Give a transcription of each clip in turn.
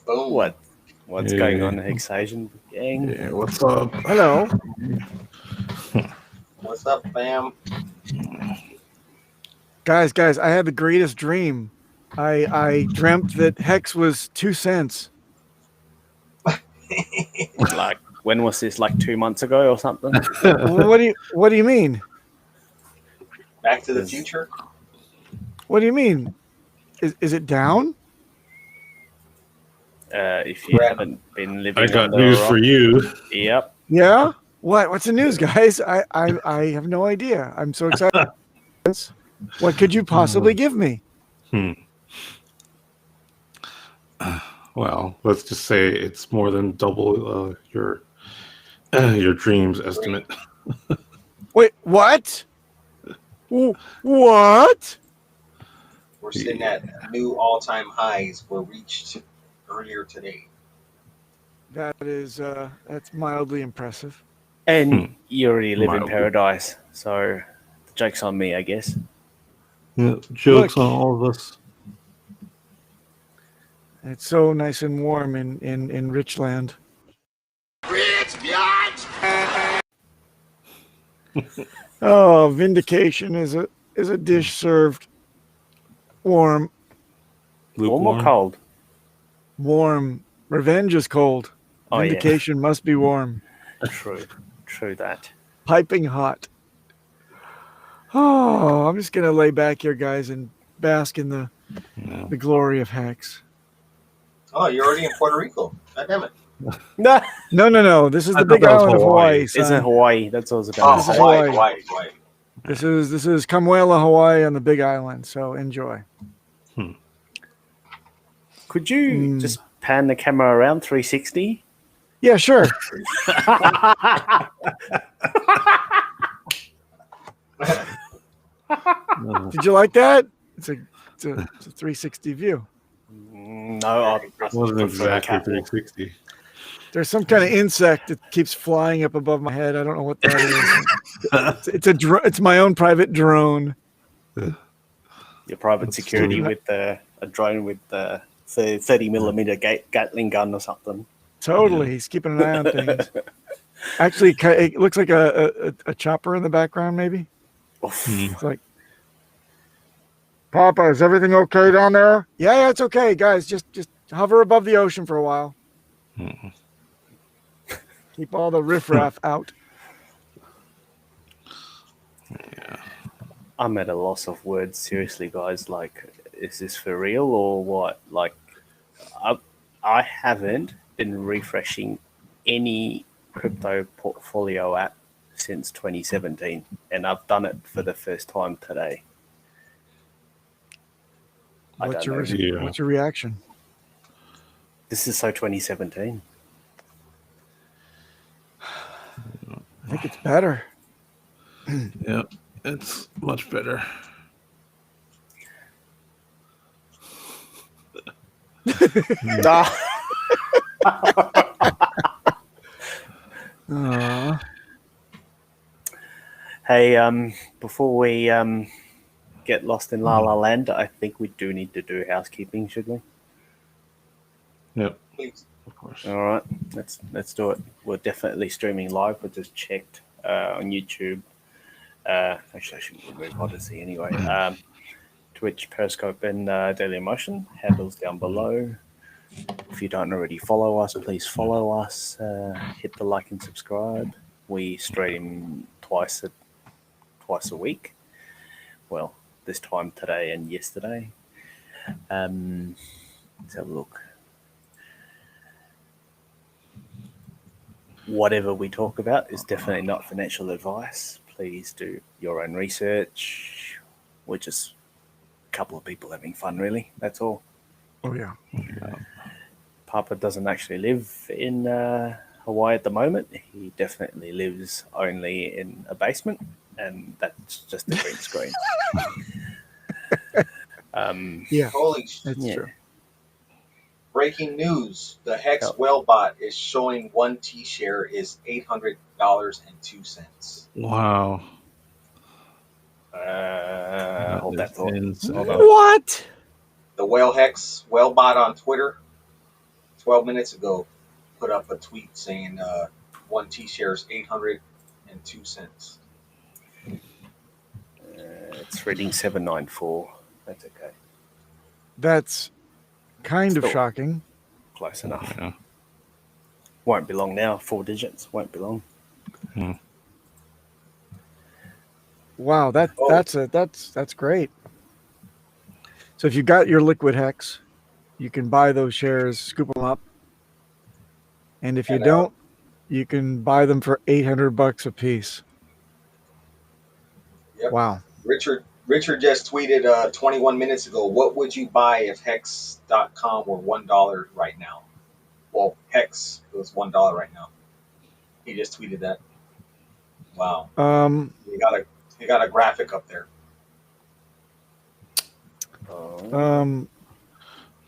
Boom. What's going on, HexAsian gang? Yeah, what's up? Hello. What's up, fam? Guys, I had the greatest dream. I dreamt that Hex was 2 cents. Like, when was this? Like 2 months ago or something? What do you mean? Back to the Future? What do you mean? Is it down? If you haven't been living, I got under news a rock. for you. Yep. Yeah? What's the news, guys? I have no idea. I'm so excited. What could you possibly give me? Well, let's just say it's more than double your dreams estimate. Wait, what? What? We're sitting at new all-time highs were reached earlier today. That is that's mildly impressive. And you already live in Mildly. paradise, so the joke's on me, I guess. Yeah, jokes Look. on all of us. It's so nice and warm in Richland. Oh, vindication is a dish served warm. Warm or cold? Warm. Revenge is cold. Oh, yeah. Vindication must be warm. True that. Piping hot. Oh, I'm just gonna lay back here, guys, and bask in the glory of Hex. Oh, you're already in Puerto Rico. God damn it. No. This is I the big thought that was island of Hawaii. Hawaii. son. Isn't Hawaii? That's what I was Oh, about to say. Hawaii. This is Kamuela, Hawaii, on the Big Island. So enjoy. Could you just pan the camera around 360? Yeah, sure. Did you like that? It's a 360 view. No, It wasn't exactly 360. There's some kind of insect that keeps flying up above my head. I don't know what that is. It's my own private drone. Your private security with a drone with the 30 millimeter Gatling gun or something. Totally, he's keeping an eye on things. Actually, it looks like a chopper in the background. Maybe it's like, Papa, is everything okay down there? Yeah, it's okay, guys. Just hover above the ocean for a while. Keep all the riffraff out. Yeah. I'm at a loss of words. Seriously, guys. Like, is this for real or what? Like, I haven't been refreshing any crypto portfolio app since 2017, and I've done it for the first time today. What's your reaction? This is so 2017. I think it's better. Yeah, it's much better. Hey, before we get lost in La La Land, I think we do need to do housekeeping, should we? Yep, Please. of course. All right, let's do it. We're definitely streaming live. We just checked on YouTube. Actually, I should remove Odyssey anyway. Twitch, Periscope, and Daily Motion handles down below. If you don't already follow us, please follow us. Hit the like and subscribe. We stream twice a week. Well, this time today and yesterday. Let's have a look. Whatever we talk about is definitely not financial advice. Please do your own research. We're just a couple of people having fun, really. That's all. Oh yeah. Papa doesn't actually live in Hawaii at the moment. He definitely lives only in a basement, and that's just a green screen. Yeah, Holy shit. that's true. Breaking news. The Hex Whale bot is showing one T-share is $800.02. Wow. Hold that thought. Insane. Hold on. What? The Whale Hex Whale bot on Twitter 12 minutes ago put up a tweet saying one T-share is 802 cents. It's reading 794. That's okay. That's kind of Still shocking. close enough. Yeah. Won't be long now. 4 digits. Won't be long. Wow, Oh. that's great. So if you got your liquid hex, you can buy those shares, scoop them up, and if you And, don't, you can buy them for $800 a piece. Yep. Wow. Richard just tweeted 21 minutes ago, what would you buy if Hex.com were $1 right now? Well, Hex was $1 right now. He just tweeted that. Wow. He got a graphic up there.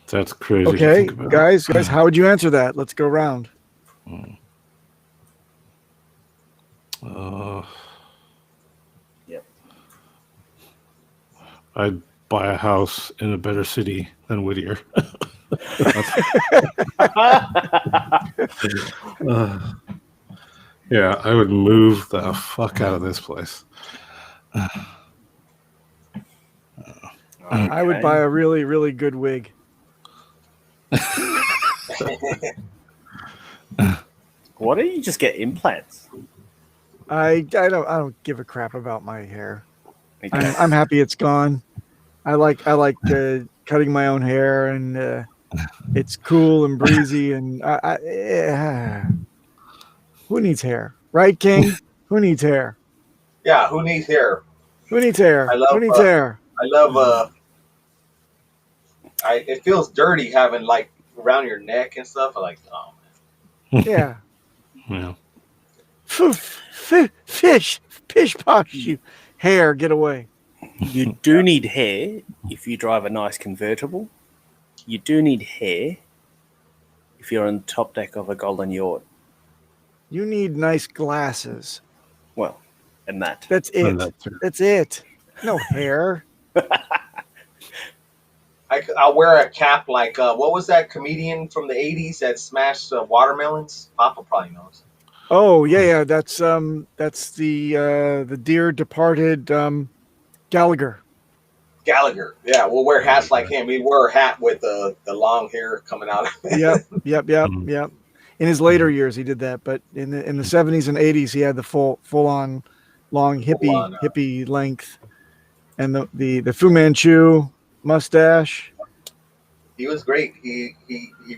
That's crazy. Okay, to think about. guys, how would you answer that? Let's go round. Yep. I'd buy a house in a better city than Whittier. Yeah, I would move the fuck out of this place. I would buy a really, really good wig. Why don't you just get implants? I don't give a crap about my hair. Okay. I'm happy it's gone. I like cutting my own hair, and it's cool and breezy. And who needs hair, right, King? Who needs hair? Yeah, who needs hair? Who needs hair? Who needs hair? I love it feels dirty having like around your neck and stuff. I like, oh man. Yeah. Yeah. Fish posh you. Hair, get away. You do need hair if you drive a nice convertible. You do need hair if you're on the top deck of a golden yacht. You need nice glasses. Well, and that. That's it. And that too. That's it. No hair. I'll wear a cap like what was that comedian from the 80s that smashed watermelons? Papa probably knows. Oh yeah. That's the dear departed Gallagher. Gallagher. Yeah, we'll wear hats like him. We wear a hat with the long hair coming out. Yep. In his later years, he did that, but in the 70s and 80s, he had the full on long hippie length, and the Fu Manchu mustache. He was great. He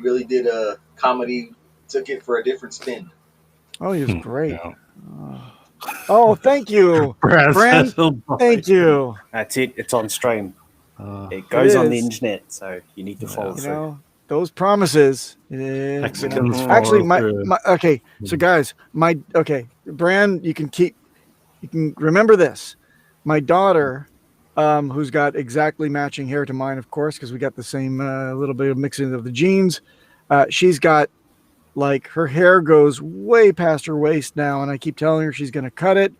really did a comedy. Took it for a different spin. Oh, he was great. Yeah. Oh, thank you, Brand. Thank you. That's it. It's on stream. It goes on the is. internet, so you need to follow You through. know, those promises. Hexicans Actually, follow my okay. So guys, Brand, you can remember this. My daughter, who's got exactly matching hair to mine, of course, because we got the same little bit of mixing of the genes. She's got like her hair goes way past her waist now, and I keep telling her she's going to cut it.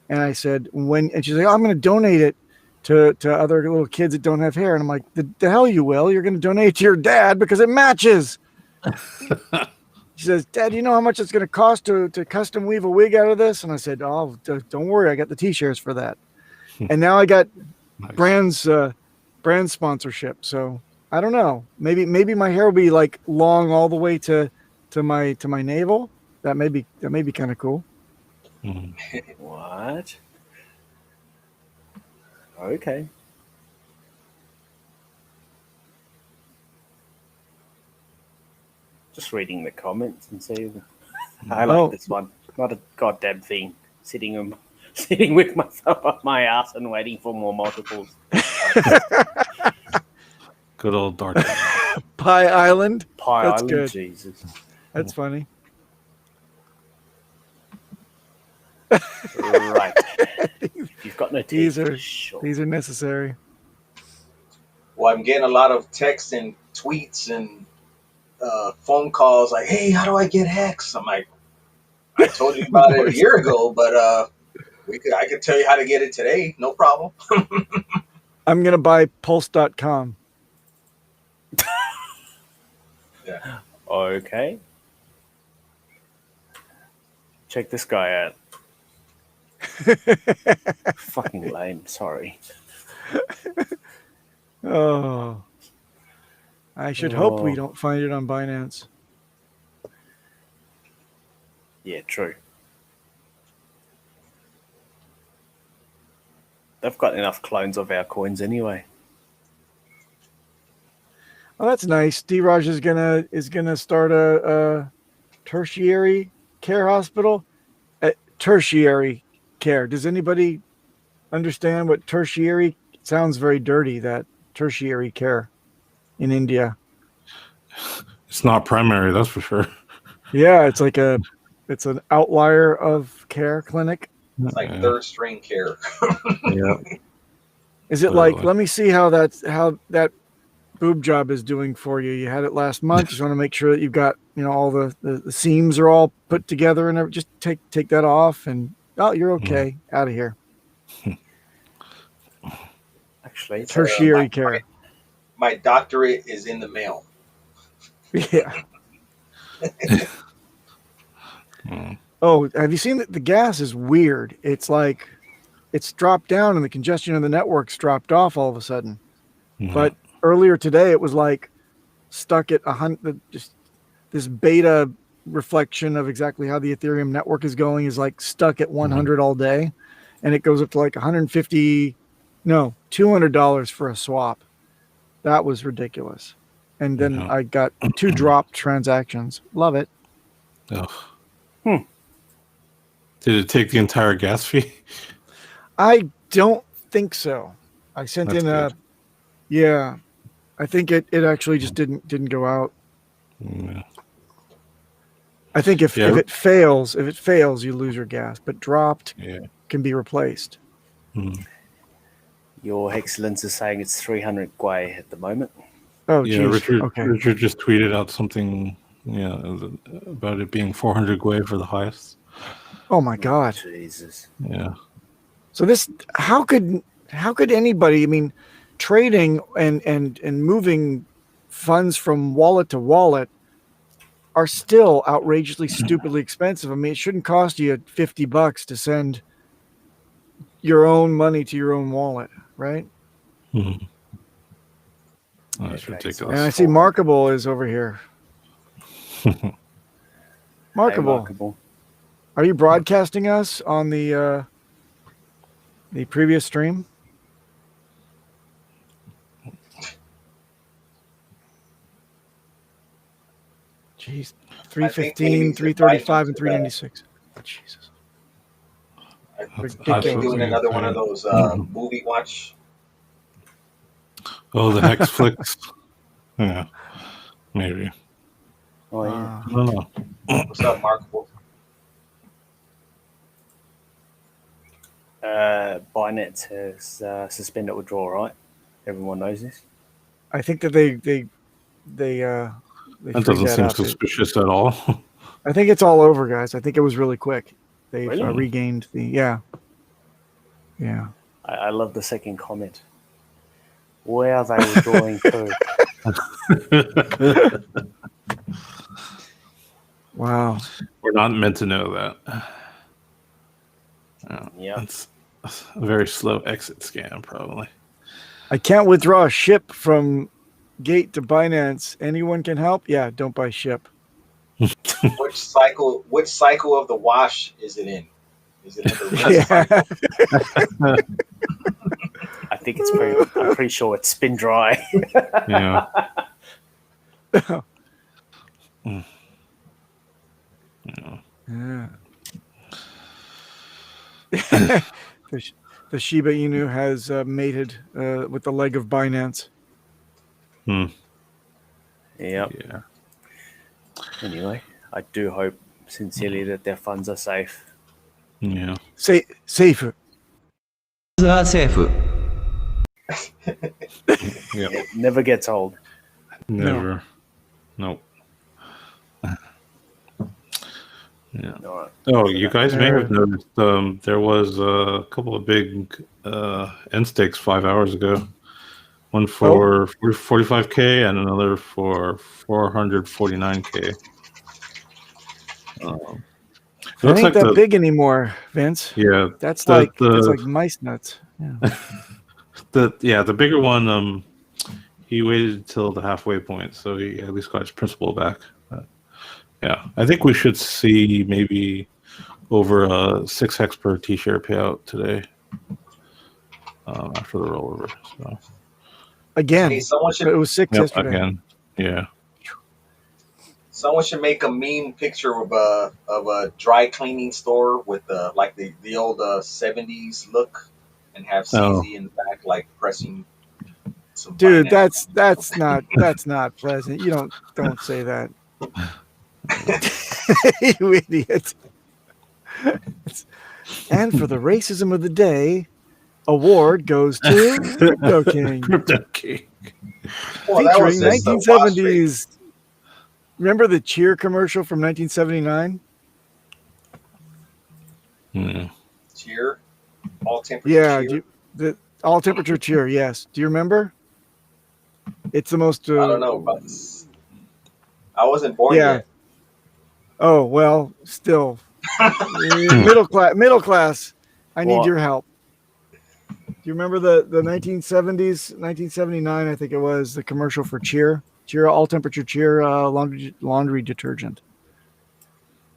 And I said and she's like, oh, I'm going to donate it to other little kids that don't have hair. And I'm like, the hell you will. You're going to donate it to your dad because it matches. She says, Dad, you know how much it's going to cost to custom weave a wig out of this? And I said, oh, don't worry. I got the T-shirts for that. And now I got Nice. brand sponsorship. So I don't know. Maybe my hair will be like long all the way to my navel. That may be kind of cool. What? Okay. Just reading the comments and see. I like this one. Not a goddamn thing. Sitting with my thumb up my ass and waiting for more multiples. Good old dark. Pie Island. Pie That's Island, good. Jesus. That's funny. Right. If you've got no teeth, These are necessary. Well, I'm getting a lot of texts and tweets and phone calls like, hey, how do I get Hex? I'm like, I told you about it a year ago, but I could tell you how to get it today. No problem. I'm going to buy pulse.com. Yeah. Okay. Check this guy out. Fucking lame. Sorry. Oh, I should hope we Oh. don't find it on Binance. Yeah, true. They've got enough clones of our coins anyway. Oh, that's nice. D-Raj is gonna start a tertiary care hospital. Tertiary care. Does anybody understand what tertiary? It sounds very dirty. That tertiary care in India. It's not primary, that's for sure. Yeah, it's an outlier of care clinic. It's like Yeah. third string care. Yeah. Is it like, let me see how that boob job is doing for you? You had it last month. Just want to make sure that you've got, all the seams are all put together and just take that off and you're okay. Out of here. Actually, Tertiary care. My doctorate is in the mail. Yeah. Oh, have you seen that? The gas is weird. It's like it's dropped down and the congestion in the network's dropped off all of a sudden. But earlier today, it was like stuck at 100. Just this beta reflection of exactly how the Ethereum network is going is like stuck at 100 all day. And it goes up to like $200 for a swap. That was ridiculous. And then I got 2 dropped transactions. Love it. Oh. Did it take the entire gas fee? I don't think so. I sent That's in good. Yeah. I think it actually just didn't go out. Yeah. I think if it fails, you lose your gas. But dropped can be replaced. Your Excellence is saying it's 300 Gwei at the moment. Oh, yeah. geez. Richard just tweeted out something about it being 400 Gwei for the highest. Oh my God. Jesus. Yeah. So how could anybody? I mean, trading and moving funds from wallet to wallet are still outrageously, stupidly expensive. I mean, it shouldn't cost you $50 to send your own money to your own wallet, right? Mm-hmm. Oh, that's ridiculous. And I see Markable is over here. Markable. Hey, Markable. Are you broadcasting us on the previous stream? Jeez, 315, 335, and 396. Jesus. I've been doing another one of those movie watch. Oh, the Hex Flicks. Yeah, maybe. Oh, yeah. I don't know. What's up, Markable? Binance has suspended withdrawal, right? Everyone knows this. I think that they That doesn't seem suspicious at all. I think it's all over, guys. I think it was really quick. They've Really? Regained the yeah. I love the second comment. Where are they withdrawing to? Wow. We're not meant to know that. Yeah. It's a very slow exit scam, probably. I can't withdraw a ship from Gate to Binance. Anyone can help? Yeah, don't buy ship. Which cycle of the wash is it in? Is it in the rinse cycle? I think I'm pretty sure it's spin dry. Yeah. Yeah. The Shiba Inu has mated with the leg of Binance. Hmm. Yep. Yeah. Anyway, I do hope sincerely that their funds are safe. Yeah. Safe. Safe. Yeah. It never gets old. Never. Nope. Yeah. All right. Oh, you guys may have noticed there was a couple of big end stakes 5 hours ago. One for 45K and another for 449K. It That looks ain't like that big anymore, Vince. yeah That's the like mice nuts. Yeah. the bigger one. He waited till the halfway point, so he at least got his principal back. Yeah, I think we should see maybe over a 6 hex per T-share payout today after the rollover. So Again, Hey, someone it should was 6 yesterday. again, yeah. make a meme picture of a dry cleaning store with like the old 70s look, and have Oh. CZ in the back like pressing some. Dude, finance. that's not pleasant. You don't say that. You idiot. And for the racism of the day, award goes to Crypto King. Crypto King. Well, that was Featuring just a wash rate. 1970s. Remember the cheer commercial from 1979? Cheer, all temperature Yeah, cheer. the all temperature cheer. Yes. Do you remember? It's the most. I don't know, but I wasn't born Yeah. yet. Oh well, still middle class. I need What? your help. Do you remember the 1970s, 1979? I think it was the commercial for Cheer all temperature Cheer laundry detergent.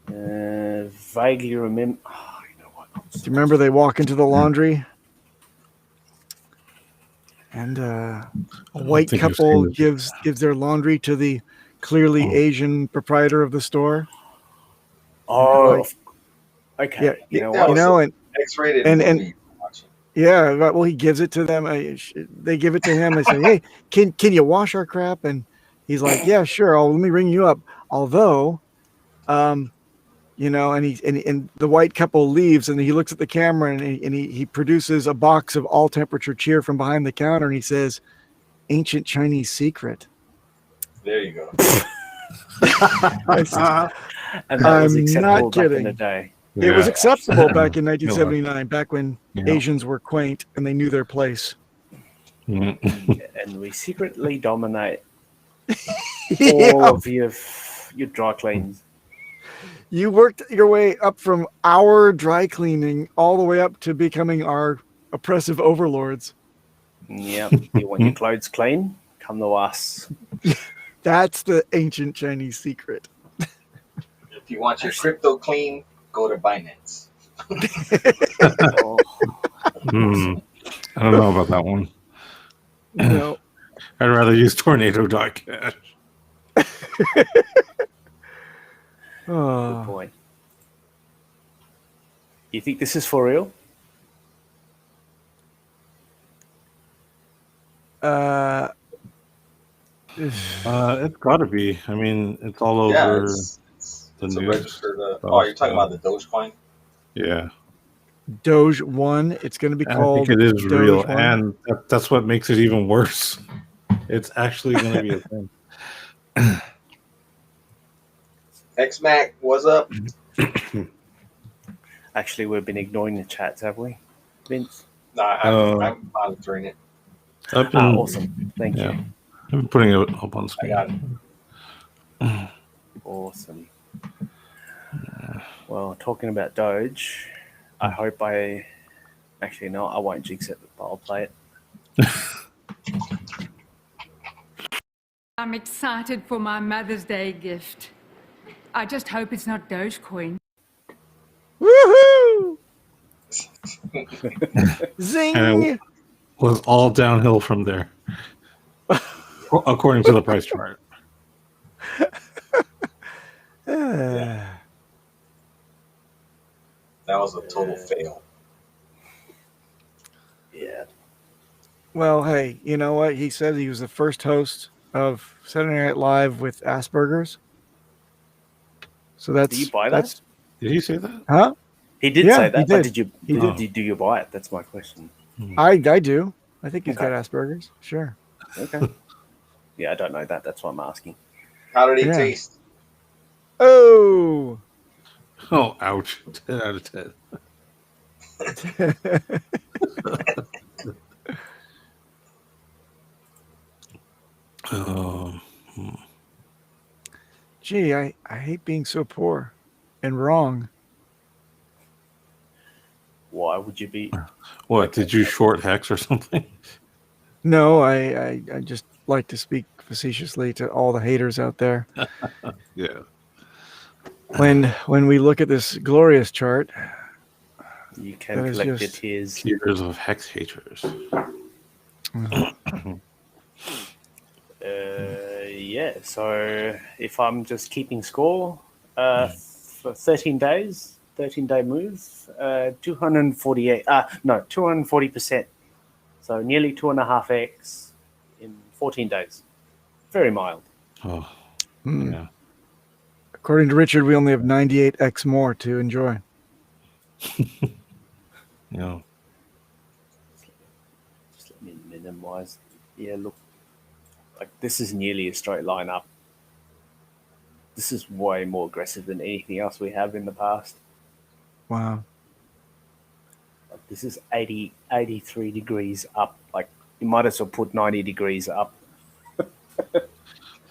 Vaguely remember. Oh, you know what? Do you remember they walk into the laundry and a white think I've couple seen this. gives their laundry to the clearly Asian proprietor of the store? Oh, Like- okay. Yeah, You know that what? was know, a and X-rated and- movie. Watching. yeah, well, he gives it to them. They give it to him. They say, "Hey, can you wash our crap?" And he's like, "Yeah, sure. Let me ring you up." Although, and the white couple leaves, and he looks at the camera, and he produces a box of all temperature cheer from behind the counter, and he says, "Ancient Chinese secret." There you go. And that was I'm acceptable not back in kidding. the day. It was Yeah. acceptable back in 1979, back when Yeah. Asians were quaint and they knew their place. Mm. And we secretly dominate Yeah. all of your dry cleans. You worked your way up from our dry cleaning all the way up to becoming our oppressive overlords. Yep. You want your clothes clean? Come to us. That's the ancient Chinese secret. If you want your crypto clean, go to Binance. Oh, I don't know about that one. No. I'd rather use Tornado.cash. good Oh, point. You think this is for real? It's got to be. I mean, it's all Yeah, over it's the a news. registered. Oh, you're talking about the Dogecoin? Yeah, Doge 1. It's going to be I called think it is Doge real, 1. and that's what makes it even worse. It's actually going to be a thing. XMAC, what's up? Actually, we've been ignoring the chats, have we, Vince? Nah, I'm monitoring it. I've been, Awesome. Thank yeah. you. I've been putting it up on I screen. got it. Awesome. Well, talking about Doge, I hope I... Actually, no, I won't jinx it, but I'll play it. I'm excited for my Mother's Day gift. I just hope it's not Dogecoin. Woohoo! Zing! And it was all downhill from there, according to the price chart. That was a total fail. Yeah. Well, hey, you know what? He said he was the first host of Saturday Night Live with Asperger's. So that's... Do you buy that? Did he say that? Huh? He did Yeah, say he that, but did. do you buy it? That's my question. I do. I think he's Okay. got Asperger's. Sure. Okay. Yeah, I don't know that. That's why I'm asking. How did it Yeah. taste? Oh! Oh, ouch. 10 out of 10. Um, Gee, I hate being so poor and wrong. Why would you be? what did you short Hex or something? No, I just like to speak facetiously to all the haters out there. Yeah. When we look at this glorious chart, You can that is collect your just tears. Tears of Hex haters. Yeah. So if I'm just keeping score, for 13 days, 13-day move, 248. No, 240%. So nearly 2.5x in 14 days. Very mild. Oh, mm, yeah. according to Richard, we only have 98x more to enjoy. Yeah. Just let me minimize. Yeah, look, like this is nearly a straight line up. This is way more aggressive than anything else we have in the past. Wow. Like this is 83 degrees up. Like you might as well put 90 degrees up.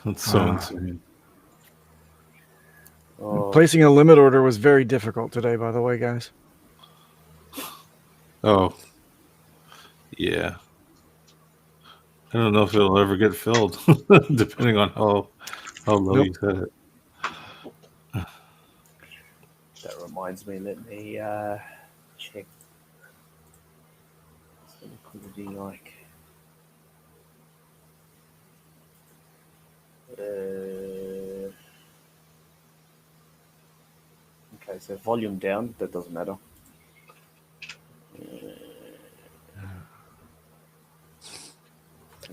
That's so Wow. insane. Oh, Placing a limit order was very difficult today, by the way, guys. Oh, yeah. I don't know if it'll ever get filled, depending on how low Nope. you set it. that reminds me. Let me check. What's the liquidity like? Okay, so volume down. That doesn't matter.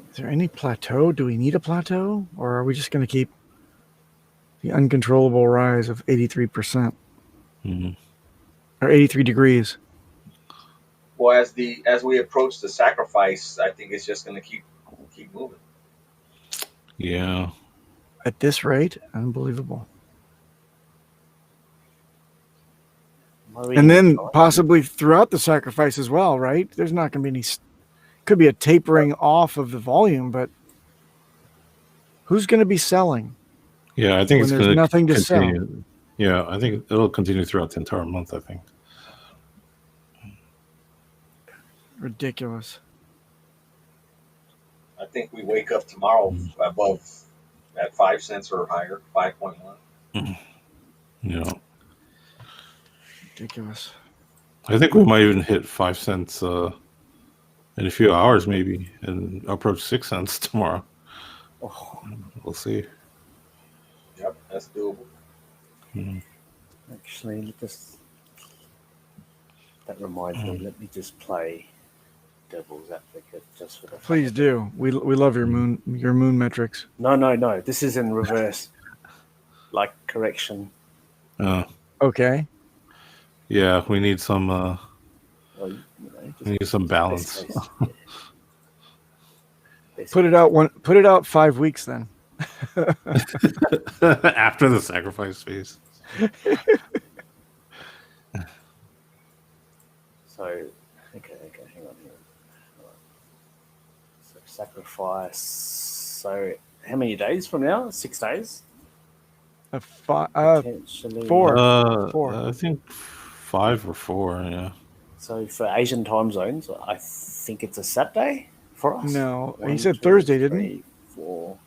Is there any plateau? Do we need a plateau? Or are we just going to keep the uncontrollable rise of 83% Mhm. or 83 degrees? Well, as we approach the sacrifice, I think it's just going to keep moving. Yeah. At this rate, unbelievable. And then possibly throughout the sacrifice as well, right? There's not going to be any, could be a tapering off of the volume, but who's going to be selling Yeah, I think when it's there's going to nothing to sell? continue. Yeah, I think it'll continue throughout the entire month, I think. Ridiculous. I think we wake up tomorrow above at 5 cents or higher, 5.1. Yeah. Ridiculous. I think we might even hit 5 cents in a few hours, maybe, and approach 6 cents tomorrow. Oh, We'll see. Yep, that's doable. actually, that reminds me. Let me just play devil's advocate just for the. Please do. We love your moon metrics. No. This is in reverse. Like correction. Okay. Yeah, we need some. Well, We need some balance. Put it out 5 weeks then. After the sacrifice phase. So, okay, hang on. So sacrifice. So how many days from now? 6 days. Potentially. 4. 4. I think 5 or 4. Yeah. So for Asian time zones, I think it's a Saturday for us. No, he 1, said 2, Thursday, didn't 3, he? 4.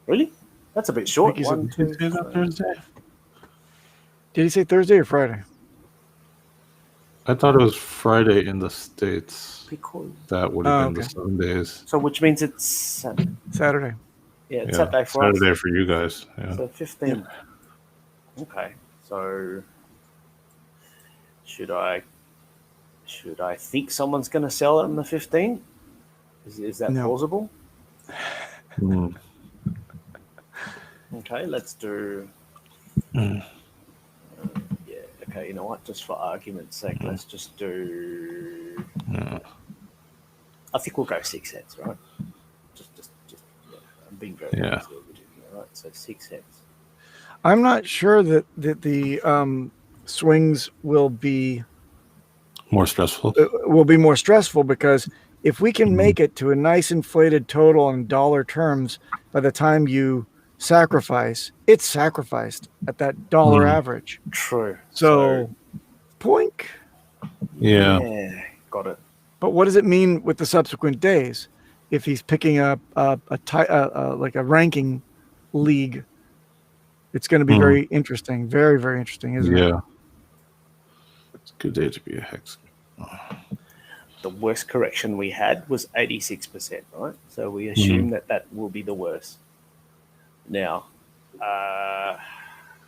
Really? That's a bit short. he said 1, 2, Is that 3. Thursday? Did he say Thursday or Friday? I thought it was Friday in the States. Because That would have been okay. the 7 days. so, which means it's Saturday. Saturday. Yeah, it's Yeah, Saturday for us. Saturday for you guys. Yeah. So 15. Okay. So should I think someone's going to sell it on the 15th? Is that No. plausible? Mm. Okay, let's do. Mm. Yeah. Okay. You know what? Just for argument's sake, let's just do. Yeah. I think we'll go 6 cents, right? Just. Yeah, I'm being very Yeah. conservative here, right? So 6 cents. I'm not sure that the swings will be More stressful. more stressful because if we can make it to a nice inflated total in dollar terms by the time you sacrifice, it's sacrificed at that dollar average. True. So poink. Yeah. Got it. But what does it mean with the subsequent days? If he's picking up like a ranking league, it's going to be very interesting. Very, very interesting, isn't it? Yeah. It's a good day to be a hex. The worst correction we had was 86%, right? So we assume that will be the worst. Now,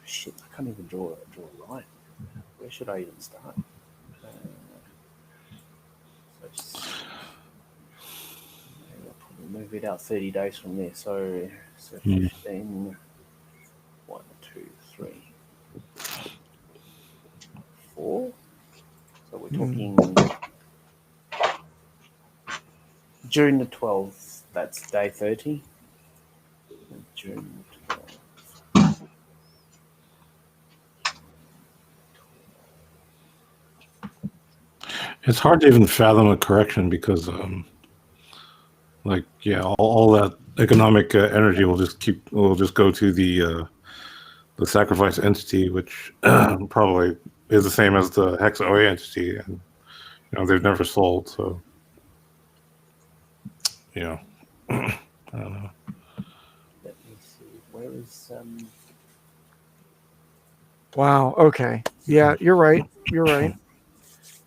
shit, I can't even draw a line. Where should I even start? I'll probably move it out 30 days from there. So 15, 1, 2, 3, 4. So we're talking June the 12th. That's day 30. June 12th. It's hard to even fathom a correction because, all that economic energy will just go to the sacrifice entity, which probably is the same as the Hex OA entity, and they've never sold. So, I don't know. Let me see. Where is Wow. Okay. Yeah, you're right. You're right.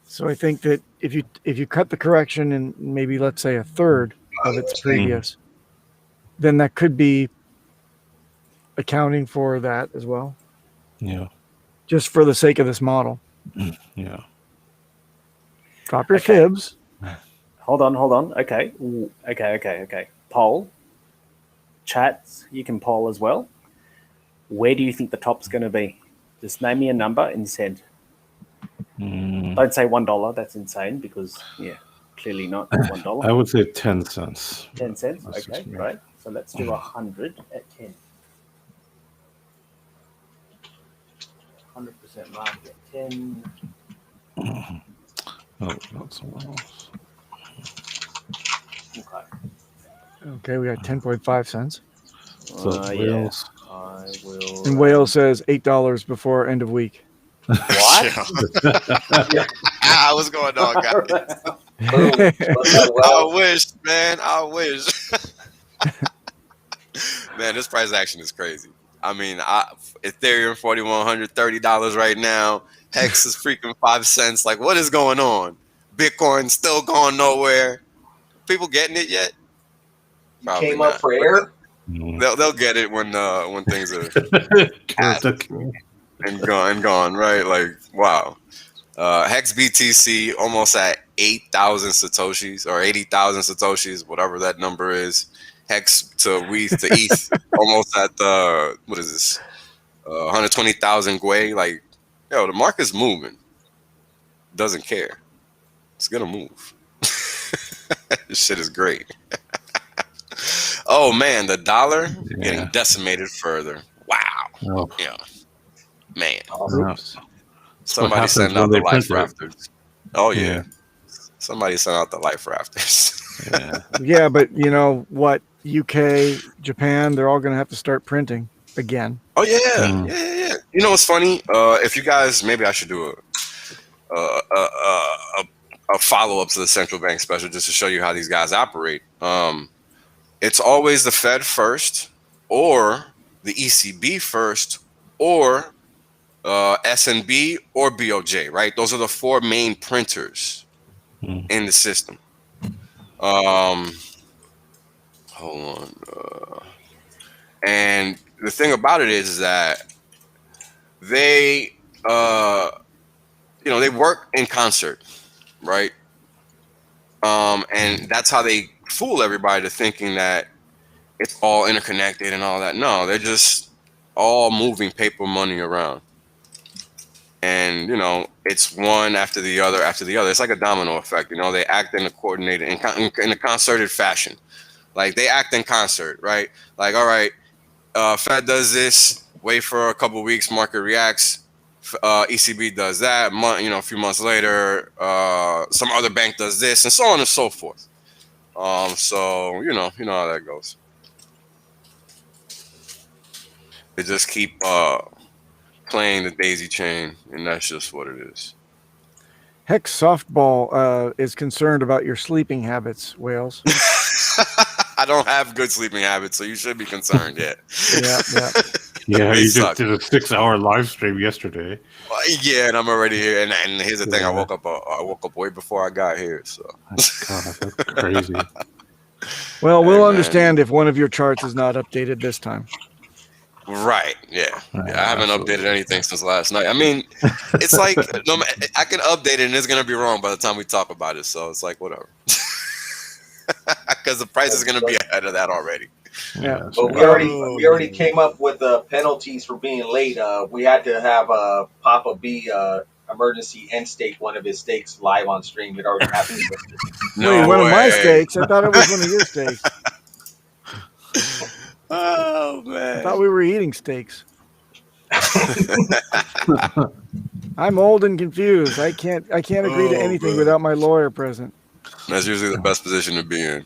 So I think that if you cut the correction in maybe let's say a third of its previous, then that could be accounting for that as well. Yeah. Just for the sake of this model. Yeah. Drop your fibs. Hold on. Okay. Poll. Chats, you can poll as well. Where do you think the top's going to be? Just name me a number and send. Don't say $1. That's insane because, clearly not $1. I would say 10 cents. 10 cents? Okay, right. So let's do 100 at 10. 100% market at 10. Oh, not someone else. Okay, we got 10.5 cents. So Wales. I will. And Wales says $8 before end of week. What? What's going on, guys? I wish, man. I wish. Man, this price action is crazy. I mean, Ethereum $4,130 right now. Hex is freaking 5 cents. Like, what is going on? Bitcoin still going nowhere. People getting it yet? Probably Came not. up for air. They'll get it when things are and gone, right? Like, wow. Hex BTC almost at 8,000 Satoshis or 80,000 Satoshis, whatever that number is. Hex to ETH almost at what is this? 120,000 Gwei. Like, the market's moving. Doesn't care. It's gonna move. This shit is great. Oh man, the dollar getting decimated further. Wow. Oh. Yeah. Man. Oops. Somebody send out the life rafters. Oh yeah. Somebody sent out the life rafters. Yeah, but you know what? UK, Japan, they're all going to have to start printing again. Oh yeah. You know what's funny? If you guys, maybe I should do a follow up to the central bank special just to show you how these guys operate. It's always the Fed first, or the ECB first, or SNB or BOJ. Right? Those are the four main printers in the system. Hold on. And the thing about it is that they, they work in concert, right? And that's how they fool everybody to thinking that it's all interconnected and all that. No, they're just all moving paper money around. And, it's one after the other after the other. It's like a domino effect. They act in a coordinated, in a concerted fashion. Like, they act in concert, right? Like, all right, Fed does this, wait for a couple of weeks, market reacts. ECB does that, a few months later, some other bank does this, and so on and so forth. So you know how that goes. They just keep playing the daisy chain, and that's just what it is. Hex Softball is concerned about your sleeping habits, Wales. I don't have good sleeping habits, so you should be concerned. Yeah. Yeah. Yeah, They you suck. just did a 6-hour live stream yesterday. Yeah, and I'm already here. And here's the thing: I Yeah. woke up way before I got here. So God, that's crazy. Well, Hey, we'll man. understand if one of your charts is not updated this time. right, yeah. I haven't Absolutely. updated anything since last night. I mean, it's like I can update it, and it's gonna be wrong by the time we talk about it. So it's like whatever, because the price is gonna be ahead of that already. Yeah, But we so- already came up with penalties for being late. We had to have Papa B emergency end stake one of his steaks live on stream. It already happened. Wait, one of my steaks? I thought it was one of your steaks. Oh I man. thought we were eating steaks. I'm old and confused. I can't agree to Oh, anything man. without my lawyer present. That's usually the best position to be in.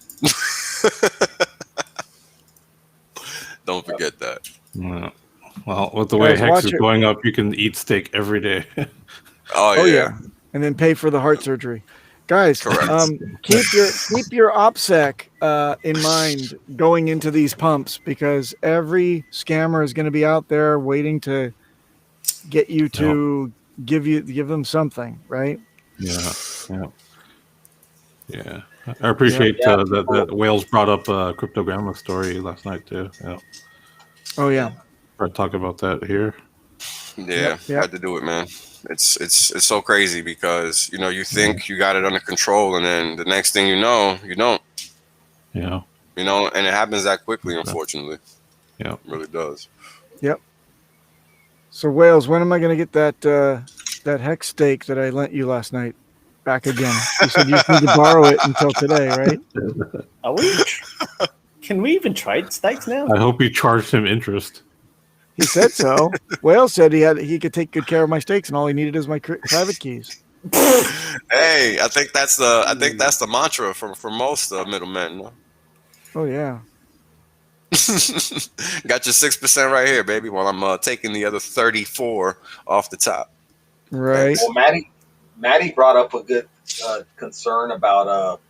Don't forget that. Yeah. Well, with the way Guys, Hex watch is it. going up, you can eat steak every day. Oh, yeah. And then pay for the heart surgery. Guys, Correct. keep your OPSEC in mind going into these pumps, because every scammer is going to be out there waiting to get you to give them something, right? Yeah. I appreciate that Wales brought up a cryptogramma story last night too. Yeah. Oh yeah. Or talk about that here. Yeah, Yep. had to do it, man. It's so crazy because you think you got it under control, and then the next thing you know, you don't. Yeah. And it happens that quickly, unfortunately. Yeah. It really does. Yep. So Wales, when am I going to get that Hex steak that I lent you last night back again? You said you need to borrow it until today, right? Are we? Can we even trade steaks now? I hope you charged him interest. He said so. Wales said he could take good care of my steaks, and all he needed is my private keys. Hey, I think that's the mantra for most middlemen. No? Oh yeah. Got your 6% right here, baby. While I'm taking the other 34 off the top. Right. Well, Maddie brought up a good concern about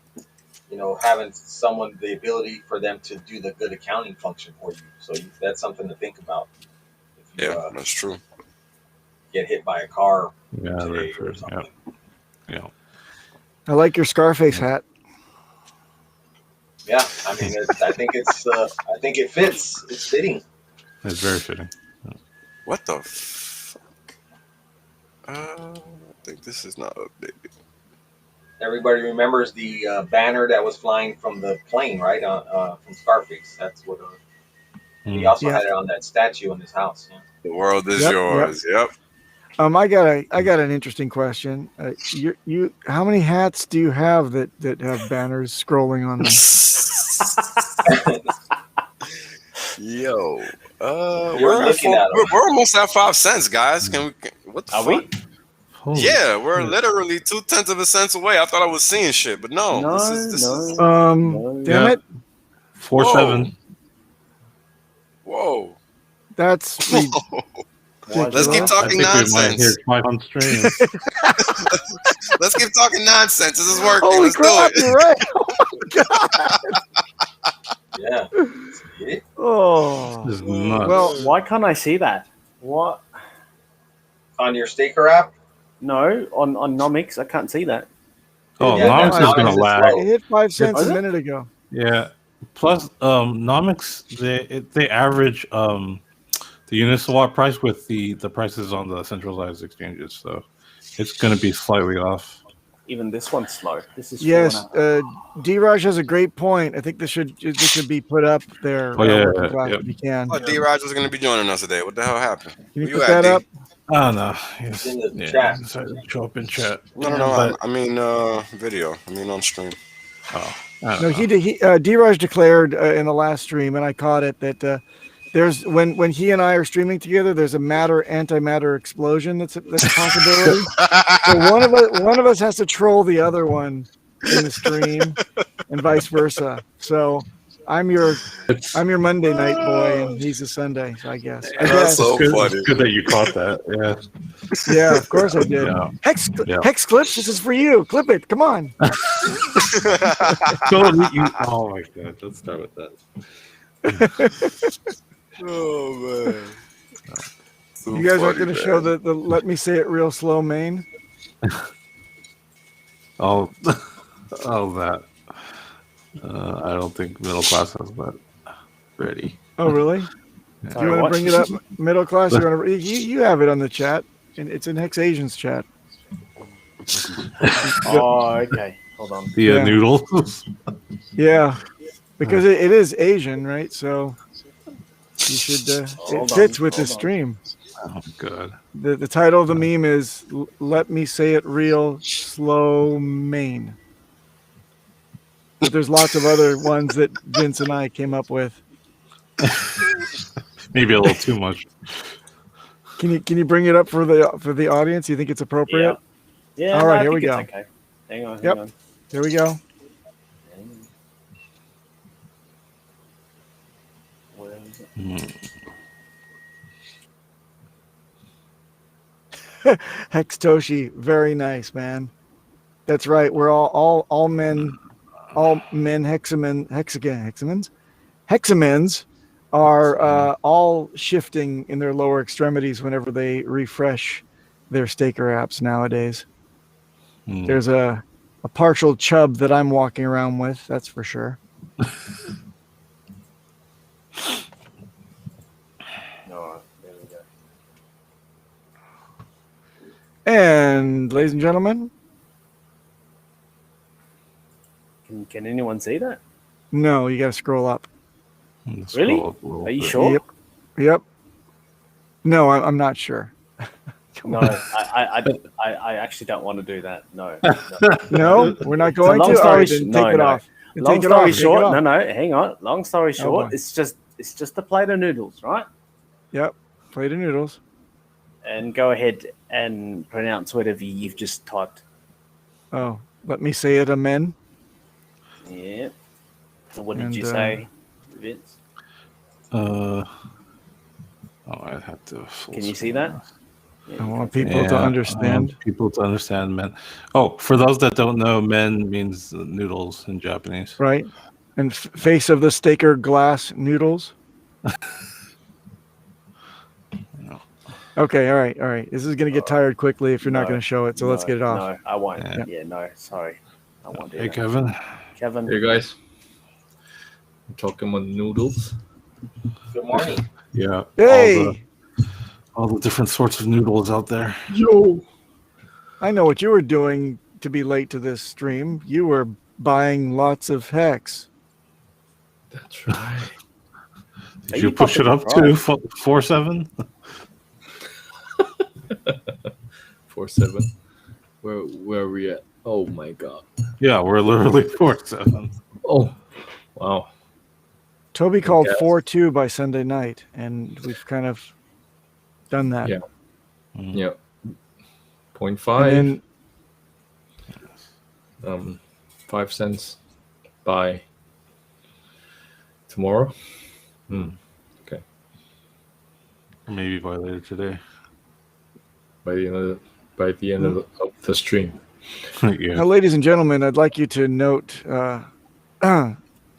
having someone the ability for them to do the good accounting function for you. So that's something to think about. If you, Yeah, that's true. get hit by a car Yeah, today very or true. something. Yeah. I like your Scarface hat. Yeah, I mean, I think it fits. It's fitting. It's very fitting. What the fuck? I think this is not updated. Everybody remembers the banner that was flying from the plane, right? From Scarface. That's what. He also had it on that statue in his house. Yeah. The world is Yep, yours. Yep. I got an interesting question. You how many hats do you have that have banners scrolling on them? Yo, You're looking at 'em. we're almost at 5 cents, guys. What the Are fuck? we? Holy Yeah, we're shit. literally 0.2 of a cent away. I thought I was seeing shit, but no. No, This is no. Damn Yeah. it. 4-7. whoa. That's Let's keep I talking think we might hear nonsense. twice on stream. Let's keep talking nonsense. This is working. Holy Let's crap, do it. you're right. Oh my god. Yeah. See? Oh. This is nuts. Well, Why can't I see that? What? On your staker app. No, on Nomics, I can't see that. Oh, Yeah, Nomics is Nomics gonna is lag. slow. it hit 5 cents Was a it? minute ago. Yeah. Plus, Nomics they average the Uniswap price with the prices on the centralized exchanges, so it's going to be slightly off. Even this one's slow. This is Yes, 4.5. D-Raj has a great point. I think this should be put up there. Oh, yeah, working class, yep. if you can. Oh, D-Raj was going to be joining us today. What the hell happened? Can you Where put at, that D? up? I don't know. It's in the chat. Decided to show up in chat. No, But- I mean video. I mean on stream. Oh, I don't No, know. D-Raj declared in the last stream, and I caught it, that there's when he and I are streaming together, there's a antimatter explosion that's a possibility. So one of us has to troll the other one in the stream, and vice versa. So I'm your Monday night boy, and he's a Sunday. So I guess. That's so Good, funny. it's good that you caught that. Yeah. Yeah, of course I did. Yeah. Hex clips. This is for you. Clip it. Come on. So oh my god, let's start with that. Oh man. So You guys aren't funny, going to man. show the let me say it real slow main. Oh, that. I don't think middle class has that ready. Oh, really? Yeah. Do you want to bring it up, middle class? You have it on the chat, and it's in HexAsians chat. Oh, okay. Hold on. The Yeah. noodles. Yeah, because it is Asian, right? So you should. It fits with the stream. Oh god. The title of the meme is "Let me say it real slow main." But there's lots of other ones that Vince and I came up with. Maybe a little too much. Can you bring it up for the audience? You think it's appropriate? Yeah. All right, I here we think go. it's okay. Hang on. Yep. Hang on. Here we go. Where is it? Hextoshi, very nice, man. That's right. We're all men hexamens are all shifting in their lower extremities whenever they refresh their staker apps nowadays. There's a partial chub that I'm walking around with, that's for sure. No, there we go. And ladies and gentlemen, Can anyone see that? no, you got to scroll up. Really? Scroll up a little Are you bit. sure? Yep. No, I'm not sure. No, I actually don't want to do that. No. No, we're not going long to. story All right, sh- then no, take it no. off. Then Long take it story off, take it short, off. no, hang on. Long story short, boy. it's just a plate of noodles, right? Yep, plate of noodles. And go ahead and pronounce whatever you've just typed. Oh, let me say it, amen. Yeah. So what did And, you say, Vince? Oh, I'd have to. Can you see that? I want people to understand. People to understand men. Oh, for those that don't know, men means noodles in Japanese. Right? And face of the staker glass noodles. No. Okay, all right. This is going to get tired quickly if you're not No, going to show it, so let's get it off. No, I won't. Yeah. Yeah, no, sorry. I won't do Hey, that. Kevin. Kevin. Hey guys, I'm talking about noodles. Good morning. Yeah. Hey! All the different sorts of noodles out there. Yo, I know what you were doing to be late to this stream. You were buying lots of hex. that's right. Did you push it up to 4.7? 4.7. Where are we at? Oh my god. Yeah, we're literally 4.7. Oh, wow. Toby called Yes. 4-2 by Sunday night, and we've kind of done that. Yeah. Mm. Yeah. And 0.5. then 5 cents by tomorrow. Okay. Maybe by later today. By the end of the stream. Yeah. now, ladies and gentlemen, I'd like you to note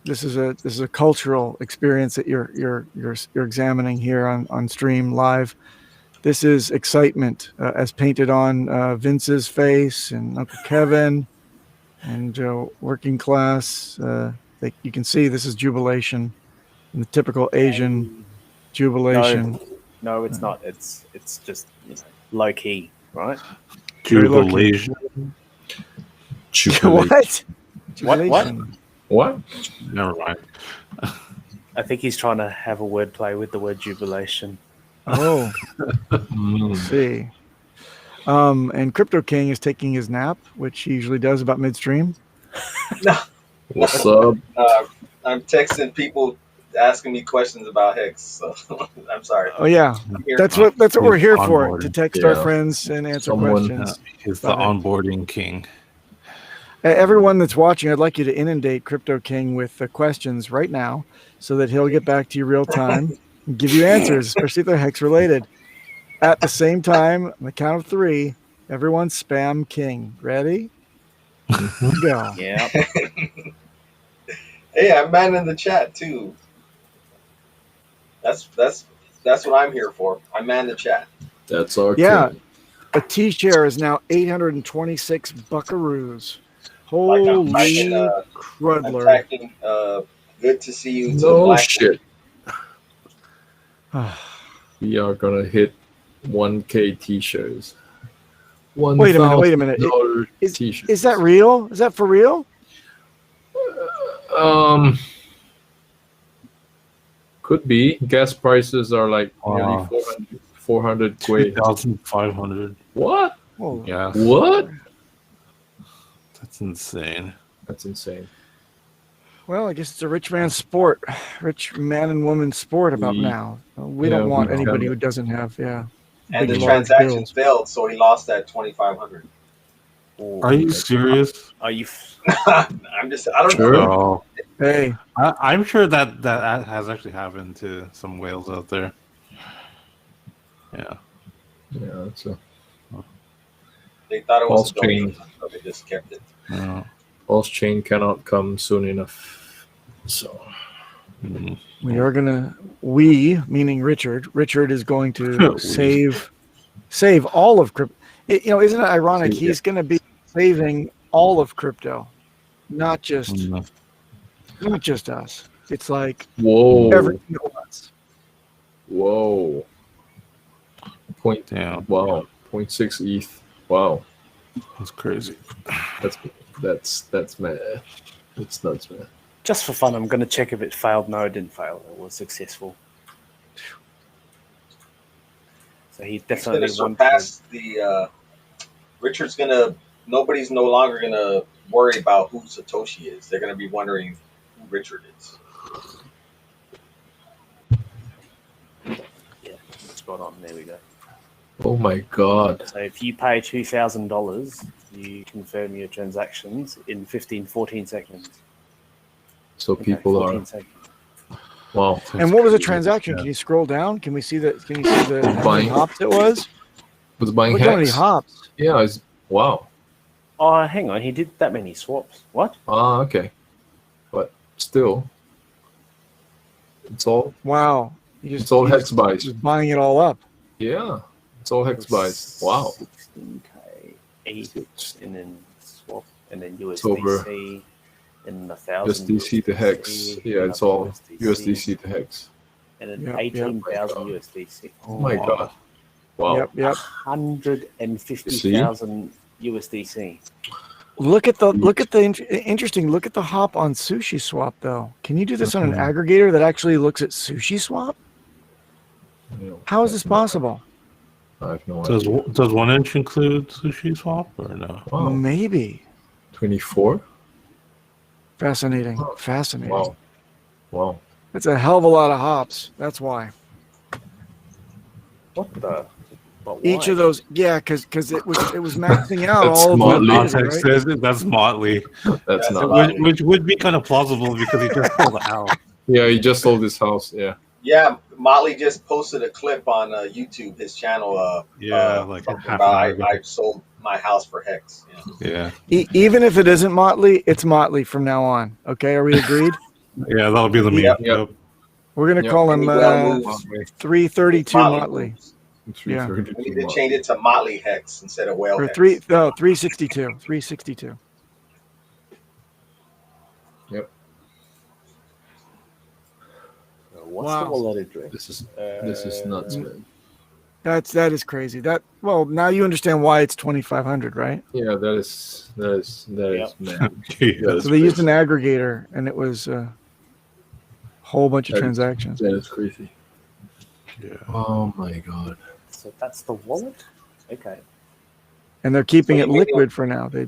this is a cultural experience that you're examining here on stream live. This is excitement as painted on Vince's face and Uncle Kevin and working class. Like you can see, this is jubilation, the typical Asian jubilation. No, it's not. It's just low key, right? Very low key. Jubilation. What? What? Jubilation. What? Never mind. I think he's trying to have a word play with the word jubilation. Oh, Mm. see. And Crypto King is taking his nap, which he usually does about midstream. No, What's up? I'm texting people asking me questions about Hex. So I'm sorry. Oh yeah, I'm here. that's what we're here for, Onboarding. to text our Yeah. friends and answer Someone questions. He's the Got it. onboarding king. Everyone that's watching, I'd like you to inundate Crypto King with the questions right now so that he'll get back to you real time and give you answers, especially if they're hex related. At the same time, on the count of 3, everyone spam King. Ready? Go. Yeah. Hey, I'm man in the chat too. That's what I'm here for. I man the chat. That's our Yeah. king. A T-share is now 826 buckaroos. Like I'm Holy typing, I'm crudler. typing, good to see you to the No black. shit. We are gonna hit 1K t-shirts. Wait a minute. $1,000 t-shirts. Is that real? Is that for real? Could be. Gas prices are like Wow. nearly 400 quid. 2,500. What? Whoa. Yeah, What? that's insane. That's insane. Well, I guess it's a rich man's sport. Rich man and woman sport about now. We don't want we anybody can- who doesn't have, And big, the large transaction bills. failed, so he lost that 2,500. Are you serious? Are you? I don't Sure. know. No. Hey, I'm sure that has actually happened to some whales out there. Yeah. Yeah, that's a They thought it was a False chain. donation, so they just kept it. No. false chain cannot come soon enough. So Mm. we are gonna. We, meaning Richard. Richard is going to We. save all of crypto. Isn't it ironic? Yeah. He's going to be saving all of crypto, not just Mm. us. It's like whoa. every single us. Whoa. Point Yeah, wow. 0.6 ETH. Wow. that's crazy. That's mad. It's nuts, man. Just for fun, I'm going to check if it failed. No, it didn't fail. It was successful. So he He's going definitely to won. surpass the. Richard's going to. Nobody's no longer going to worry about who Satoshi is. They're going to be wondering who Richard is. Yeah, spot on. There we go. Oh my god. So if you pay $2,000, you confirm your transactions in 14 seconds. So Okay, people 14 are seconds. wow. And what was the transaction? Can you scroll down? Can we see that? Can you see the how many Buying. hops it was? Was buying Look how many Hex. hops. Yeah, it's wow. Oh, hang on. He did that many swaps. What? Ah, okay. But still. It's all Wow. it's all hex buys. Just buying it all up. Yeah. It's all hex buys. Wow. 16K, 8, and then swap, and then It's over. USDC, and 1,000 USDC to hex. Yeah, it's all USDC to hex. and then Yep, 18,000 USDC. Oh my god. Wow. Yep. 150,000 USDC. Look at the interesting. Look at the hop on Sushi Swap though. Can you do this on an aggregator that actually looks at Sushi Swap? How is this possible? I have no Does idea. does 1 inch include sushi swap or no? Wow. Maybe. 24? Fascinating. Fascinating. Wow. Wow. That's a hell of a lot of hops. That's why. What the? But Each why? of those, yeah, because it was maxing out That's all of Motley. the Context bids, right? says that's Motley, That's not which would be kind of plausible because he just sold the house. Yeah, he just sold his house. Yeah. Yeah, Motley just posted a clip on YouTube, his channel. Like something half about an hour ago. I sold my house for Hex. Yeah, Even if it isn't Motley, it's Motley from now on. Okay, are we agreed? yeah, that'll be the meme. Yep. Yep. We're gonna Yep. call him Well moves. 332 Motley. Yeah. We need to change it to Motley Hex instead of Whale Or Hex. 362. 362. What's Wow. the wallet address? This is nuts, man. That is crazy. Well, now you understand why it's 2,500, right? Yeah, that is man. Yeah. So they used an aggregator, and it was a whole bunch of That- transactions. That is crazy. Yeah. Oh my god. So that's the wallet? Okay. And they're keeping So it you mean- liquid for now. They're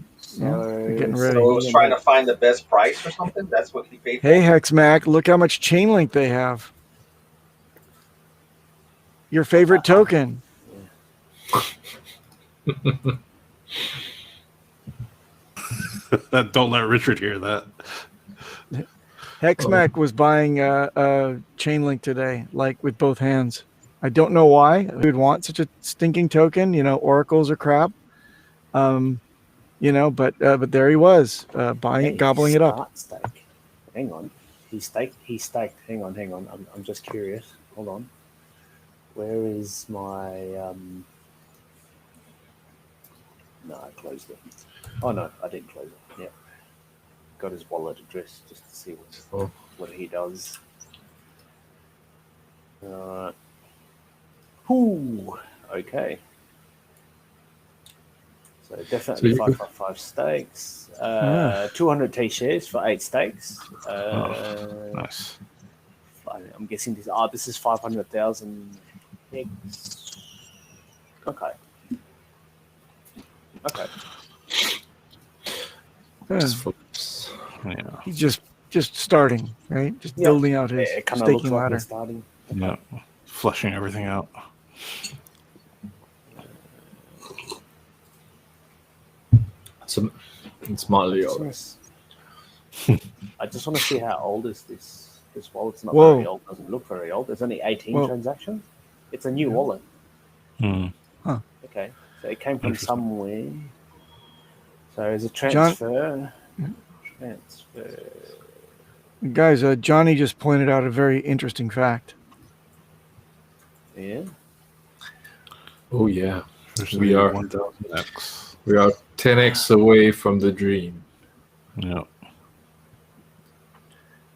getting ready. So it was trying to find the best price or something. That's what he paid for. Hey, HexMac, look how much chain link they have. Your favorite token. Don't let Richard hear that. Hexmac was buying a chain link today, like with both hands. I don't know why we would want such a stinking token. Oracles are crap. But there he was buying it, gobbling it up. Stake. Hang on. He staked. Hang on. I'm just curious. Hold on. Where is my no, I closed it. Oh no, I didn't close it. Yeah. Got his wallet address just to see what he does. Okay. So definitely 555 stakes. 200 T shares for 8 stakes. Nice. I'm guessing this is 500,000 Hex. Okay. Yeah. He's just starting, right? Just building out his staking ladder. Starting. Yeah. Flushing everything out. It's smartly over. I just want to see how old is this. This wallet's not Whoa. very old. Doesn't look very old. There's only 18 transactions. It's a new wallet. Huh. Okay. So it came from somewhere. So there's a transfer. Guys, Johnny just pointed out a very interesting fact. Yeah. Oh yeah. Especially We are 1000x. We are 10x away from the dream. Yeah.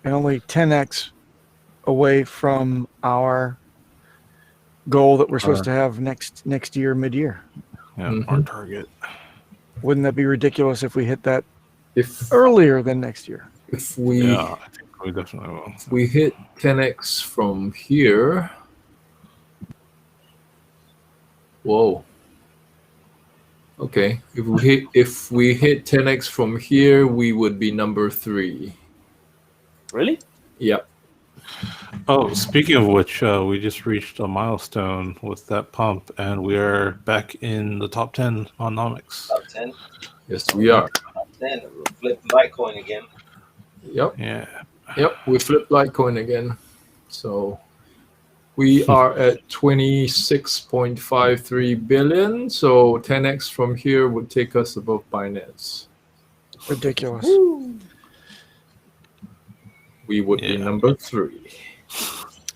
And only 10x away from our goal that we're supposed to have next year, mid-year. Yeah, our target. Wouldn't that be ridiculous if we hit that earlier than next year? If we I think we definitely will. If we hit 10x from here, whoa. Okay, if we hit 10x from here, we would be number 3. Really? Yep. Oh, speaking of which, we just reached a milestone with that pump, and we are back in the top 10 on Nomics. Top 10. Yes, we are. Top 10. We'll flip Litecoin again. Yep. Yeah. Yep. We flipped Litecoin again. So we are at 26.53 billion. So 10x from here would take us above Binance. Ridiculous. We would be number 3.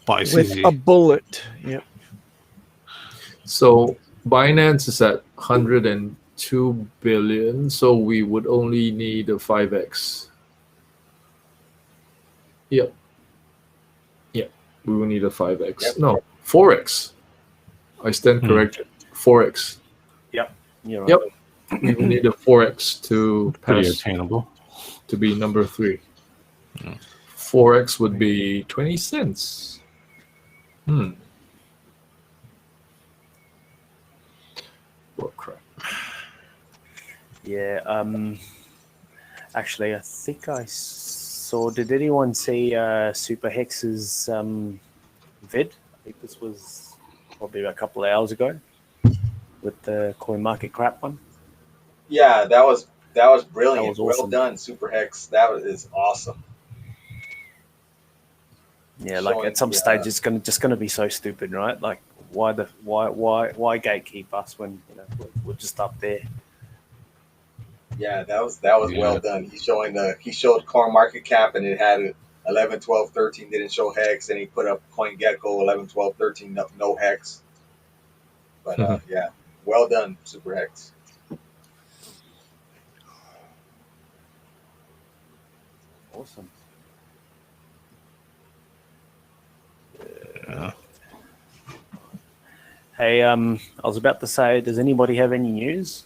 With a bullet. Yep. So Binance is at 102 billion. So we would only need a 5x. Yep. We will need a 5x. Yep. No, 4x. I stand corrected. 4x. Yep. You're right. Yep. We will need a 4x to Pretty pass attainable. to be number 3. Yeah. 4x would be 20 cents. Oh crap. Yeah. Actually, I think I saw. Did anyone see Super Hex's vid? I think this was probably a couple of hours ago with the Coin Market Crap one. Yeah, that was brilliant. That was awesome. Well done, Super Hex. That is awesome. Yeah, like at some stage, it's just gonna be so stupid, right? Like, why gatekeep us when we're just up there? Yeah, that was well done. He showed Coin Market Cap, and it had 11, 12, 13 didn't show Hex, and he put up CoinGecko 11, 12, 13 no Hex. But yeah, well done, Super Hex. Awesome. Yeah. Hey, I was about to say, does anybody have any news?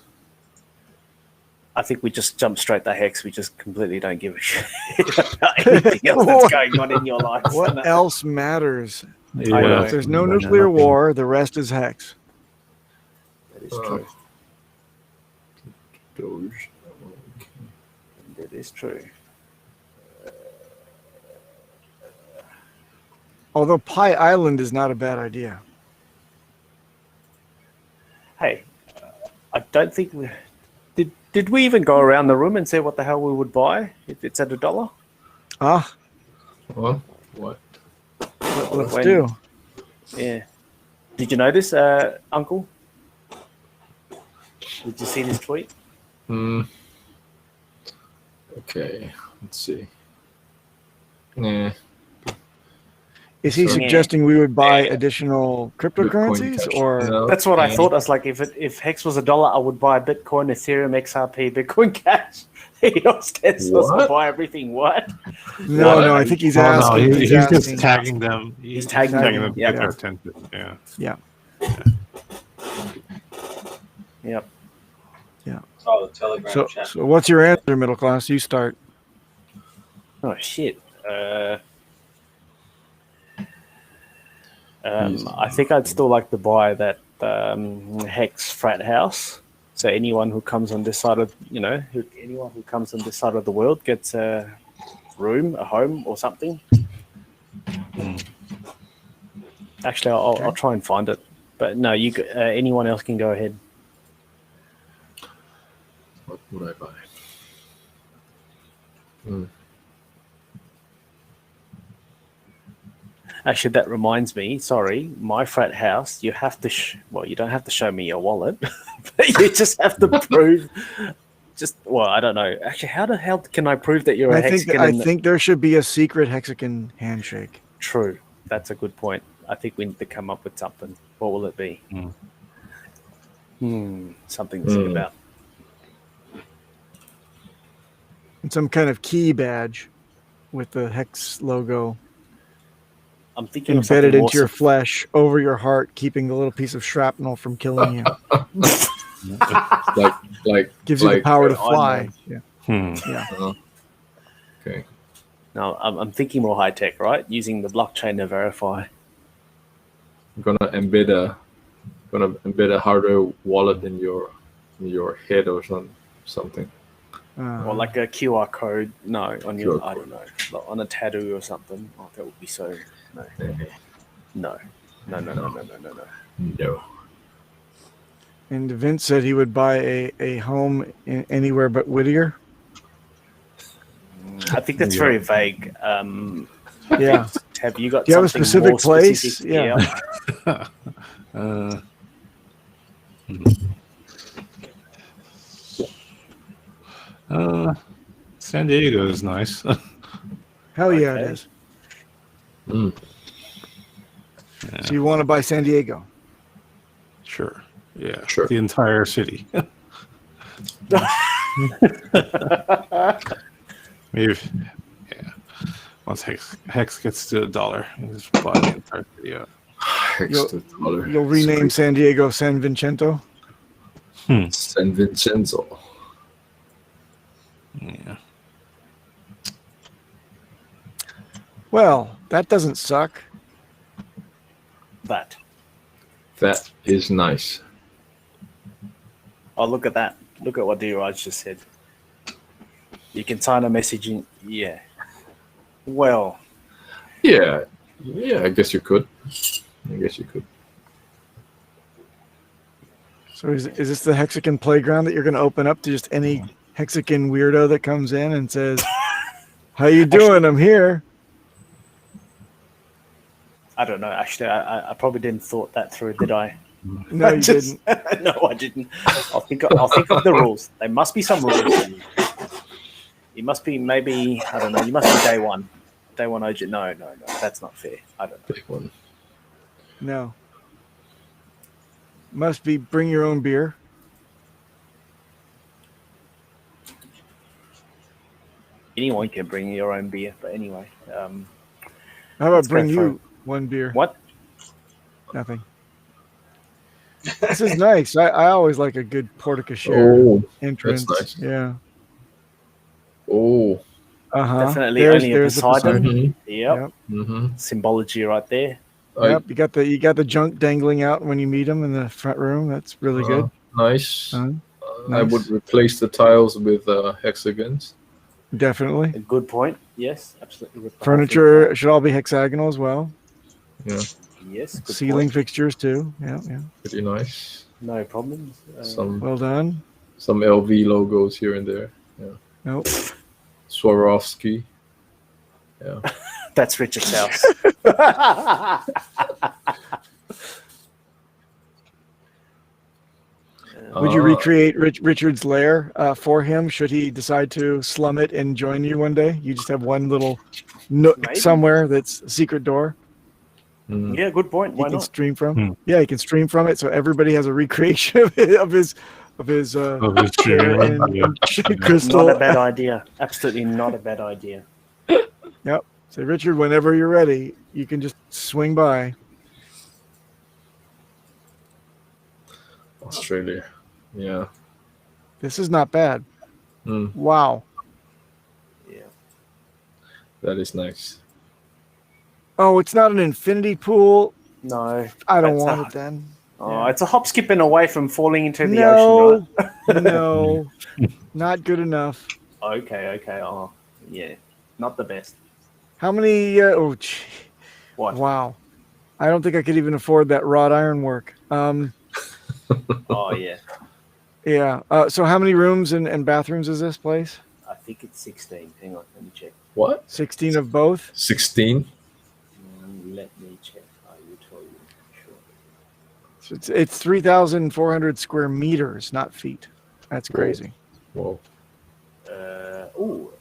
I think we just jump straight to Hex. We just completely don't give a shit about anything else that's going on in your life. What else matters? Yeah. If there's no nuclear war, the rest is Hex. That is true. Doge. That is true. Although Pi Island is not a bad idea. Hey, I don't think Did we even go around the room and say what the hell we would buy if it's at $1? Ah, What? What? let's When- do. Yeah. Did you notice, Uncle? Did you see this tweet? Okay, let's see. Nah. Is he Sorry. suggesting we would buy additional Bitcoin cryptocurrencies, Cash. or No, That's what I nah. thought. I was like, if Hex was $1, I would buy Bitcoin, Ethereum, XRP, Bitcoin Cash. EOS, Teslas, What? I'll buy everything. What? no? What? No, I think he's Oh, no, asking. he's asking. just tagging them. He's tagging them them, to yeah. get their attention. Yeah. Yep. Saw the Telegram So, chat. so what's your answer, middle class? You start. Oh shit. I think I'd still like to buy that Hex frat house. So anyone who comes on this side of, anyone who comes on this side of the world gets a room, a home, or something. Actually, I'll try and find it. But no, anyone else can go ahead. What would I buy? Actually, that reminds me. Sorry, my frat house. You have to. You don't have to show me your wallet, but you just have to prove. I don't know. Actually, how the hell can I prove that you're a Hexican? I think there should be a secret Hexican handshake. True. That's a good point. I think we need to come up with something. What will it be? Something to think about. And some kind of key badge with the Hex logo I'm thinking embedded of into your flesh, over your heart, keeping a little piece of shrapnel from killing you. like Gives you the power to Iron fly. Man. Yeah. Okay. No, I'm thinking more high tech, right? Using the blockchain to verify. I'm gonna embed a hardware wallet in your head or something. Or like a QR code. No, on your, QR I don't know, like on a tattoo or something. Oh, that would be so. No. No. And Vince said he would buy a home anywhere but Whittier. I think that's very vague. Yeah. Have you got? Do you have a something specific more place? specific? Yeah. San Diego is nice. Hell yeah, Okay. it is. Mm. So you want to buy San Diego? Sure. Yeah. Sure. The entire city. Maybe. Yeah. Once Hex gets to $1, you just buy the entire city out. You'll rename San Diego San Vincenzo. San Vincenzo. Yeah. Well, that doesn't suck. That. That is nice. Oh, look at that. Look at what Diraj just said. You can sign a message in. Yeah. Well. Yeah, I guess you could. So is this the Hexican playground that you're going to open up to just any Hexican weirdo that comes in and says, "How you doing? I'm here." I don't know. Actually, I probably didn't thought that through, did I? No, you didn't. No, I didn't. I'll think of the rules. There must be some rules. You must be maybe, I don't know. You must be day one. Day one OG. No. That's not fair. I don't know. Big one. No. Must be bring your own beer. Anyone can bring your own beer, but anyway. How about Let's bring go for you one beer? What? Nothing. This is nice. I always like a good porte-cochere Oh, entrance. that's nice. Yeah. Oh. Definitely only a there's the Poseidon. Mhm. Yep. Mm-hmm. Symbology right there. Yep. You got the junk dangling out when you meet them in the front room. That's really good. Nice. Uh, I would replace the tiles with hexagons. Definitely. A good point. Yes, absolutely. With the whole Furniture should all be hexagonal as well. Yeah, thing. Yes. Good Ceiling point. fixtures too. Yeah. pretty nice. No problems. Some Well done. Some LV logos here and there. Yeah. Nope. Swarovski. Yeah. That's Richard's house. Would you recreate Richard's lair for him? Should he decide to slum it and join you one day? You just have one little nook Maybe. somewhere that's a secret door. Mm. Yeah, good point. He Why can not? stream from. Hmm. Yeah, he can stream from it, so everybody has a recreation of his Of his chair streaming room, and yeah. crystal. Not a bad idea. Absolutely not a bad idea. Yep. So Richard, whenever you're ready, you can just swing by. Australia. Yeah. This is not bad. Mm. Wow. Yeah. That is nice. Oh, it's not an infinity pool. No. I don't That's want not- it then. Oh, it's a hop skipping away from falling into the No, ocean, right? no, not good enough. Okay. Oh, yeah. Not the best. How many? What? Wow. I don't think I could even afford that wrought iron work. Oh, yeah. Yeah. So how many rooms and bathrooms is this place? I think it's 16. Hang on. Let me check. What? 16 of both? 16? Let me check. I will tell you. Sure. So it's 3,400 square meters, not feet. That's crazy. Whoa. Ooh.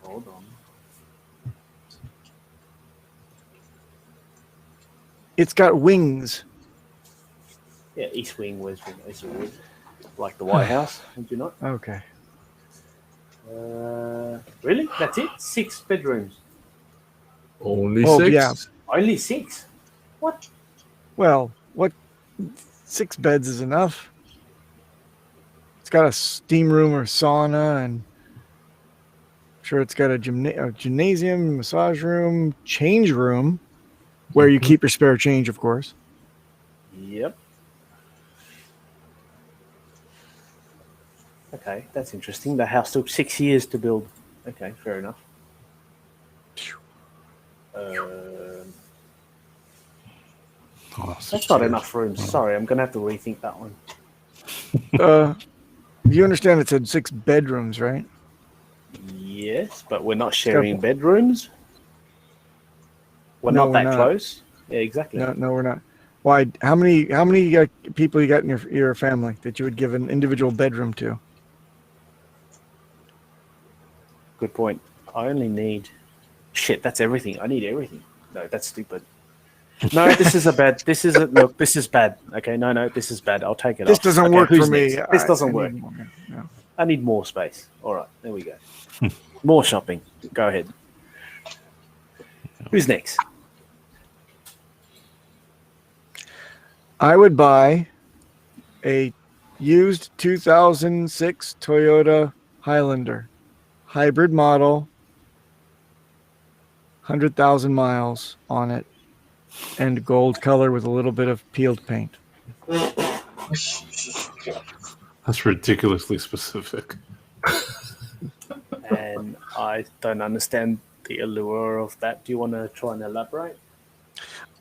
Hold on. It's got wings. Yeah, East Wing, West Wing, East Wing. Like the White House, would you not? Okay. Really? That's it? 6 bedrooms. Only Oh, 6? yeah. Only 6? What? Well, what? 6 beds is enough. It's got a steam room or sauna, and I'm sure it's got a gymnasium, massage room, change room, where you keep your spare change, of course. Yep. Okay, that's interesting. The house took 6 years to build. Okay, fair enough. That's not enough rooms. Sorry, I'm going to have to rethink that one. You understand it said 6 bedrooms, right? Yes, but we're not sharing bedrooms. We're No, not that we're not. close. Yeah, exactly. No, we're not. Why? How many people you got in your family that you would give an individual bedroom to? Good point. I only need... Shit, that's everything. I need everything. No, that's stupid. No, this is bad. This is bad. Okay, no, this is bad. I'll take it This off. doesn't Okay, work who's for me. next? This doesn't I work. need more. No. I need more space. All right, there we go. More shopping. Go ahead. Who's next? I would buy a used 2006 Toyota Highlander, hybrid model, 100,000 miles on it, and gold color with a little bit of peeled paint. That's ridiculously specific. And I don't understand the allure of that. Do you want to try and elaborate?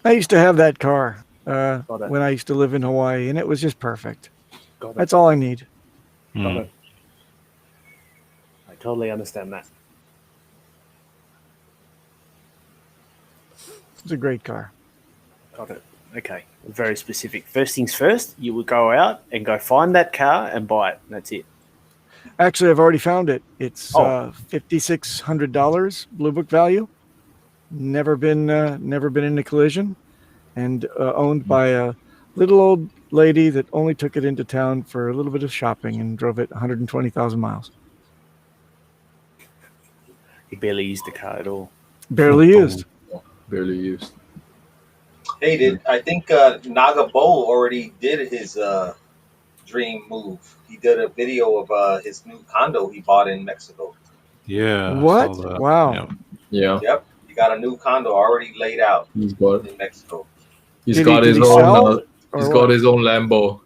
I used to have that car Got it. when I used to live in Hawaii, and it was just perfect. Got it. That's all I need. Got Mm. it. I totally understand that. It's a great car. Got it. Okay. Very specific. First things first, you would go out and go find that car and buy it. That's it. Actually, I've already found it. It's Oh. $5,600 Blue Book value. Never been in a collision, and owned by a little old lady that only took it into town for a little bit of shopping and drove it 120,000 miles. He barely used the car at all. Barely used. Barely used. Hey, I think Naga Bowl already did his dream move. He did a video of his new condo he bought in Mexico. Yeah. I What? saw that. Wow. Yeah. Yeah. Yep, he got a new condo already laid out He's got in Mexico. he's Did got he his sell own it, or he's what? got his own Lambo.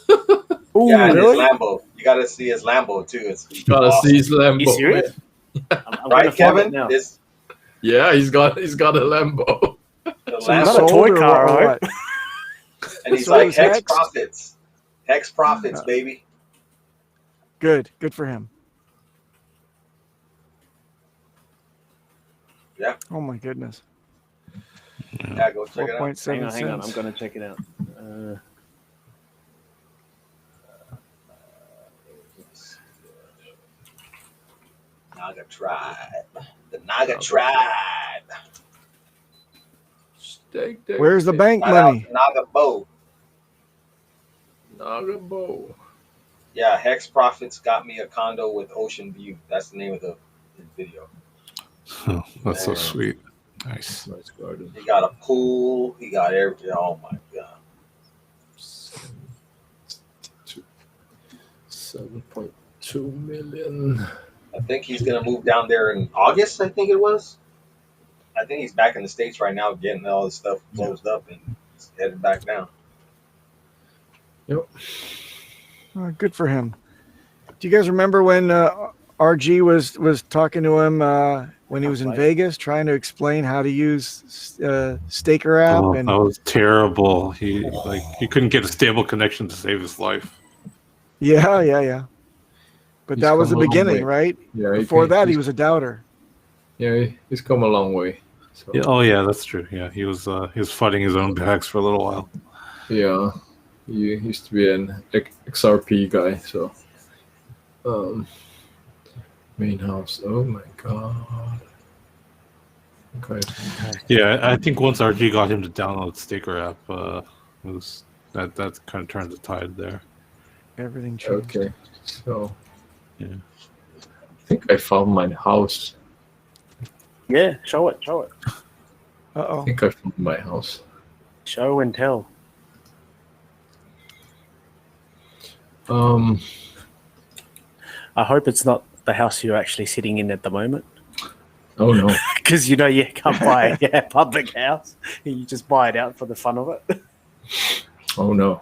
Ooh, Yeah, and really? his Lambo. You got to see his Lambo too. It's Gotta awesome. see his Lambo. You serious? man. I'm gonna Right, find Kevin? it now. This Yeah, he's got a Lambo. the So you Not a Lambo, sold toy or car, what? right? and he's so like is Hex Hex? Profits. Hex profits, baby. Good for him. Yeah. Oh my goodness. Yeah, go check it out. 4.7 Hang on. cents. I'm going to check it out. Naga tribe. The Naga tribe. Steak, steak, Where's the steak. bank Shout out money? to Naga Bo. Nagabo. Yeah, Hex Profits got me a condo with ocean view. That's the name of the video. Oh, that's so Man. sweet. Nice. Nice garden. He got a pool. He got everything. Oh my god. 7.2 million. I think he's gonna move down there in August. I think it was. I think he's back in the States right now, getting all this stuff closed up and heading back down. Yep. Good for him. Do you guys remember when RG was talking to him when he was in Vegas, trying to explain how to use Staker app? Oh, And that was terrible. He couldn't get a stable connection to save his life. yeah. But He's that was the come a long beginning, way. right? Yeah. Before that, he was a doubter. Yeah, he's come a long way. So, Yeah, oh yeah, that's true. Yeah, he was fighting his own battles for a little while. yeah. He used to be an XRP guy. So, main house. Oh my god. Okay. Yeah, I think once RG got him to download Staker app, it was that kind of turned the tide there. Everything changed. Okay. So, Yeah. I think I found my house. Yeah, show it. I Uh-oh. think I found my house. Show and tell. I hope it's not the house you're actually sitting in at the moment. Oh no. Because you can't buy a public house. You just buy it out for the fun of it. Oh no.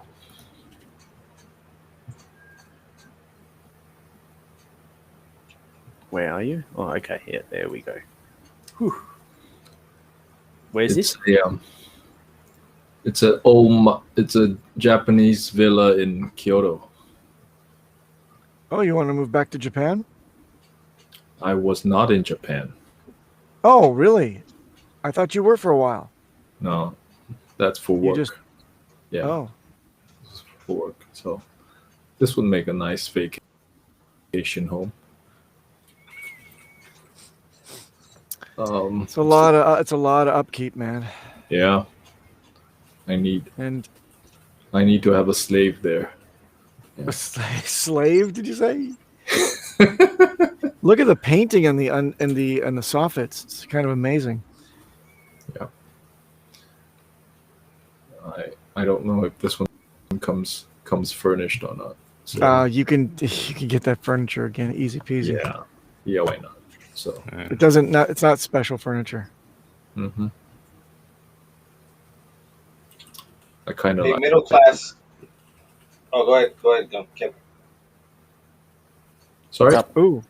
Where are you? Oh, okay. Yeah, there we go. Whew. Where's this? It's a Japanese villa in Kyoto. Oh, you want to move back to Japan? I was not in Japan. Oh, really? I thought you were for a while. No, that's for You work. just Yeah, Oh, for work. So this would make a nice vacation home. it's a lot of upkeep, man. Yeah, I need And to have a slave there. a slave? Did you say? Look at the painting and the soffits. It's kind of amazing. I don't know if this one comes furnished or not. So, You can get that furniture again, easy peasy. yeah, why not? So, It's not special furniture. I kind of Hey, like middle class. Oh, go ahead, Kevin. Sorry, Ooh,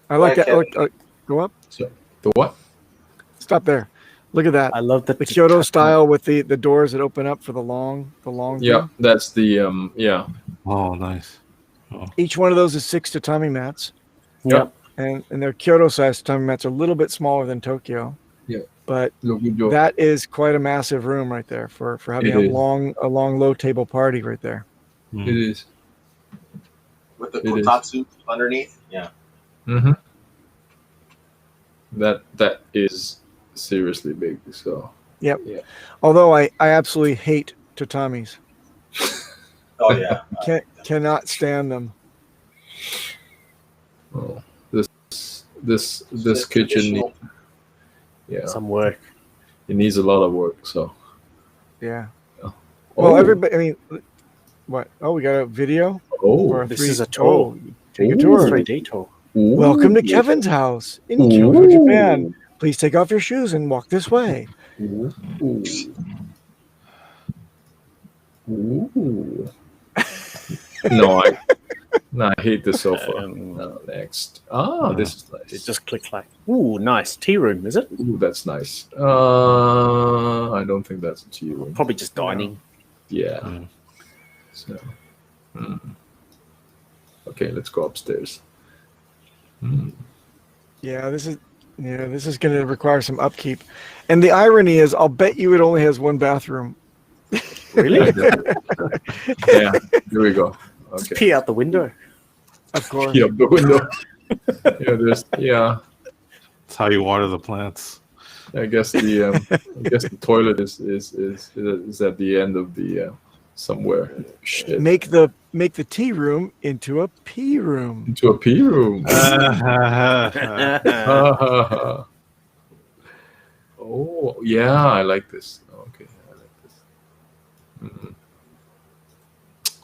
I Go like ahead, that. Kevin. Go up. so the what? Stop there. Look at that. I love The Kyoto style with the doors that open up for the long. Yeah, thing. that's the yeah. Oh, nice. Each one of those is 6 tatami mats, Yep. and they're Kyoto sized tatami mats, are a little bit smaller than Tokyo. Yeah. But Look at your that is quite a massive room right there for having It a is. long low table party right there. it is. With the It is. kotatsu underneath. Yeah. Mm-hmm. That is seriously big. So Although I absolutely hate tatamis. Oh yeah. Cannot stand them. oh, this It's kitchen, traditional. Some work. it needs a lot of work. So Yeah. Oh. Well, everybody. I mean, what? Oh, we got a video. Oh, This is a tour. Oh, take a Ooh. tour. 3D tour. Welcome to Kevin's house in Kyoto, Japan. Please take off your shoes and walk this way. Ooh. Ooh. No, I hate the sofa. No, next. This is nice. It just clicks like, ooh, nice. Tea room, is it? Ooh, that's nice. I don't think that's a tea room. Probably just dining. Yeah. So, okay, let's go upstairs. Yeah, this is going to require some upkeep. And the irony is, I'll bet you it only has one bathroom. Really? Yeah, here we go. Just Okay. pee out the window. Of course. Pee up the window. That's how you water the plants. I guess the toilet is at the end of the somewhere. Shit. Make the tea room into a pee room. Into a pee room. Oh yeah, I like this. Okay, I like this. Mhm.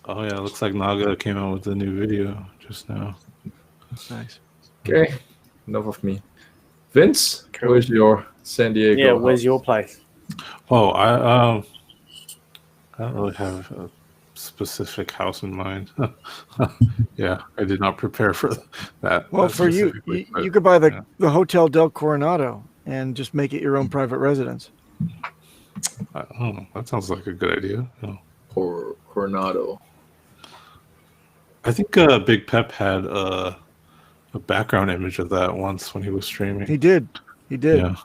Oh yeah, looks like Naga came out with a new video just now. Nice. Okay, enough of me. Vince, Cool. where's your San Diego? Yeah, where's house? your place? Oh, I don't really have a specific house in mind. Yeah, I did not prepare for that. Well, that for you, specifically, you but, could buy yeah. the Hotel Del Coronado and just make it your own private residence. That sounds like a good idea. Yeah. Coronado. I think Big Pep had a background image of that once when he was streaming. He did. Yeah,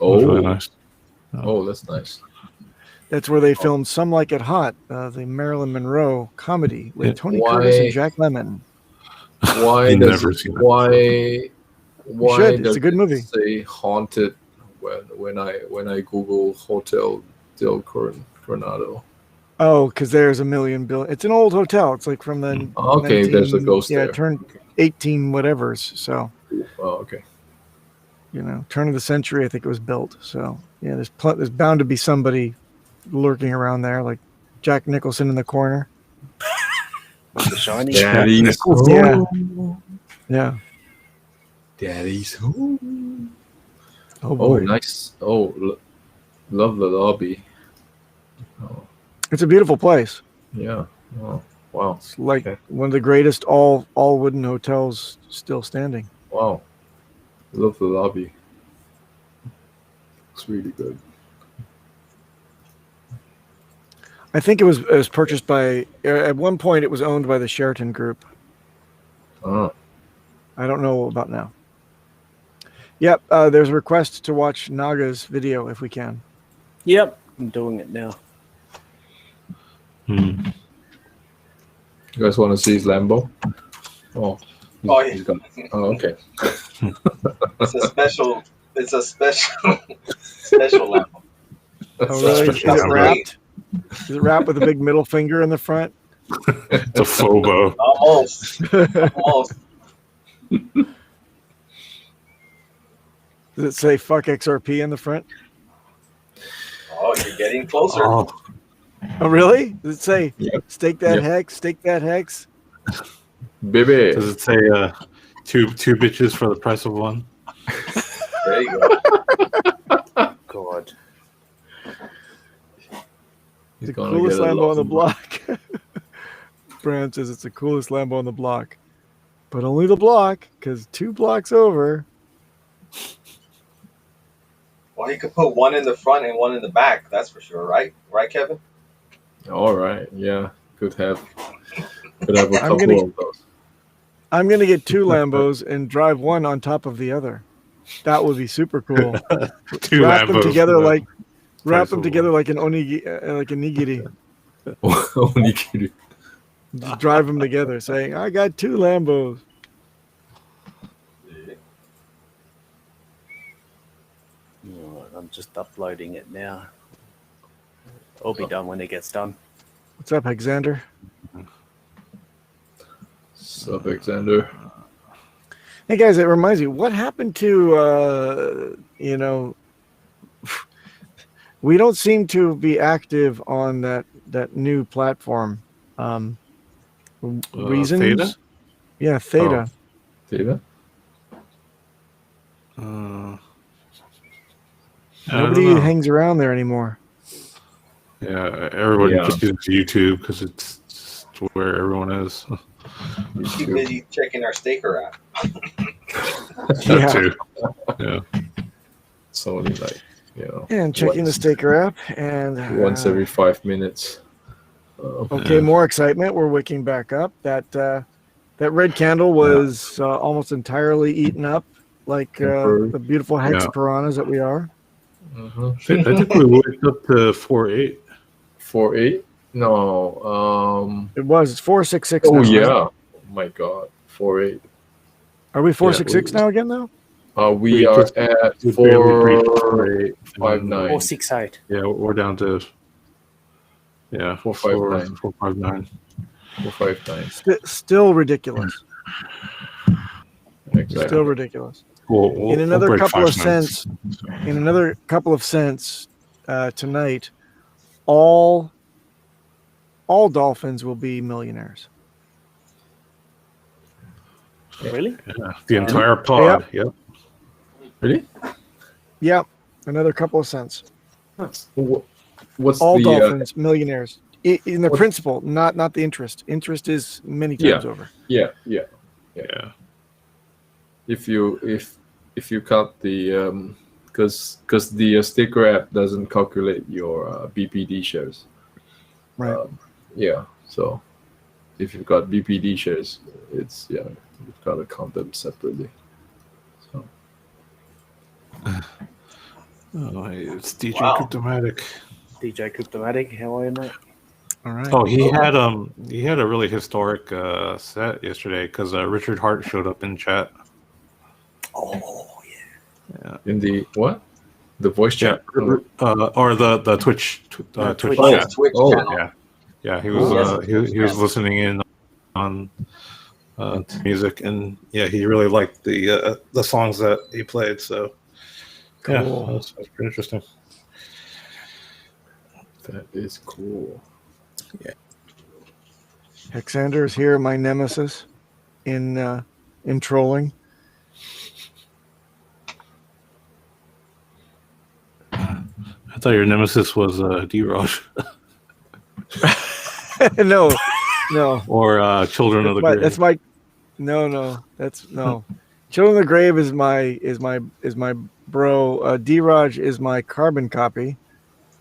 Oh, it was really nice. oh, that's nice. That's where they filmed Some Like It Hot, the Marilyn Monroe comedy with Yeah. Tony Curtis Why- and Jack Lemmon. Why I've does never it, seen that. why should. It's does a good it movie. say haunted when I Google Hotel Del Coronado? Oh, because there's a million billion. It's an old hotel. It's like from the Okay, there's a ghost Yeah, there. turned 18 whatevers. So Oh, okay. turn of the century. I think it was built. So yeah, there's bound to be somebody lurking around there, like Jack Nicholson in the corner. The Shining. Daddy's Yeah. home. Yeah. Daddy's home. Oh Oh, boy, nice. Oh, love the lobby. Oh, it's a beautiful place. yeah. Oh, wow. It's like Okay. one of the greatest all wooden hotels still standing. Wow. Love the lobby. Looks really good. I think it was purchased by. At one point, it was owned by the Sheraton Group. Oh, I don't know about now. Yep, there's a request to watch Naga's video if we can. Yep, I'm doing it now. Hmm. you guys want to see his Lambo? Oh, Oh, yeah. he's got. Oh, okay. It's a special. It's a special level. Oh, really? Is Special it Lambo. wrapped? Is it wrapped with a big middle finger in the front? It's a phobo. Almost. Almost. Does it say "fuck XRP" in the front? Oh, you're getting closer. Oh, Oh, really? Does it say Yep. "stake that Yep. hex"? Stake that hex. Baby. does it say two bitches for the price of one? There you go. God. He's The gonna coolest get a Lambo lot on the of- block. Brand says it's the coolest Lambo on the block, but only the block, because 2 blocks over. Well, you could put one in the front and one in the back. That's for sure, right? Right, Kevin? All right. Yeah. Could have a couple gonna- of those. I'm gonna get 2 Lambos and drive one on top of the other. That would be super cool. Two Wrap them Lambos together for the like price of like an like a nigiri. Onigiri. Just drive them together, saying, "I got 2 Lambos." Alright, I'm just uploading it now. I'll be done when it gets done. What's up, Alexander? Sup, Alexander? Hey guys, it reminds me, what happened to we don't seem to be active on that new platform. Reasons? Theta? Yeah, Theta. Theta? I don't Nobody know. hangs around there anymore. Yeah, everybody Yeah. just uses YouTube because it's just where everyone is. You're too busy checking our staker app. That Yeah. too. Yeah. It's only like, And checking the once- Staker app and once every 5 minutes. Okay, more excitement. We're wicking back up. That red candle was almost entirely eaten up, like the beautiful hex piranhas that we are. I think we worked up to 4.8. 4.8? No. It was. It's 466 Oh now. Right? yeah. Oh my God. 4.8. Are we 466 now again though? We are at we barely breached 4.8. 4.59. 468. Yeah, we're down to 4.59. 4.59. 4.59. Still ridiculous. Exactly. Still ridiculous. We'll In another break couple of 5 cents. cents tonight, all dolphins will be millionaires. Really? Yeah, the entire pod. Yep. Really? Yep, another couple of cents. What's All the dolphins millionaires in the principal, not the interest. Interest is many times over. Yeah. If you count the because the sticker app doesn't calculate your BPD shares. Right. So if you've got BPD shares, it's you've got to count them separately. So It's DJ Wow. Cryptomatic. DJ Cryptomatic, how are you, mate? All right. Oh, he had a really historic set yesterday because Richard Hart showed up in chat. Oh, yeah. in the what? The voice chat? Or the Twitch Twitch Twitch. chat. Twitch Oh. channel. Yeah. He was Yes. he was listening in on to music, and he really liked the songs that he played. So yeah, Cool. that's pretty interesting. That is cool. Hexander is here, my nemesis in trolling. I thought your nemesis was D-Raj No. or Children of the Grave. That's my no. That's no. Children of the Grave is my bro. D-Raj is my carbon copy,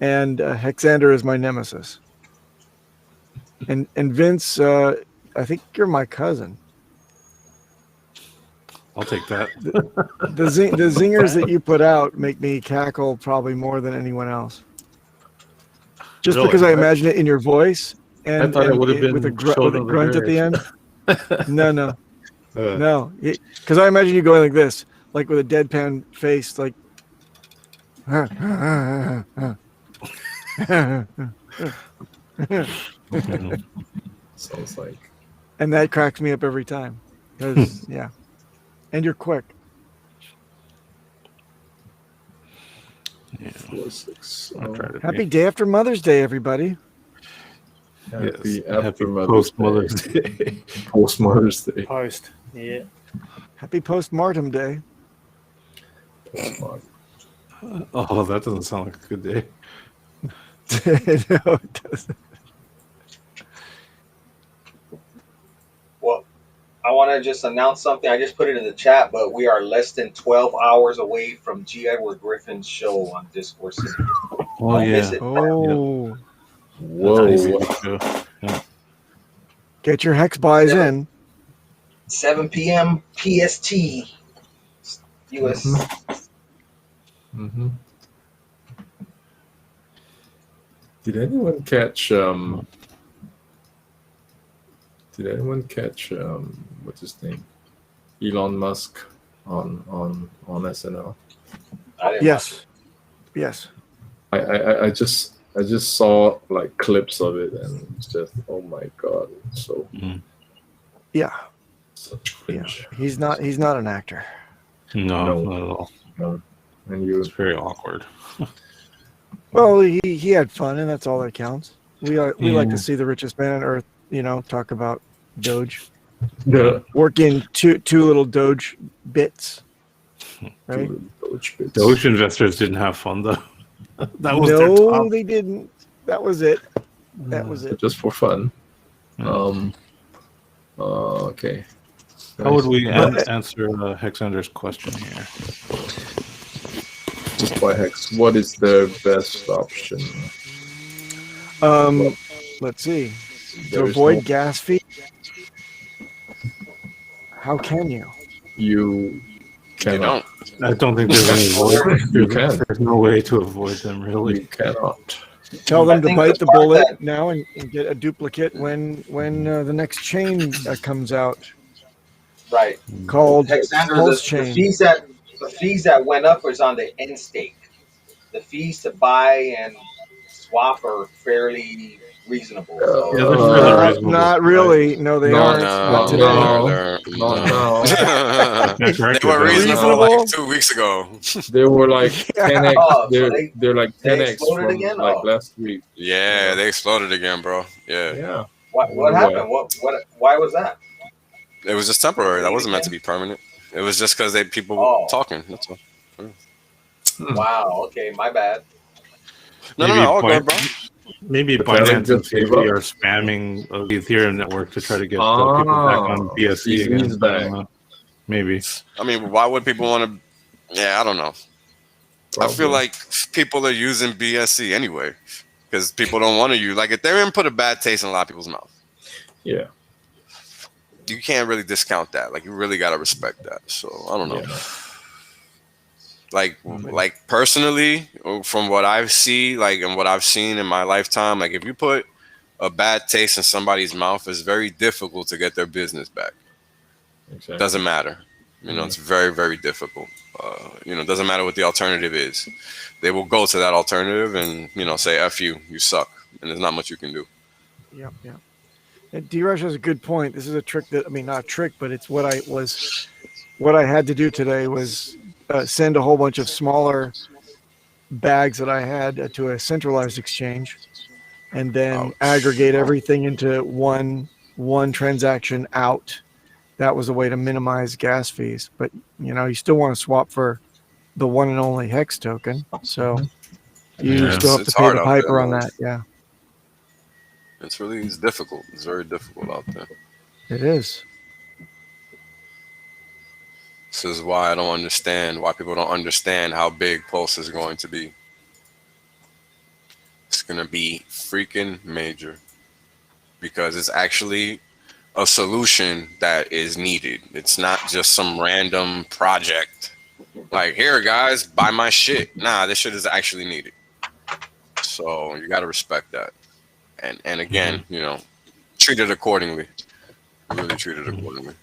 and Hexander is my nemesis. And Vince, I think you're my cousin. I'll take that. The zingers that you put out make me cackle probably more than anyone else. Just Really? because I imagine it in your voice, and I thought it would have been with a Children of the grunt at the Grave. end. No, because I imagine you going like this, like with a deadpan face, like. Sounds like And that cracks me up every time. 'Cause, yeah, and you're quick. 4, 6. I'll try to Happy day after Mother's Day, everybody. Happy Happy after post Mother's Day. Post Mother's Day. Post. Yeah. Happy postmortem day. Oh, that doesn't sound like a good day. No, it doesn't. Well, I want to just announce something. I just put it in the chat, but we are less than 12 hours away from G. Edward Griffin's show on Discord City. Oh Don't miss it. Oh, Whoa. get your hex buys Yeah. in. 7 p.m. PST. US. Mm-hmm. Did anyone catch what's his name? Elon Musk on SNL. I didn't Yes, yes. I just saw like clips of it and it's just oh my god, so Yeah, such yeah. cringe. He's not an actor. No, No. not at all. No. And you It's very awkward. Well, he had fun, and that's all that counts. We like Yeah. to see the richest man on earth, talk about Doge. the Work in two little Doge bits. Right? Doge investors didn't have fun though. That was their No, top. they didn't. That was it. That was it. just for fun. Yeah. Okay. How would we But- answer Hexander's question here? Just by hex? What is the best option? let's see. There To is avoid no- gas fee. How can you? You You cannot. don't. I don't think there's any avoid. You can. There's no way to avoid them, really. You cannot. Tell I them to think bite the the part bullet that- now and get a duplicate when the next chain comes out Right. called Hexander, pulse the chain. fees that went up was on the end stake. The fees to buy and swap are fairly reasonable. So Yeah, they're fairly Uh, reasonable. Not really. No, they No, aren't. No, Not today. no, Not now. Yeah, correct, They were though. reasonable Reasonable? like 2 weeks ago. They were like Yeah. 10x. Oh, so They're like they 10x exploded from again? like Oh. last week. Yeah, they exploded again, bro. Yeah. Yeah. what happened? Why was that? It was just temporary. That wasn't meant to be permanent. It was just because people were Oh. talking. That's all. Wow. Okay, my bad. No, Maybe all good, bro. Maybe But then it Binance and just gave CZ up. are spamming the Ethereum network to try to get people back on BSC CZ again. is I back. don't know. Maybe. I mean, why would people want to? Yeah, I don't know. I feel Probably. like people are using BSC anyway because people don't want to use. Like Ethereum put a bad taste in a lot of people's mouth. Yeah. You can't really discount that. Like you really gotta respect that. So I don't know. Yeah. Like personally, from what I've seen, like and what I've seen in my lifetime, like if you put a bad taste in somebody's mouth, it's very difficult to get their business back. Exactly. Doesn't matter. You know, it's very, very difficult. You know, it doesn't matter what the alternative is. They will go to that alternative and, you know, say, F you suck. And there's not much you can do. Yep. And D-Rush has a good point. This is a trick that, I mean, not a trick, but it's what I had to do today was send a whole bunch of smaller bags that I had to a centralized exchange and then Ouch. aggregate everything into one transaction out. That was a way to minimize gas fees, but you know, you still want to swap for the one and only hex token. So you Yeah, still have to it's pay hard the out piper there, on man. that. Yeah, It's difficult. It's very difficult out there. it is. This is why I don't understand why people don't understand how big Pulse is going to be. It's going to be freaking major because it's actually a solution that is needed. It's not just some random project. Like, here, guys, buy my shit. Nah, this shit is actually needed. So you got to respect that. And again, you know, treat it accordingly. Really treat it accordingly.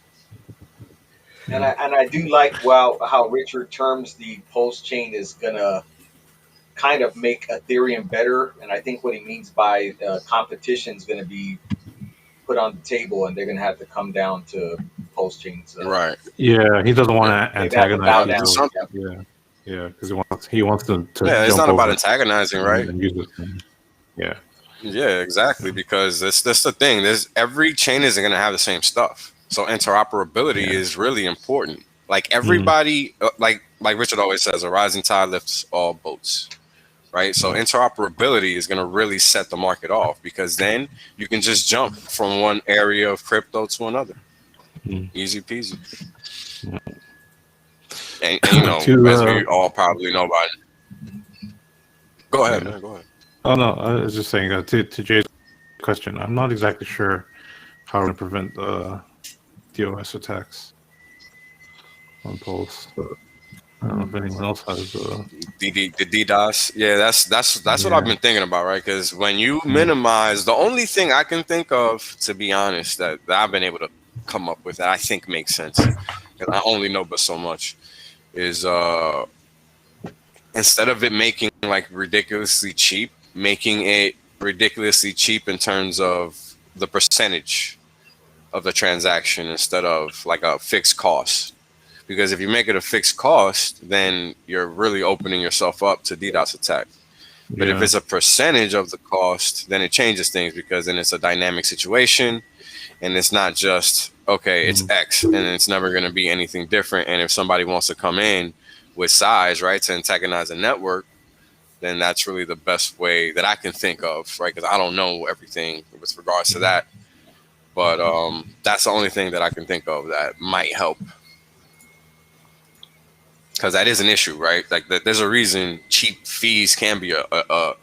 And I do like how Richard terms the pulse chain is gonna kind of make Ethereum better. And I think what he means by competition is gonna be put on the table, and they're gonna have to come down to pulse chains. Right. Yeah, he doesn't want to They'd have to bow antagonize down. people. Yeah, because he wants them to. Yeah, it's jump not about over antagonizing, right? and use it. Yeah. Yeah, exactly. Because that's the thing. Every chain isn't going to have the same stuff. So interoperability is really important. Like everybody, like Richard always says, a rising tide lifts all boats. Right. So interoperability is going to really set the market off because then you can just jump from one area of crypto to another. Easy peasy. And you know, as we all probably know about it. Go ahead, man. Go ahead. Oh no, I was just saying to Jay's question. I'm not exactly sure how to prevent DOS attacks on Pulse. I don't know if anyone else has. The DDoS. Yeah, that's what I've been thinking about, right? Because when you minimize, the only thing I can think of, to be honest, that I've been able to come up with that I think makes sense, because I only know but so much, is instead of it making like ridiculously cheap, making it ridiculously cheap in terms of the percentage of the transaction instead of like a fixed cost. Because if you make it a fixed cost, then you're really opening yourself up to DDoS attack. But if it's a percentage of the cost, then it changes things because then it's a dynamic situation and it's not just, okay, it's X and it's never going to be anything different. And if somebody wants to come in with size, right, to antagonize a network, then that's really the best way that I can think of, right? Because I don't know everything with regards to that. But that's the only thing that I can think of that might help. Because that is an issue, right? Like there's a reason cheap fees can be a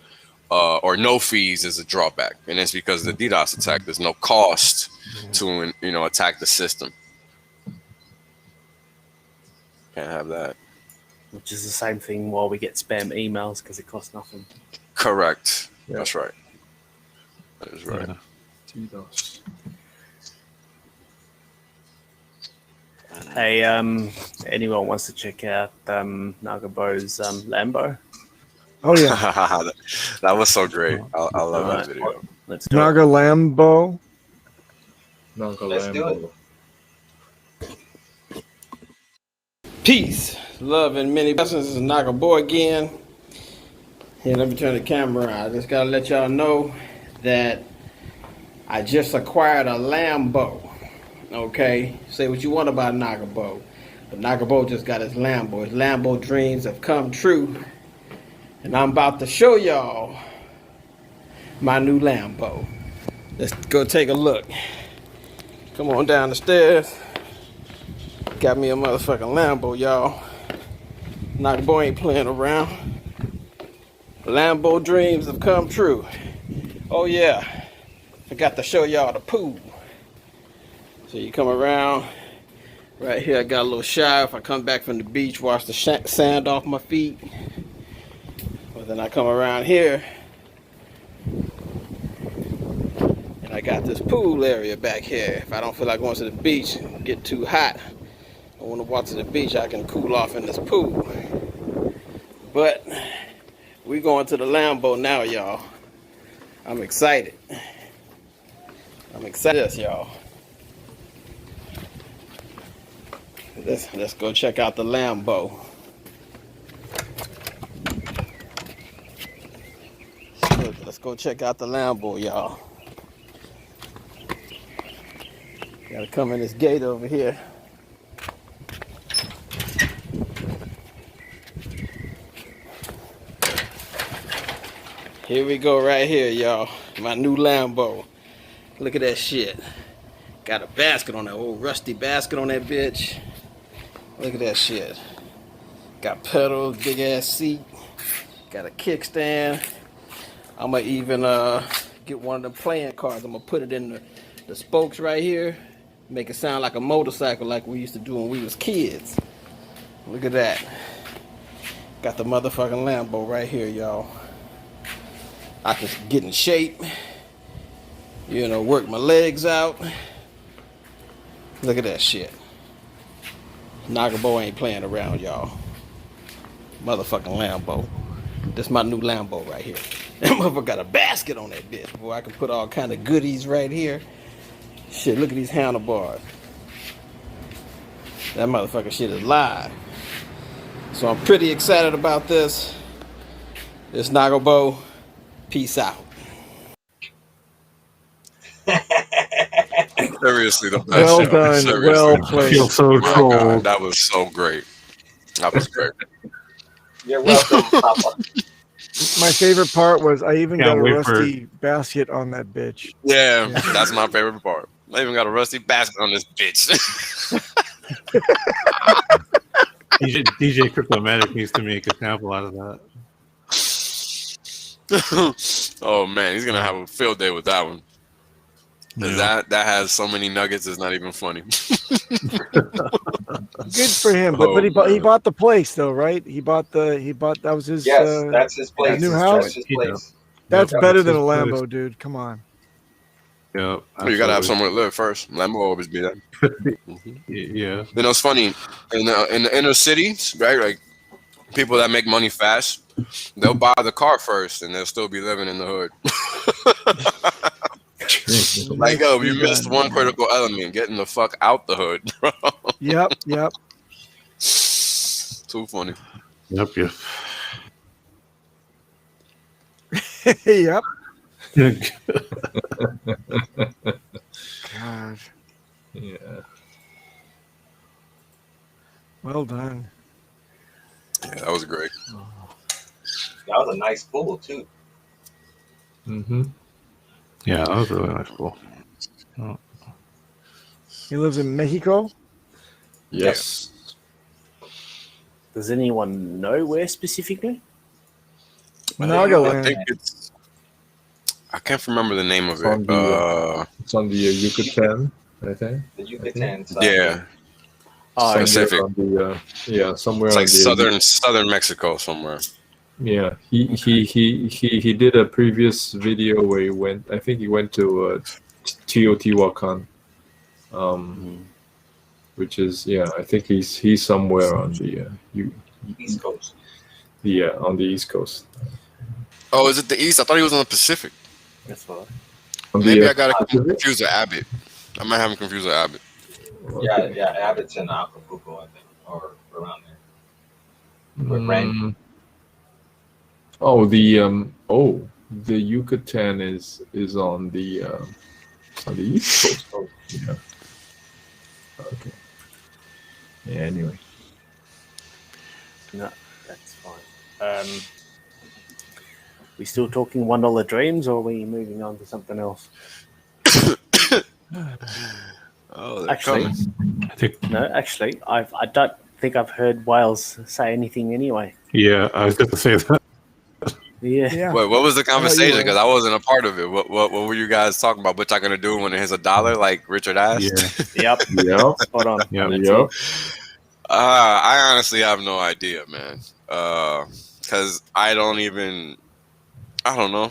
or no fees is a drawback, and it's because the DDoS attack, there's no cost to attack the system. Can't have that. Which is the same thing while we get spam emails because it costs nothing. Correct. Yeah. That's right. That is right. Yeah. DDoS. Hey, anyone wants to check out Nagabo's Lambo? Oh yeah, That was so great. I love that video. Let's do it. Naga Lambo. Let's do it. Peace, love, and many blessings. This is Naga Boy again. Here, let me turn the camera on. I just gotta let y'all know that I just acquired a Lambo. Okay, say what you want about Nagabo, but Nagabo just got his Lambo. His Lambo dreams have come true, and I'm about to show y'all my new Lambo. Let's go take a look. Come on down the stairs. Got me a motherfucking Lambo, y'all. Nagabo ain't playing around. Lambo dreams have come true. Oh yeah, forgot to show y'all the pool. So you come around, right here I got a little shower. If I come back from the beach, wash the sand off my feet. But then I come around here, and I got this pool area back here. If I don't feel like going to the beach, get too hot, I want to walk to the beach, I can cool off in this pool. But we going to the Lambo now, y'all. I'm excited. Yes, y'all. Let's go check out the Lambo. Let's go check out the Lambo, y'all. Gotta come in this gate over here. Here we go right here, y'all. My new Lambo. Look at that shit. Got a basket on that old rusty basket on that bitch. Look at that shit. Got pedals, big ass seat. Got a kickstand. I'ma even get one of them playing cards. I'm gonna put it in the spokes right here. Make it sound like a motorcycle like we used to do when we was kids. Look at that. Got the motherfucking Lambo right here, y'all. I can get in shape. Work my legs out. Look at that shit. Nagabo ain't playing around, y'all. Motherfucking Lambo. This my new Lambo right here. That motherfucker got a basket on that bitch. Boy, I can put all kind of goodies right here. Shit, look at these handlebars. That motherfucking shit is live. So I'm pretty excited about this. It's Nagabo. Peace out. Seriously, the best Well show. done. Seriously. Well I played. feel so Oh my God, trolled. that was so great. That was great. You're welcome, Papa. My favorite part was I even Can't got a wait for- rusty basket on that bitch. Yeah, that's my favorite part. I even got a rusty basket on this bitch. DJ Cryptomatic needs to make a sample out of that. Oh man, he's gonna have a field day with that one. 'Cause that has so many nuggets. It's not even funny. Good for him, but Oh, he man. bought the place though, right? He bought that was his. Yes, that's his place. new That's house? his place. That's Yep, better that's than a his place. Lambo, dude. Come on. Yeah, You gotta have somewhere to live first. Lambo will always be that. Yeah, You know, it's funny in the inner cities, right? Like people that make money fast, they'll buy the car first, and they'll still be living in the hood. Like, yo, you missed one critical element: getting the fuck out the hood, bro. Yep. Too funny. yep. Yep. God. Yeah. Well done. Yeah, that was great. That was a nice pool too. Mm-hmm. Yeah, that was really nice. Cool. Oh. He lives in Mexico. Yes. Does anyone know where specifically? I Nagaland. think it's I can't remember the name of It's on it. the it's on the Yucatan, I think. The Yucatan side. Yeah, Oh, Somewhere Pacific. on the somewhere It's on like the southern Mexico somewhere. yeah. He did a previous video where he went. I think he went to Teotihuacan, which is I think he's somewhere on the East Coast. on the East Coast. Oh, is it the East? I thought he was on the Pacific. That's right. On Maybe the, I got it confused with Abbott. I might have him confused with Abbott. Yeah, Abbott's in Acapulco, I think, or around there. With Randy. Oh, the Yucatan is on the East Coast. Yeah. Okay. Yeah. Anyway. No, that's fine. We still talking $1 dreams, or are we moving on to something else? Oh, Actually, I think. no. Actually, I don't think I've heard Wales say anything anyway. Yeah, I was going to say that. Yeah. Yeah. Wait, what was the conversation? were. Because I wasn't a part of it. What were you guys talking about? What y'all gonna do when it hits $1? Like Richard asked. Yeah. Yep. Yep. Spot on. Yep. That's Yep. it. I honestly have no idea, man. Because I don't know.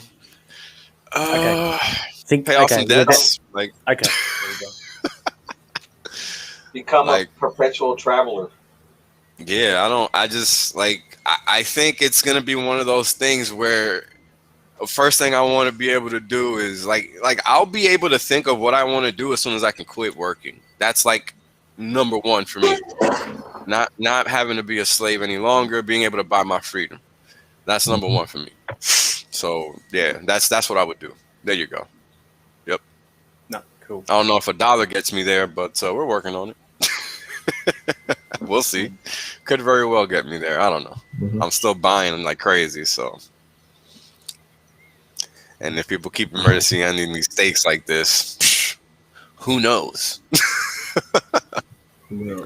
Okay. Think. Pay off Okay. some debts. Like, Okay. There we go. Become Like- a perpetual traveler. yeah, I just like. I think it's gonna be one of those things where the first thing I want to be able to do is like I'll be able to think of what I want to do as soon as I can quit working. That's like number one for me. Not having to be a slave any longer, being able to buy my freedom. That's number one for me. So yeah, that's what I would do. There you go. Yep. No. Cool. I don't know if $1 gets me there, but we're working on it. We'll see. Could very well get me there. I don't know. Mhm. I'm still buying like crazy, so. And if people keep emergency ending these stakes like this, who knows? No.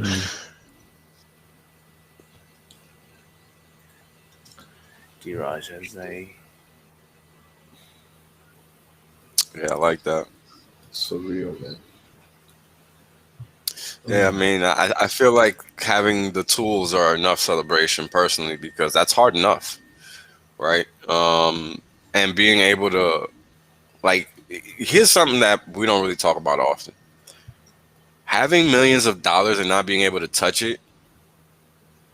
Diraj as a Yeah, I like that. Surreal, man. Yeah, I mean, I feel like having the tools are enough celebration personally, because that's hard enough, right? And being able to, like, here's something that we don't really talk about often. Having millions of dollars and not being able to touch it,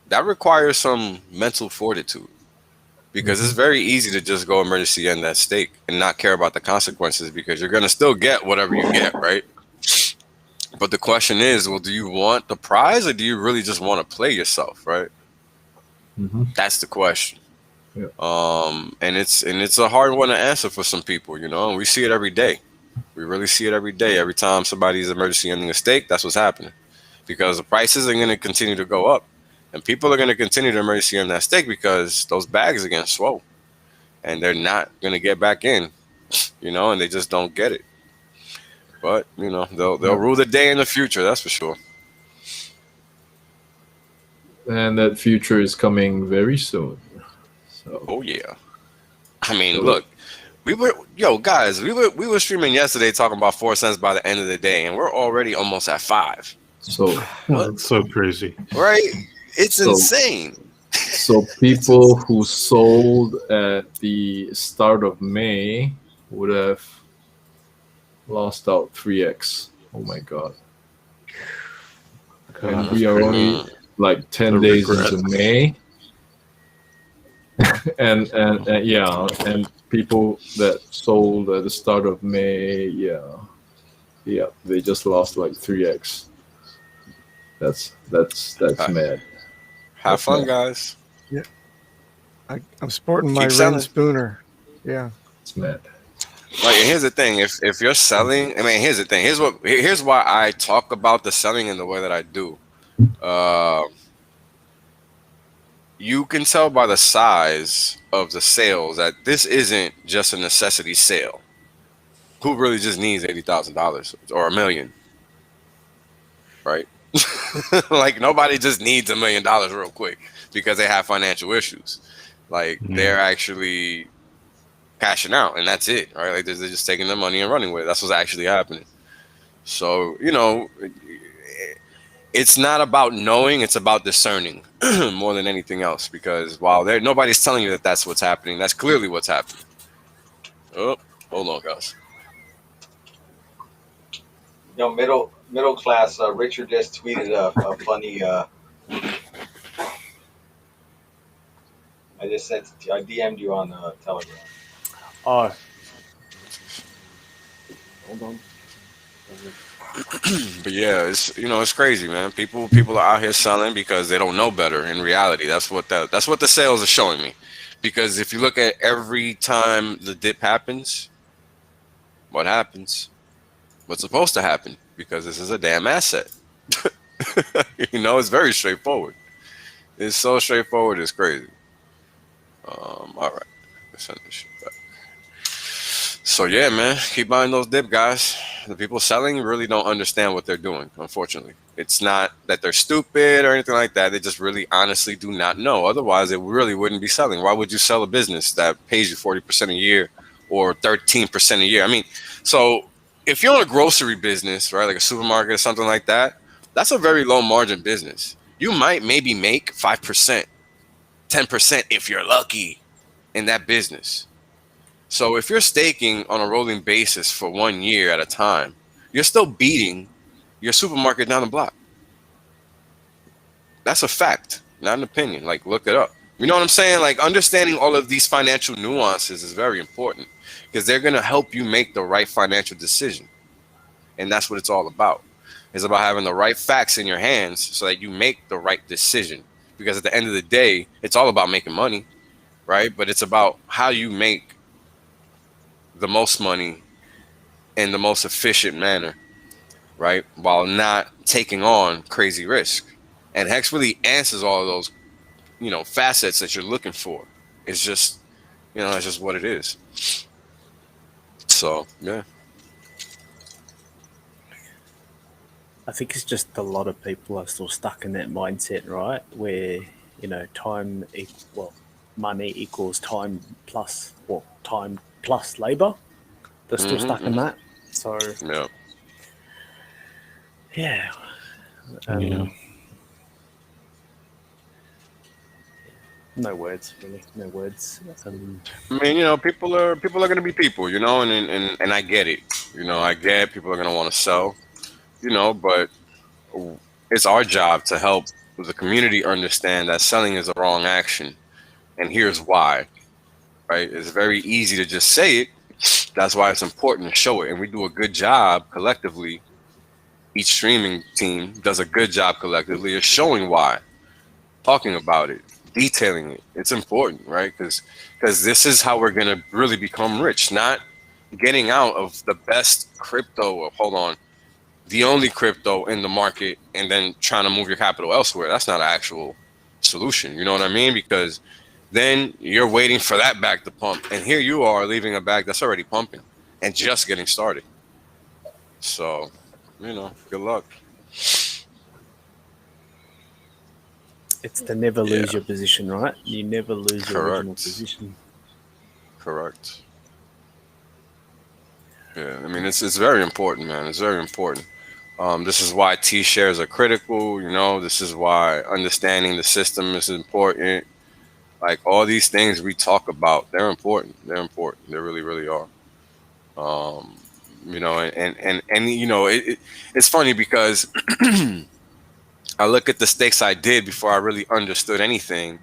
that requires some mental fortitude, because it's very easy to just go emergency end that stake and not care about the consequences, because you're going to still get whatever you get, right? But the question is, well, do you want the prize, or do you really just want to play yourself, right? Mm-hmm. That's the question. Yeah. And it's a hard one to answer for some people, you know. And we see it every day. We really see it every day. Every time somebody's emergency ending a stake, that's what's happening, because the prices are going to continue to go up, and people are going to continue to emergency end that stake because those bags are getting swole, and they're not going to get back in, you know, and they just don't get it. But you know, they'll rule the day in the future. That's for sure. And that future is coming very soon. So Oh yeah. I mean, look, we were streaming yesterday talking about 4 cents by the end of the day, and we're already almost at 5. so That's so crazy. Right? It's So- insane. so people who sold at the start of May would have lost out 3x. Oh my god. And we are only like 10 The days regret. into May. and yeah, and people that sold at the start of May, yeah, they just lost like 3x. That's mad. Have fun, guys. I'm sporting my Keep Ren selling. Spooner. Yeah. It's mad. Like, and here's the thing: if you're selling, I mean, here's the thing. Here's why I talk about the selling in the way that I do. You can tell by the size of the sales that this isn't just a necessity sale. Who really just needs $80,000 or $1 million, right? Like, nobody just needs $1 million real quick because they have financial issues. Like, they're actually cashing out, and that's it, right? Like they're just taking their money and running with it. That's what's actually happening. So, you know, it's not about knowing, it's about discerning more than anything else, because while nobody's telling you that that's what's happening, that's clearly what's happening. Oh, hold on, guys. You know, middle class. Richard just tweeted a funny. I just sent it to you. I DM'd you on Telegram. Oh, hold on. But yeah, it's crazy, man. People are out here selling because they don't know better. In reality, that's what the sales are showing me. Because if you look at every time the dip happens, what happens? What's supposed to happen? Because this is a damn asset. It's very straightforward. It's so straightforward, it's crazy. All right, let's send this shit back. So yeah, man, keep buying those dip, guys. The people selling really don't understand what they're doing. Unfortunately, it's not that they're stupid or anything like that. They just really, honestly, do not know. Otherwise, they really wouldn't be selling. Why would you sell a business that pays you 40% a year or 13% a year? I mean, so if you're in a grocery business, right, like a supermarket or something like that, that's a very low margin business. You might maybe make 5%, 10% if you're lucky in that business. So if you're staking on a rolling basis for 1 year at a time, you're still beating your supermarket down the block. That's a fact, not an opinion. Like, look it up. You know what I'm saying? Like, understanding all of these financial nuances is very important because they're going to help you make the right financial decision. And that's what it's all about. It's about having the right facts in your hands so that you make the right decision. Because at the end of the day, it's all about making money, right? But it's about how you make the most money in the most efficient manner, right? While not taking on crazy risk. And Hex really answers all of those, facets that you're looking for. It's just, it's just what it is. So, yeah. I think it's just a lot of people are still stuck in that mindset, right? Where, money equals time plus labor. They're still stuck in that. So, yeah. No words, really. No words. I mean, people are going to be people, and I get it. I get people are going to want to sell, but it's our job to help the community understand that selling is a wrong action. And here's why, right? It's very easy to just say it. That's why it's important to show it. And we do a good job collectively. Each streaming team does a good job collectively of showing why, talking about it, detailing it. It's important, right? Because this is how we're going to really become rich, not getting out of the best crypto, the only crypto in the market, and then trying to move your capital elsewhere. That's not an actual solution. You know what I mean? Because then you're waiting for that bag to pump. And here you are leaving a bag that's already pumping and just getting started. So, good luck. It's to never lose your position, right? You never lose your original position. Correct. Yeah, I mean, it's very important, man. It's very important. This is why T-shares are critical. This is why understanding the system is important. Like all these things we talk about, they're important. They're important. They really, really are. It's funny because I look at the stakes I did before I really understood anything,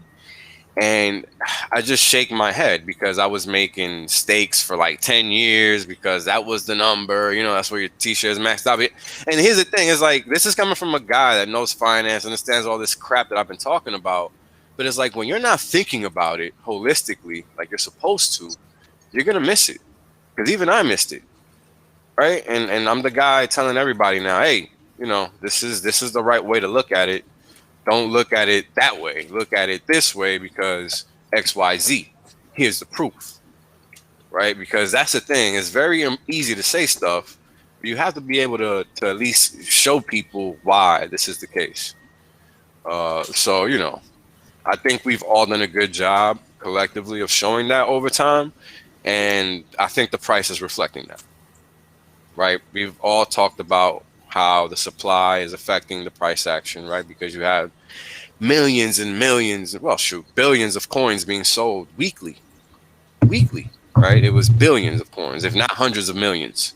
and I just shake my head because I was making stakes for like 10 years because that was the number, that's where your T-shares maxed out. And here's the thing, is like, this is coming from a guy that knows finance, understands all this crap that I've been talking about. But it's like, when you're not thinking about it holistically, like you're supposed to, you're going to miss it. Because even I missed it. Right. And I'm the guy telling everybody now, hey, this is the right way to look at it. Don't look at it that way. Look at it this way because XYZ. Here's the proof. Right. Because that's the thing. It's very easy to say stuff, but you have to be able to at least show people why this is the case. I think we've all done a good job collectively of showing that over time. And I think the price is reflecting that, right? We've all talked about how the supply is affecting the price action, right? Because you have millions and millions, well, shoot, billions of coins being sold weekly, right? It was billions of coins, if not hundreds of millions,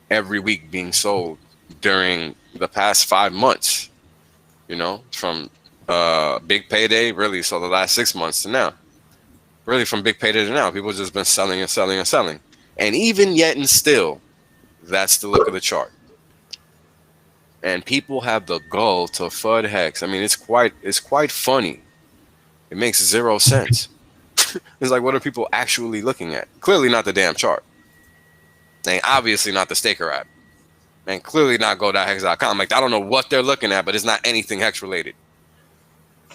every week being sold during the past 5 months, you know, from big payday, really. So the last 6 months to now, really from big payday to now, people just been selling and selling and selling. And even yet and still, that's the look of the chart. And people have the gall to FUD Hex. I mean, it's quite funny. It makes 0 sense. It's like, what are people actually looking at? Clearly not the damn chart. And obviously not the staker app. And clearly not go.hex.com. Like, I don't know what they're looking at, but it's not anything hex related.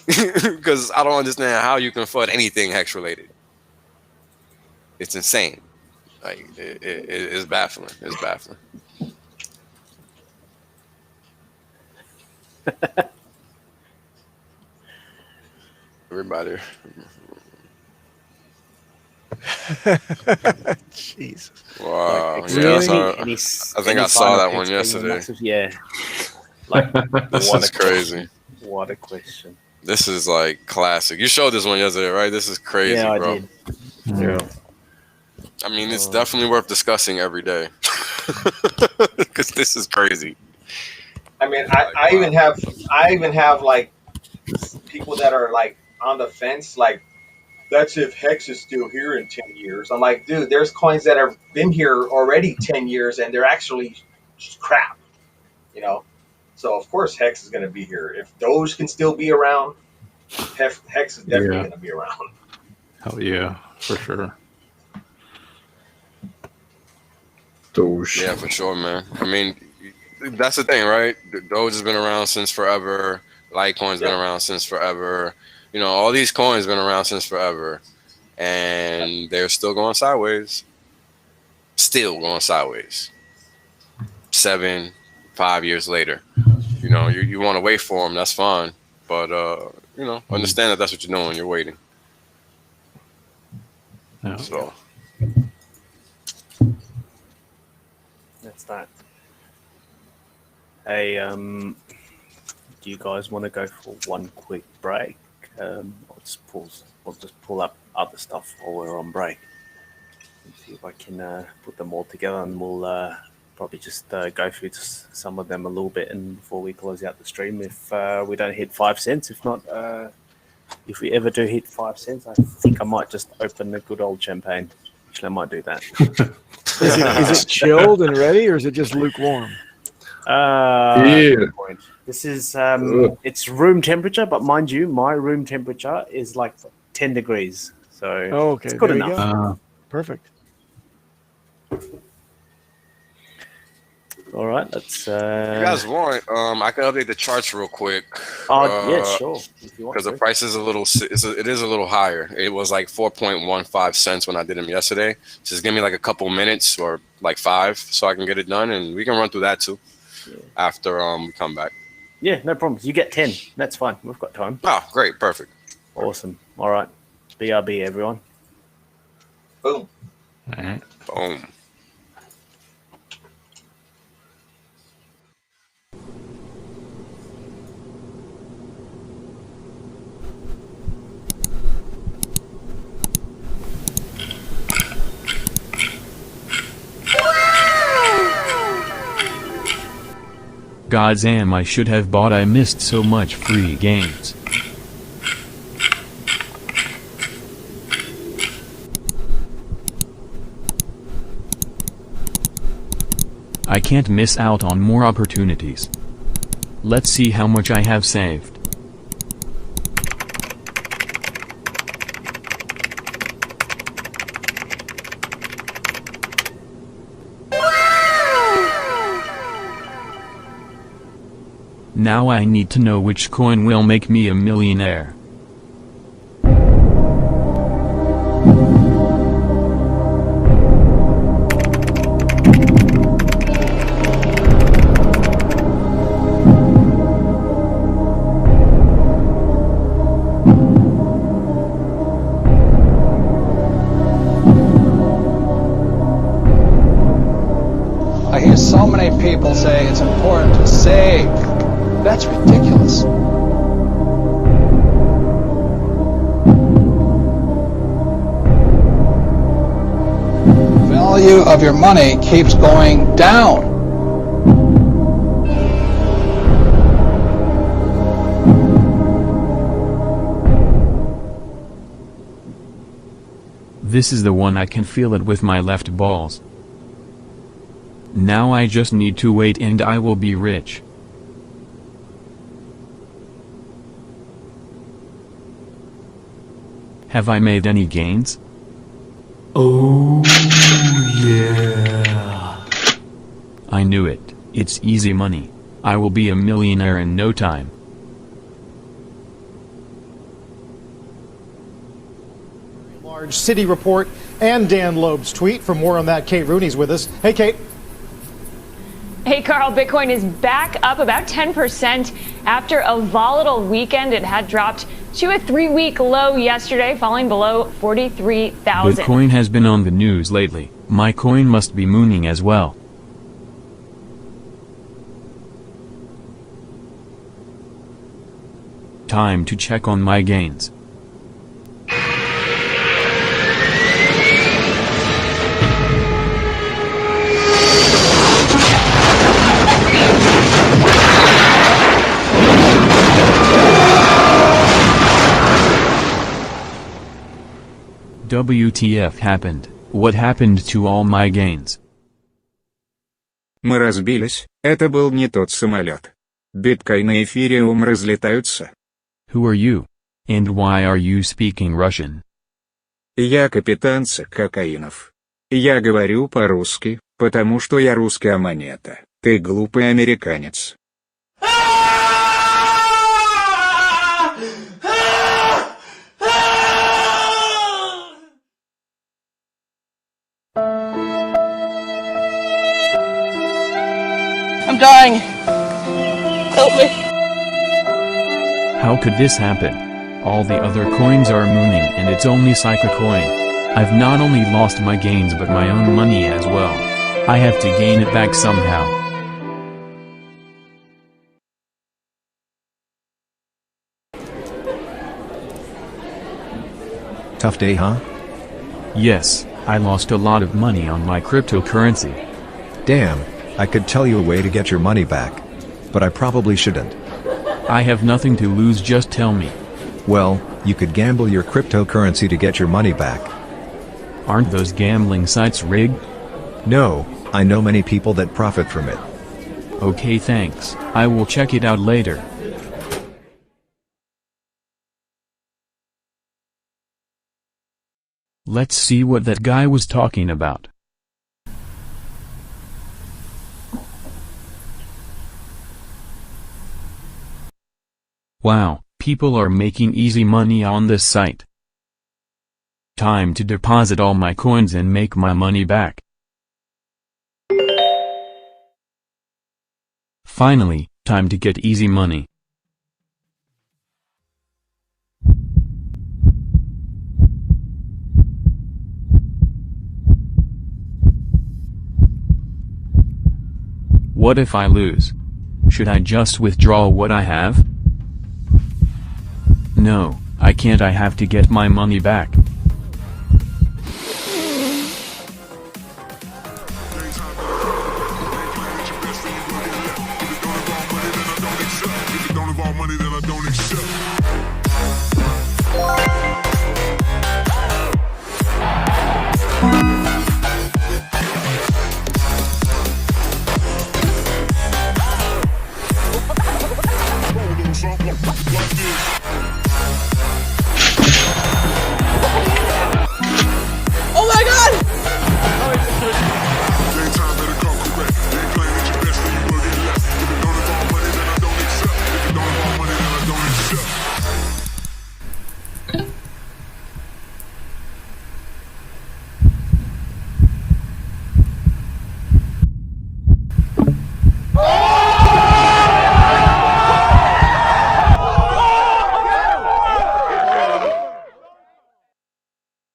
Because I don't understand how you can FUD anything hex related. It's insane. Like, it's baffling. It's baffling. Everybody. Jesus. Wow. Like, Yeah, any I think I saw that one yesterday. Massive, yeah. Like, This is crazy. What a question. This is like classic. You showed this one yesterday, right? This is crazy, Yeah, bro. I did. Yeah. I mean, it's definitely worth discussing every day. Because this is crazy. I mean, I even have like people that are like on the fence, like, that's if Hex is still here in 10 years. I'm like, dude, there's coins that have been here already 10 years and they're actually just crap, you know? So, of course, Hex is going to be here. If Doge can still be around, Hex is definitely going to be around. Hell yeah, for sure. Doge. Yeah, for sure, man. I mean, that's the thing, right? Doge has been around since forever. Litecoin's been around since forever. You know, all these coins been around since forever. And they're still going sideways. Still going sideways. 5 years later. You know, you want to wait for them, that's fine. But, you know, understand that that's what you're doing. You're waiting. Yeah. So. That's that. Hey, do you guys want to go for one quick break? I'll just pull up other stuff while we're on break. And see if I can put them all together, and we'll probably just go through some of them a little bit, and before we close out the stream, if we don't hit 5 cents. If not, if we ever do hit 5 cents, I think I might just open a good old champagne. Actually, I might do that. Is it chilled and ready, or is it just lukewarm? Good point. This is it's room temperature, but mind you, my room temperature is like 10 degrees, so okay, it's good there enough. You go. Perfect. All right, let's. You guys want? I can update the charts real quick. Yeah, sure. Because the price is it is a little higher. It was like 4.15 cents when I did them yesterday. Just give me like a couple minutes or like 5, so I can get it done, and we can run through that too after we come back. Yeah, no problems. You get 10. That's fine. We've got time. Oh, great, perfect, awesome. All right, BRB, everyone. Boom. All right. Boom. Goddamn, I should have bought. I missed so much free games. I can't miss out on more opportunities. Let's see how much I have saved. Now I need to know which coin will make me a millionaire. is so many people say it's important to save. That's ridiculous. Value of your money keeps going down. This is the one I can feel it with my left balls. Now I just need to wait and I will be rich. Have I made any gains? Oh yeah. I knew it. It's easy money. I will be a millionaire in no time. Large city report and Dan Loeb's tweet. For more on that, Kate Rooney's with us. Hey, Kate. Hey, Carl, Bitcoin is back up about 10% after a volatile weekend. It had dropped to a 3-week low yesterday, falling below 43,000. Bitcoin has been on the news lately. My coin must be mooning as well. Time to check on my gains. WTF happened? What happened to all my gains? Мы разбились, это был не тот самолет. Биткоин и эфириум разлетаются. Who are you? And why are you speaking Russian? Я капитан кокаинов. Я говорю по-русски, потому что я русская монета. Ты глупый американец. I'm dying. Help me. How could this happen? All the other coins are mooning and it's only Psycha coin. I've not only lost my gains but my own money as well. I have to gain it back somehow. Tough day, huh? Yes, I lost a lot of money on my cryptocurrency. Damn, I could tell you a way to get your money back. But I probably shouldn't. I have nothing to lose, just tell me. Well, you could gamble your cryptocurrency to get your money back. Aren't those gambling sites rigged? No, I know many people that profit from it. Okay, thanks. I will check it out later. Let's see what that guy was talking about. Wow, people are making easy money on this site. Time to deposit all my coins and make my money back. Finally, time to get easy money. What if I lose? Should I just withdraw what I have? No, I can't. I have to get my money back. Oh my god!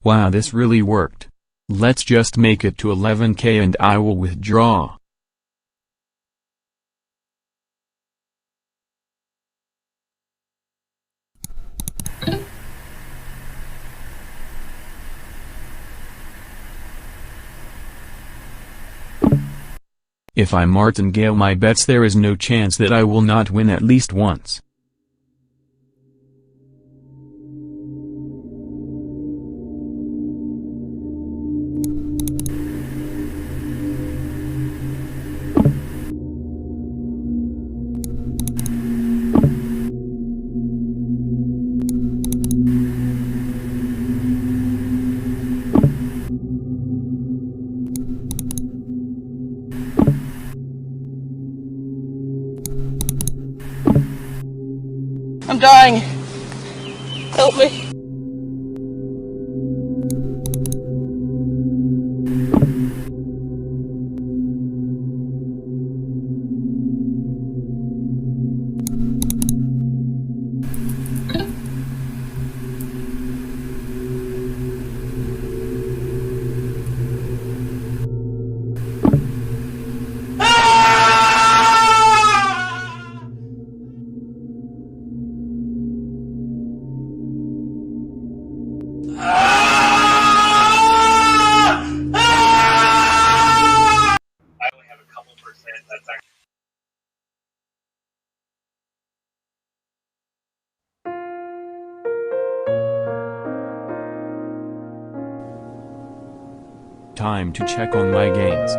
Wow, this really worked. Let's just make it to 11K and I will withdraw. If I martingale my bets, there is no chance that I will not win at least once. I'm dying. Help me. Time to check on my gains.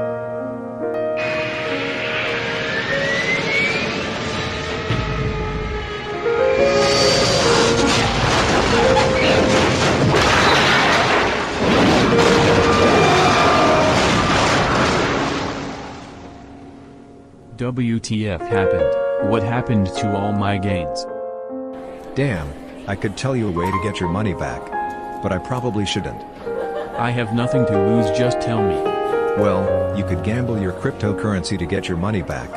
WTF happened? What happened to all my gains? Damn, I could tell you a way to get your money back. But I probably shouldn't. I have nothing to lose, just tell me. Well, you could gamble your cryptocurrency to get your money back.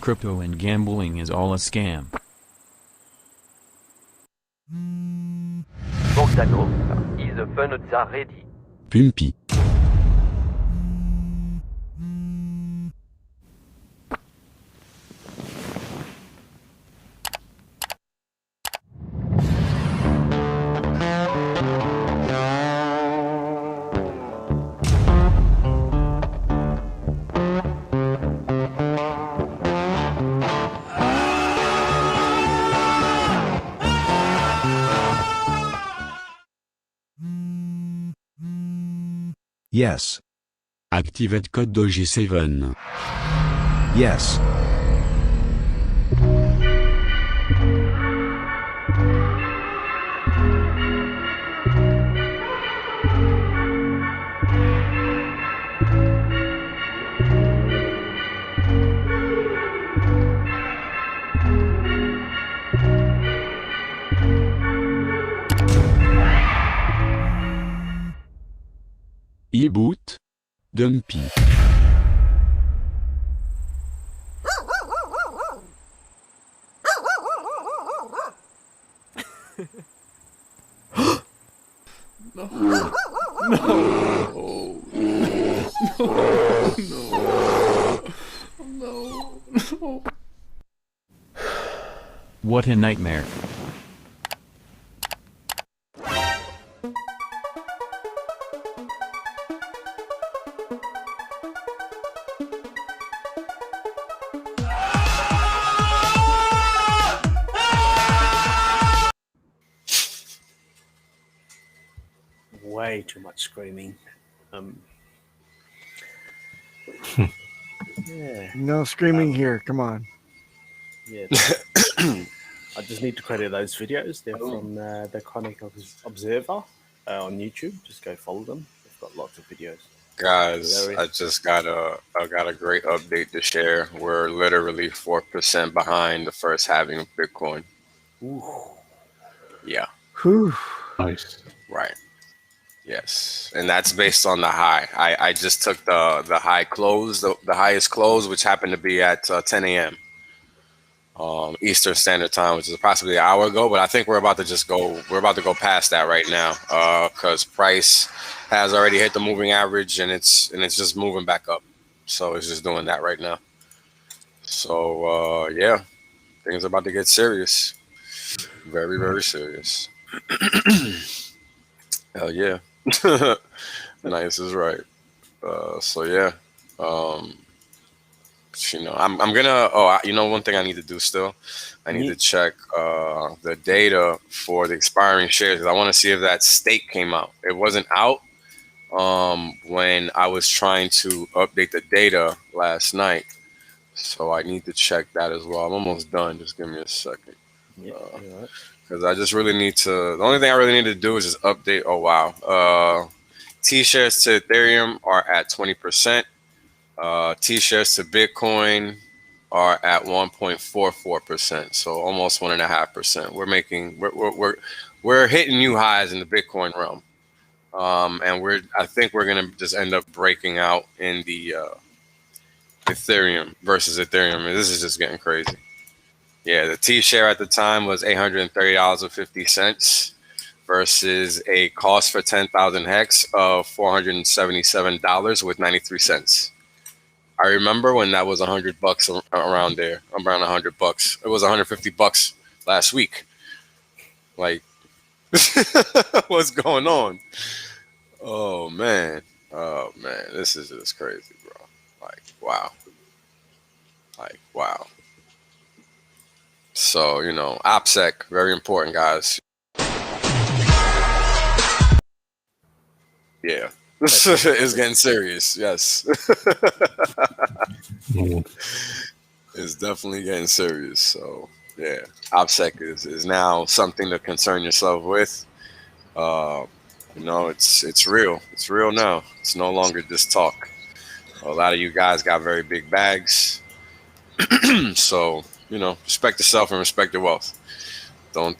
Crypto and gambling is all a scam. is the fun ready. Pumpy. Yes. Activate code Doji7. Yes. E-boot. Dumpy. No. No. No. What a nightmare. way too much screaming. Yeah. No screaming here. Come on. Yeah. I just need to credit those videos. They're from the Conic Observer on YouTube. Just go follow them. They've got lots of videos. Guys, I just got a great update to share. We're literally 4% behind the first halving of Bitcoin. Ooh. Yeah. Whew. Nice. Right. Yes, and that's based on the high. I just took the high close, the highest close, which happened to be at 10 a.m. Eastern Standard Time, which is approximately an hour ago. But I think we're about to go past that right now because price has already hit the moving average and it's just moving back up. So it's just doing that right now. So yeah, things are about to get serious, very, very serious. Hell yeah. Nice is right. So yeah, I'm gonna. One thing I need to do still, I need to check the data for the expiring shares because I want to see if that stake came out. It wasn't out when I was trying to update the data last night, so I need to check that as well. I'm almost done. Just give me a second. Because I just really need to. The only thing I really need to do is just update. Oh wow. T shares to Ethereum are at 20%. T shares to Bitcoin are at 1.44%. So almost 1.5%. We're hitting new highs in the Bitcoin realm. And I think we're gonna just end up breaking out in the Ethereum versus Ethereum. And this is just getting crazy. Yeah, the T share at the time was $830.50 versus a cost for 10,000 hex of $477 with 93 cents. I remember when that was $100 around there, around $100. It was $150 last week. Like, what's going on? Oh man, this is just crazy, bro. Like, wow. So, OPSEC, very important, guys. Yeah. It's getting serious, yes. It's definitely getting serious. So, yeah. OPSEC is now something to concern yourself with. It's real. It's real now. It's no longer just talk. A lot of you guys got very big bags. So, respect yourself and respect your wealth. Don't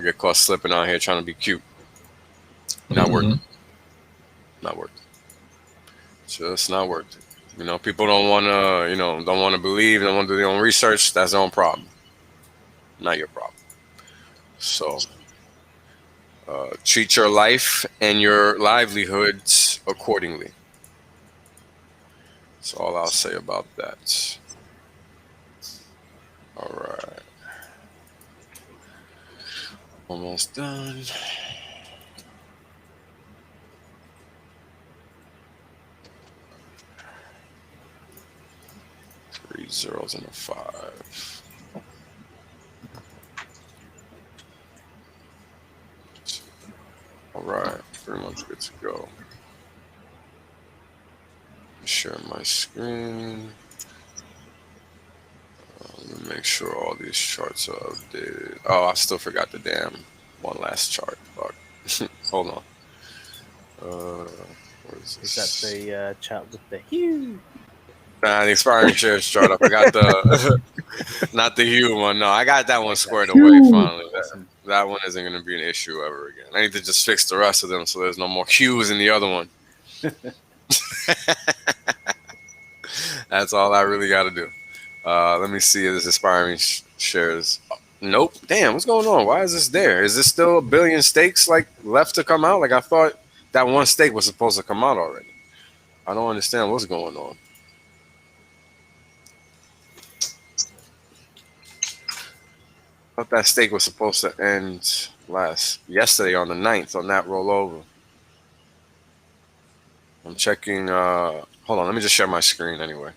get caught slipping out here trying to be cute. Not working. Not worth it. Just not worth it. People don't want to, don't want to believe, don't want to do their own research. That's their own problem. Not your problem. So, treat your life and your livelihoods accordingly. That's all I'll say about that. All right. Almost done. 3 zeros and a 5. All right, pretty much good to go. Share my screen. Let me make sure all these charts are updated. Oh, I still forgot the damn one last chart. Fuck. Hold on. What is this? Is that the chart with the hue? Nah, the expiring shares chart. I forgot the not the hue one. No, I got that one squared away finally. That one isn't going to be an issue ever again. I need to just fix the rest of them so there's no more hues in the other one. That's all I really got to do. Let me see if this expiring shares. Nope. Damn, what's going on? Why is this there? Is this still a billion stakes left to come out? Like I thought that one stake was supposed to come out already. I don't understand what's going on. I thought that stake was supposed to end yesterday on the 9th on that rollover. I'm checking. Hold on, let me just share my screen anyway.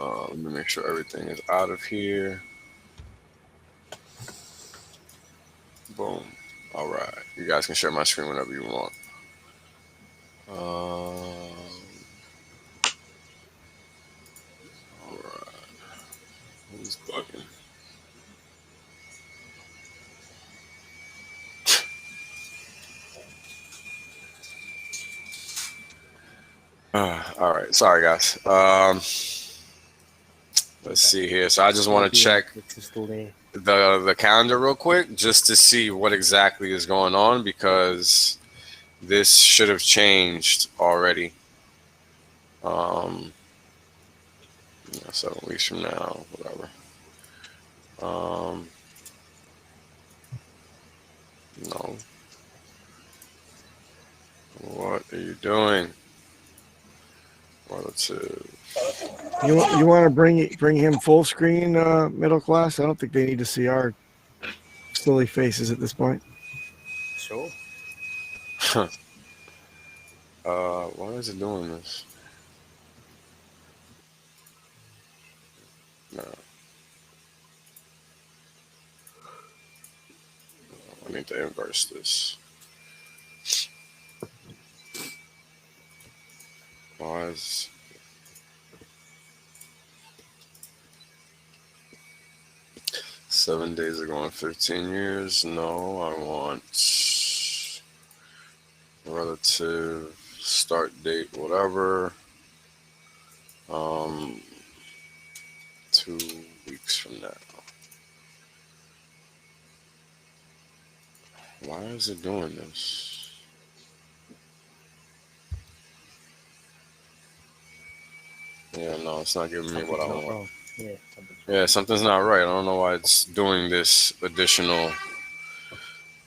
Let me make sure everything is out of here. guys can share my screen whenever you want. All right. Who's bugging? All right. Sorry, guys. Let's see here. So I just want to check the calendar real quick just to see what exactly is going on, because this should have changed already. 7 weeks from now, whatever. No. What are you doing? Relative. You want to bring him full screen, middle class? I don't think they need to see our silly faces at this point. Sure. Why is it doing this? No. I need to inverse this. Why is... "7 days ago in 15 years. No, I want relative start date, whatever. 2 weeks from now. Why is it doing this? Yeah, no, it's not giving me what I want. Wrong. Yeah, something's not right. I don't know why it's doing this additional,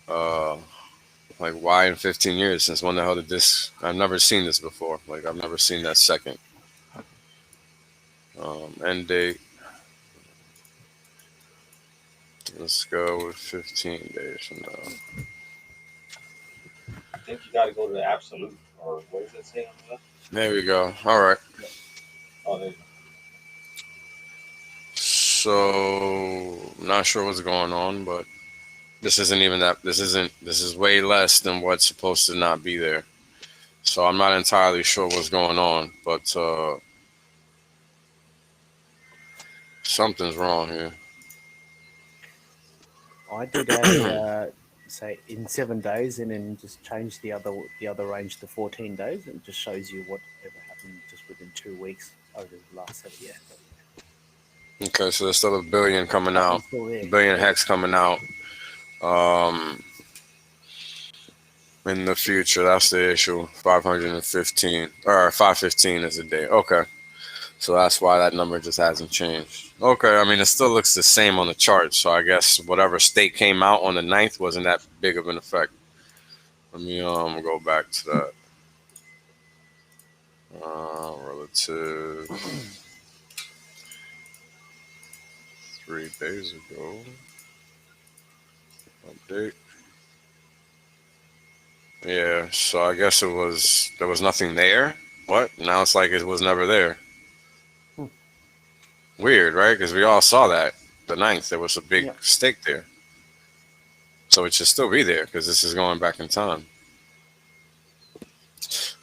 like, why in 15 years? Since when the hell did this? I've never seen this before. Like, I've never seen that second. End date. Let's go with 15 days from now. I think you got to go to the absolute, or what does it say on that? There we go. All right. Oh, there you go. So, I'm not sure what's going on, but this isn't even that. This is way less than what's supposed to not be there. So I'm not entirely sure what's going on, but something's wrong here. I did a say in 7 days, and then just change the other range to 14 days, and it just shows you whatever happened just within 2 weeks over the last 7 years. Okay, so there's still a billion coming out, Still there. billion hex coming out in the future. That's the issue. 515 or 515 is a day. Okay, so that's why that number just hasn't changed. Okay, I mean, it still looks the same on the chart, so I guess whatever state came out on the 9th wasn't that big of an effect. Let me go back to that. Relative 3 days ago. Update. Yeah, so I guess there was nothing there. What? Now it's like it was never there. Weird, right? Because we all saw that the 9th. There was a big stake there. So it should still be there because this is going back in time.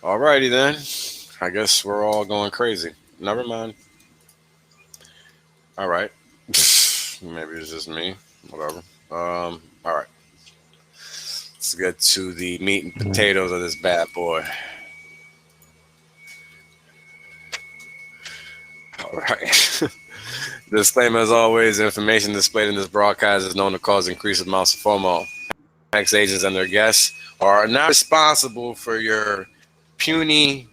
Alrighty then. I guess we're all going crazy. Never mind. All right. Maybe it's just me. Whatever. All right. Let's get to the meat and potatoes of this bad boy. All right. Disclaimer, as always, information displayed in this broadcast is known to cause increased amounts of FOMO. HexAsians and their guests are not responsible for your puny,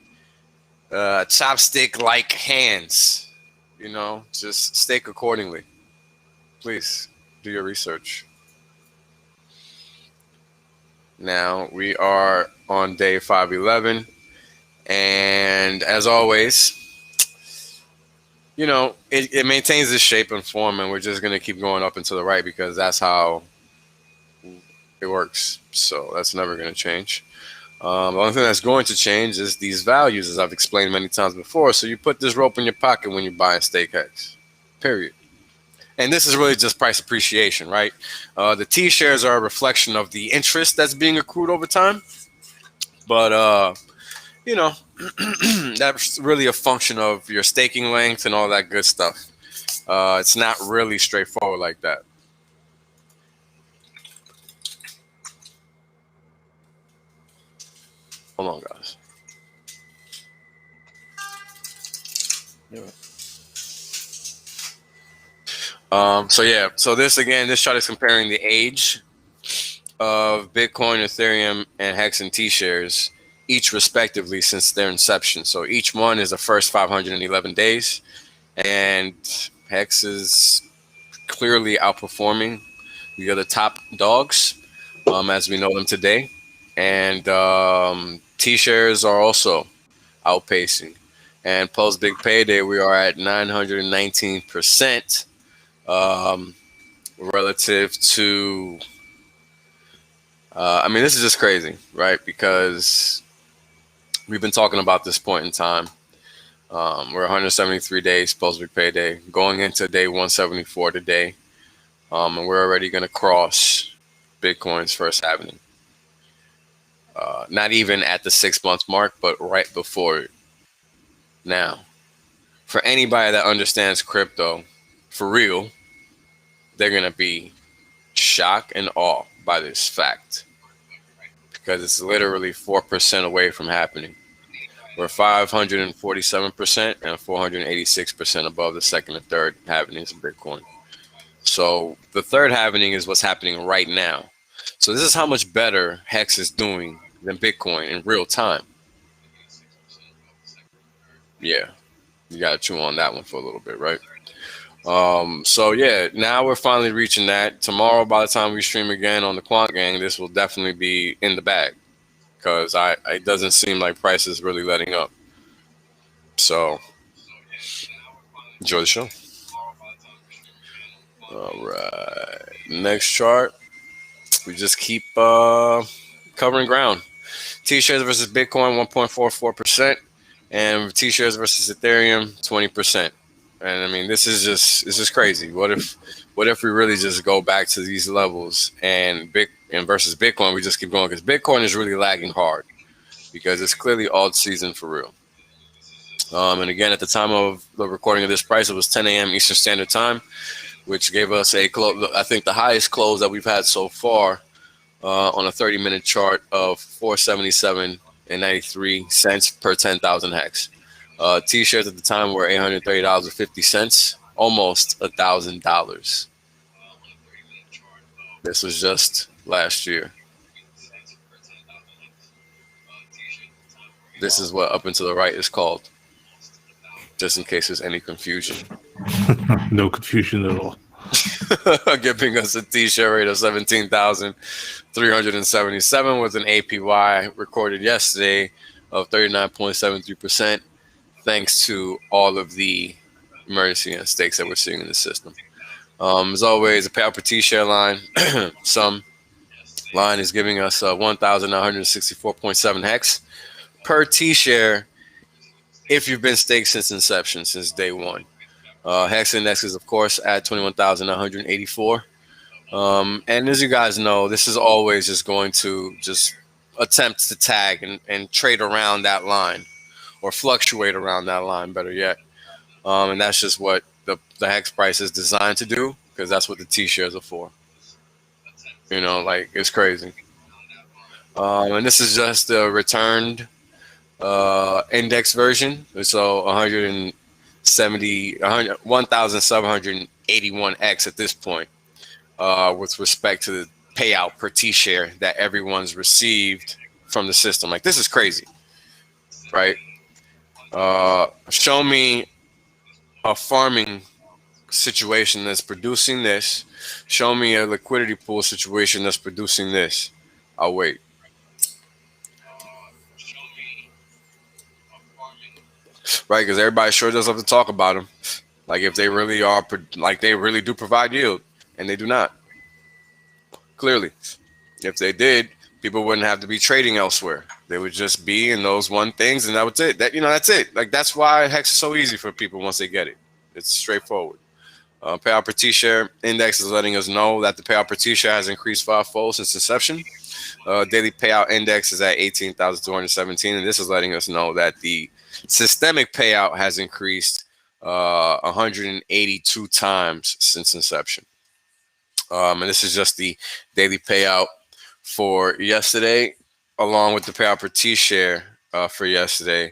chopstick-like hands. You know, just stake accordingly. Please do your research. Now, we are on day 511. And as always, you know, it maintains this shape and form, and we're just going to keep going up and to the right because that's how it works. So that's never going to change. The only thing that's going to change is these values, as I've explained many times before. So you put this rope in your pocket when you buy a stake hex, period. and this is really just price appreciation, right? The T shares are a reflection of the interest that's being accrued over time, but you know, that's really a function of your staking length and all that good stuff. It's not really straightforward like that. Hold on, guys. So this chart is comparing the age of Bitcoin, Ethereum, and Hex and T shares, each respectively since their inception. So each one is the first 511 days, and Hex is clearly outperforming the other top dogs, as we know them today, and T shares are also outpacing. And post big payday, we are at 919%. Relative to, I mean, this is just crazy, right? Because we've been talking about this point in time. We're 173 days post big payday, going into day 174 today, and we're already going to cross Bitcoin's first halving. Not even at the 6 month mark, but right before it. Now, for anybody that understands crypto for real, they're going to be shocked and awe by this fact, because it's literally 4% away from happening. We're 547% and 486% above the second and third halvenings of Bitcoin. So the third halvening is what's happening right now. So this is how much better Hex is doing than Bitcoin in real time. Yeah, you got to chew on that one for a little bit, right? So yeah, now we're finally reaching that. Tomorrow, by the time we stream again on the Quant Gang, this will definitely be in the bag, because it doesn't seem like price is really letting up. So enjoy the show. All right, next chart. We just keep covering ground. T-shares versus Bitcoin, 1.44%, and T-shares versus Ethereum, 20%. And I mean, it's just crazy. What if we really just go back to these levels and versus Bitcoin, we just keep going, because Bitcoin is really lagging hard because it's clearly alt season for real. And again, at the time of the recording of this price, it was 10 a.m. Eastern Standard Time, which gave us a close, I think the highest close that we've had so far on a 30-minute chart of 477.93 per 10,000 hex. T-shirts at the time were $830.50, almost $1,000. This was just last year. This is what up and to the right is called, just in case there's any confusion. No confusion at all. Giving us a T-shirt rate of 17,377 with an APY recorded yesterday of 39.73%, thanks to all of the emergency and stakes that we're seeing in the system. As always, a payout per T-share line, some line is giving us 1,964.7 hex per T-share if you've been staked since inception, since day one. Hex index is, of course, at 21,984. And as you guys know, this is always just going to just attempt to tag and trade around that line, or fluctuate around that line, better yet. And that's just what the Hex price is designed to do, because that's what the T-shares are for. You know, like, it's crazy. And this is just the returned index version. So 1,781x at this point, with respect to the payout per T-share that everyone's received from the system. Like, this is crazy, right? Show me a farming situation that's producing this. Show me a liquidity pool situation that's producing this. I'll wait. Right, because everybody sure does love to talk about them. Like, if they really are, like, they really do provide yield, and they do not. Clearly, if they did, people wouldn't have to be trading elsewhere. They would just be in those one things, and that was it. That's it. Like, that's why Hex is so easy for people once they get it. It's straightforward. Payout per T-share index is letting us know that the payout per T-share has increased fivefold since inception. Daily payout index is at 18,217, and this is letting us know that the systemic payout has increased 182 times since inception. And this is just the daily payout for yesterday, along with the payout per T-share for yesterday,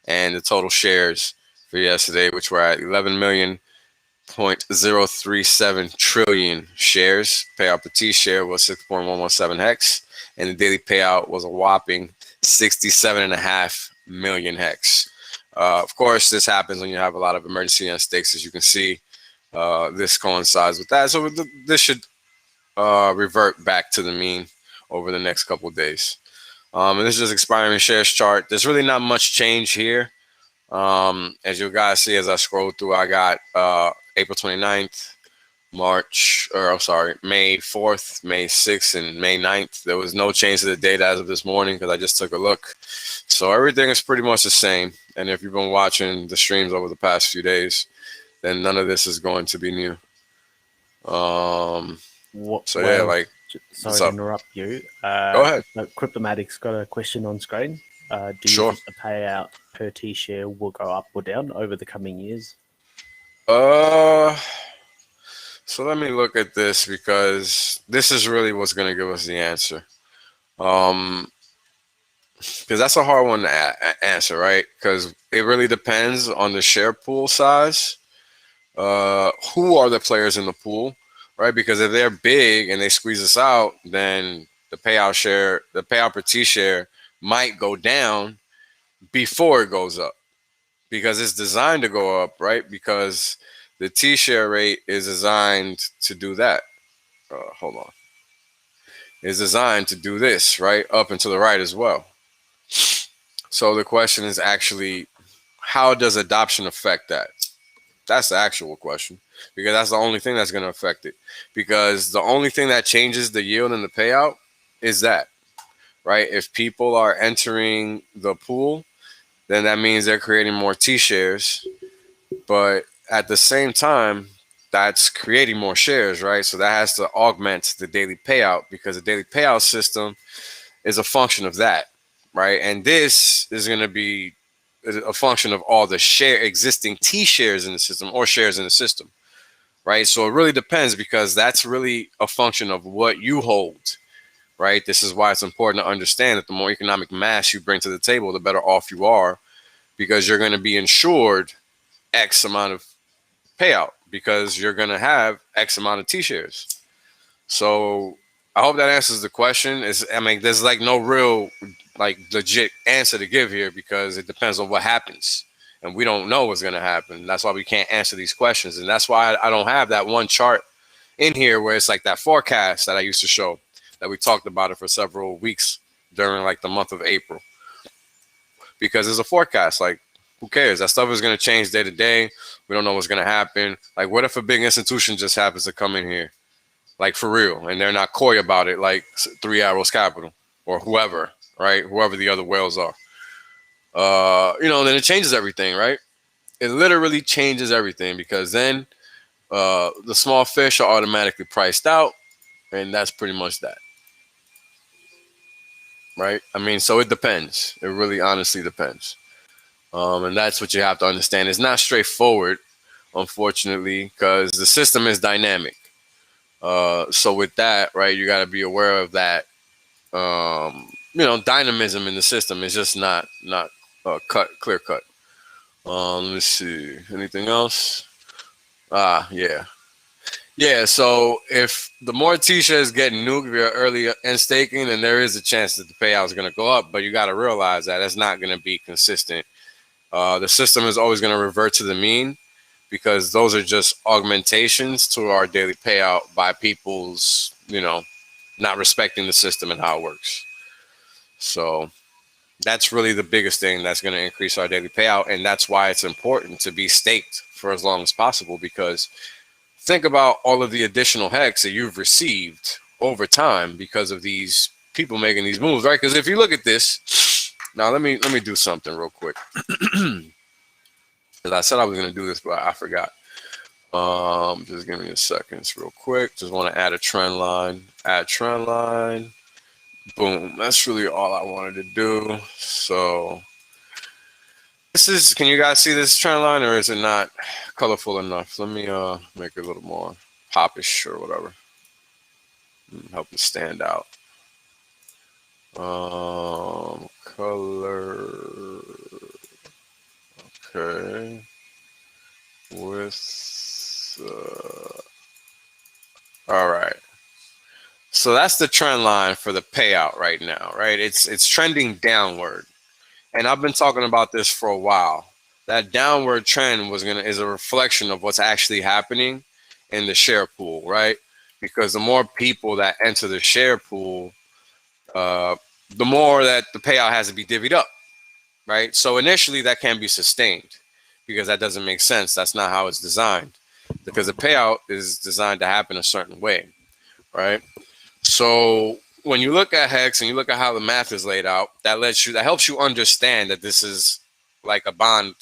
and the total shares for yesterday, which were at 11,037 trillion shares. Payout per T-share was 6.117 hex, and the daily payout was a whopping 67.5 million hex. Of course, this happens when you have a lot of emergency end stakes, as you can see. This coincides with that, so this should revert back to the mean over the next couple of days. And this is just expiring shares chart. There's really not much change here. As you guys see, as I scroll through, I got April 29th, May 4th, May 6th, and May 9th. There was no change to the date as of this morning because I just took a look. So everything is pretty much the same. And if you've been watching the streams over the past few days, then none of this is going to be new. Sorry to interrupt you. Go ahead. Cryptomatic's got a question on screen. Do you think the payout per T-share will go up or down over the coming years? So let me look at this, because this is really what's going to give us the answer. Because that's a hard one to answer, right? Because it really depends on the share pool size. Who are the players in the pool, right? Because if they're big and they squeeze us out, then the payout per T-share might go down before it goes up, because it's designed to go up, right? Because the T-share rate is designed to do that. Hold on. It's designed to do this, right? Up and to the right as well. So the question is actually, how does adoption affect that? That's the actual question, because that's the only thing that's going to affect it. Because the only thing that changes the yield and the payout is that, right? If people are entering the pool, then that means they're creating more T-shares. But at the same time, that's creating more shares, right? So that has to augment the daily payout, because the daily payout system is a function of that, right? And this is going to be a function of all the existing T-shares in the system, or shares in the system, right? So it really depends, because that's really a function of what you hold, right? This is why it's important to understand that the more economic mass you bring to the table, the better off you are, because you're going to be insured X amount of payout, because you're going to have X amount of T-shares. So I hope that answers the question. There's like no real legit answer to give here, because it depends on what happens, and we don't know what's going to happen. That's why we can't answer these questions, and that's why I don't have that one chart in here where it's like that forecast that I used to show, that we talked about it for several weeks during like the month of April, because it's a forecast. Like, who cares? That stuff is going to change day to day. We don't know what's going to happen. Like, what if a big institution just happens to come in here, like for real, and they're not coy about it, like 3 Arrows Capital or whoever, right? Whoever the other whales are. Then it changes everything, right? It literally changes everything, because then the small fish are automatically priced out, and that's pretty much that, right? So it depends. It really honestly depends. And that's what you have to understand. It's not straightforward, unfortunately, because the system is dynamic. So with that, right, you got to be aware of that. Dynamism in the system is just not clear cut. Let's see, anything else? Yeah. So if the more T-shares get nuked via early end staking, then there is a chance that the payout is going to go up. But you got to realize that it's not going to be consistent. The system is always going to revert to the mean, because those are just augmentations to our daily payout by people's, not respecting the system and how it works. So that's really the biggest thing that's going to increase our daily payout. And that's why it's important to be staked for as long as possible, because think about all of the additional hex that you've received over time because of these people making these moves, right? Because if you look at this, now let me do something real quick. Because I said I was going to do this, but I forgot. Just give me a second, real quick. Just want to add a trend line. Add trend line. Boom. That's really all I wanted to do. So this is. Can you guys see this trend line, or is it not colorful enough? Let me make it a little more popish or whatever. Help it stand out. Color. Okay. With all right. So that's the trend line for the payout right now, right? It's trending downward. And I've been talking about this for a while. That downward trend is a reflection of what's actually happening in the share pool, right? Because the more people that enter the share pool, the more that the payout has to be divvied up, right? So initially that can be sustained because that doesn't make sense. That's not how it's designed, because the payout is designed to happen a certain way, right? So when you look at Hex and you look at how the math is laid out, that helps you understand that this is like a bond,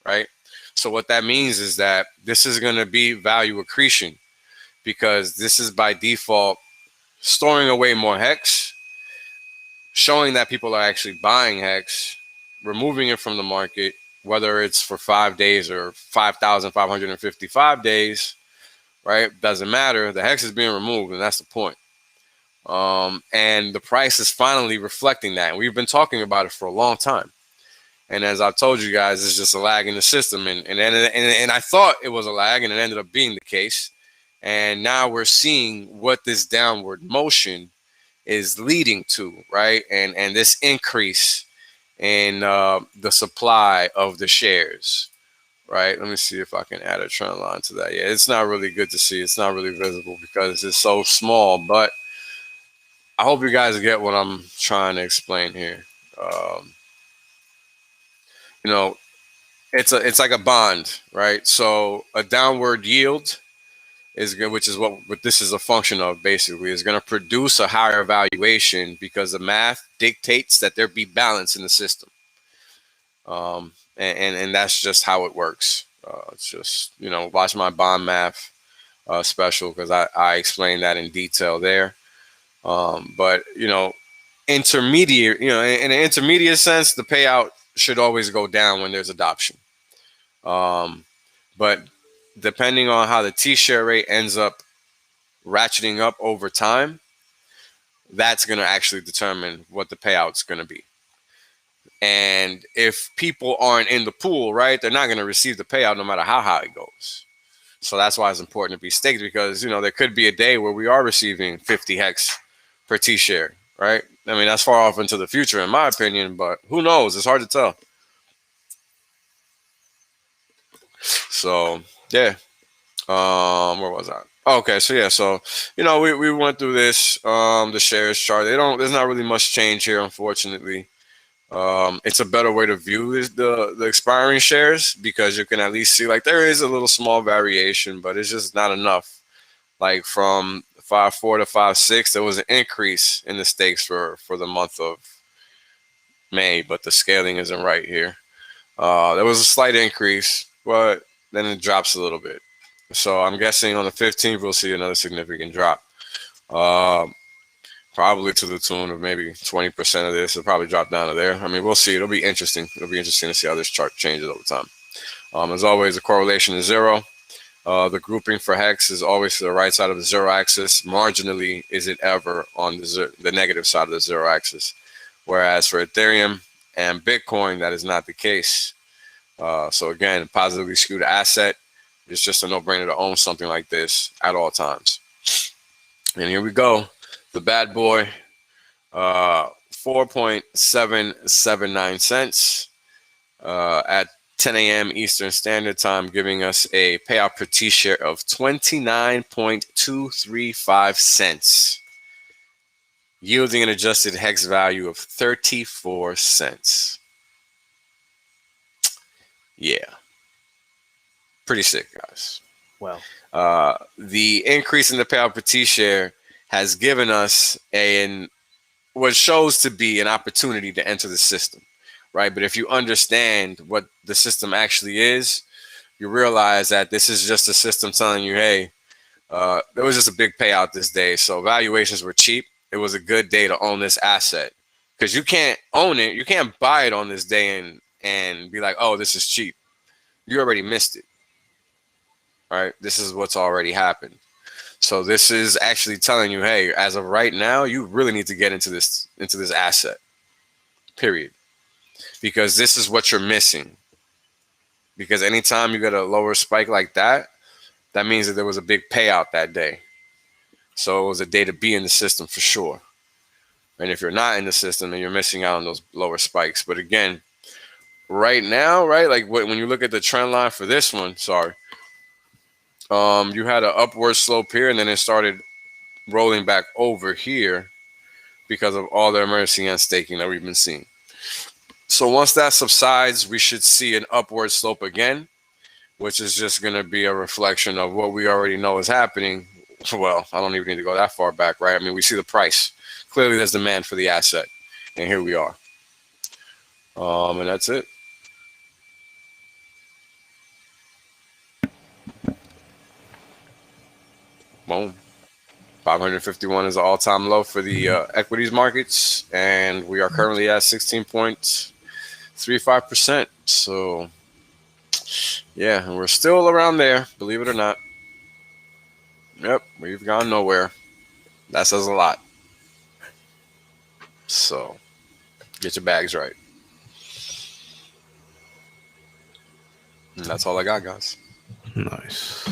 right? So what that means is that this is going to be value accretion, because this is by default storing away more Hex, showing that people are actually buying Hex, removing it from the market, whether it's for 5 days or 5,555 days, right? Doesn't matter. The Hex is being removed, and that's the point. And the price is finally reflecting that. And we've been talking about it for a long time. And as I've told you guys, it's just a lag in the system. And I thought it was a lag, and it ended up being the case. And now we're seeing what this downward motion is leading to, right? And this increase in the supply of the shares, right? Let me see if I can add a trend line to that. Yeah, it's not really good to see. It's not really visible because it's so small, but I hope you guys get what I'm trying to explain here. You know, it's like a bond, right? So a downward yield is good, which is what this is a function of. Basically, is going to produce a higher valuation because the math dictates that there be balance in the system. And that's just how it works. It's just, you know, watch my bond math special, because I explained that in detail there. But you know, intermediate, you know, in an intermediate sense, the payout should always go down when there's adoption. But depending on how the T-share rate ends up ratcheting up over time, that's going to actually determine what the payout's going to be. And if people aren't in the pool, right, they're not going to receive the payout no matter how high it goes. So that's why it's important to be staked, because, you know, there could be a day where we are receiving 50 Hex per T-share, right? I mean, that's far off into the future, in my opinion, but who knows? It's hard to tell. So, yeah. Where was I? Okay, so yeah, so, you know, we went through this, the shares chart. There's not really much change here, unfortunately. It's a better way to view the expiring shares, because you can at least see, like, there is a little small variation, but it's just not enough. Like from 5.4 to 5.6, there was an increase in the stakes for the month of May, but the scaling isn't right here. There was a slight increase, but then it drops a little bit. So I'm guessing on the 15th, we'll see another significant drop. Probably to the tune of maybe 20% of this. It'll probably drop down to there. I mean, we'll see. It'll be interesting. It'll be interesting to see how this chart changes over time. As always, the correlation is 0. The grouping for Hex is always to the right side of the 0 axis. Marginally is it ever on the negative side of the 0 axis. Whereas for Ethereum and Bitcoin, that is not the case. So again, positively skewed asset. It's just a no-brainer to own something like this at all times. And here we go. The bad boy, 4.779 cents at 10 a.m. Eastern Standard Time, giving us a payout per T-share of 29.235 cents, yielding an adjusted Hex value of 34 cents. Yeah. Pretty sick, guys. Wow. The increase in the payout per T-share has given us what shows to be an opportunity to enter the system, right? But if you understand what the system actually is, you realize that this is just a system telling you, hey, there was just a big payout this day. So valuations were cheap. It was a good day to own this asset because you can't own it. You can't buy it on this day and be like, oh, this is cheap. You already missed it. All right. This is what's already happened. So this is actually telling you, hey, as of right now, you really need to get into this asset, period. Because this is what you're missing. Because anytime you get a lower spike like that, that means that there was a big payout that day. So it was a day to be in the system for sure. And if you're not in the system, then you're missing out on those lower spikes. But again, right now, right, like when you look at the trend line for this one, you had an upward slope here, and then it started rolling back over here because of all the emergency and staking that we've been seeing. So once that subsides, we should see an upward slope again, which is just going to be a reflection of what we already know is happening. Well, I don't even need to go that far back, right? I mean, we see the price. Clearly, there's demand for the asset, and here we are. And that's it. Boom. 551 is the all-time low for the equities markets, and we are currently at 16.35%. So, yeah, and we're still around there, believe it or not. Yep, we've gone nowhere. That says a lot. So, get your bags right. And that's all I got, guys. Nice.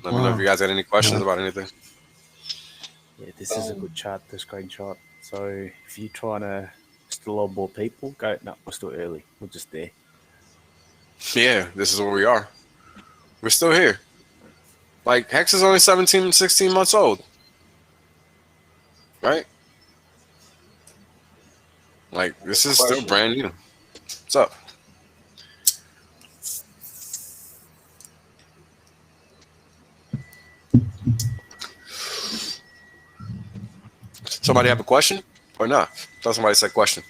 Let me know if you guys got any questions about anything. Yeah, this is a good chart, the screenshot. So if you're trying to still on more people, go, no, we're still early. We're just there. Yeah, this is where we are. We're still here. Like, Hex is only 17, 16 months old. Right? Like, this is still brand new. What's up? Somebody have a question or not? Tell somebody said question.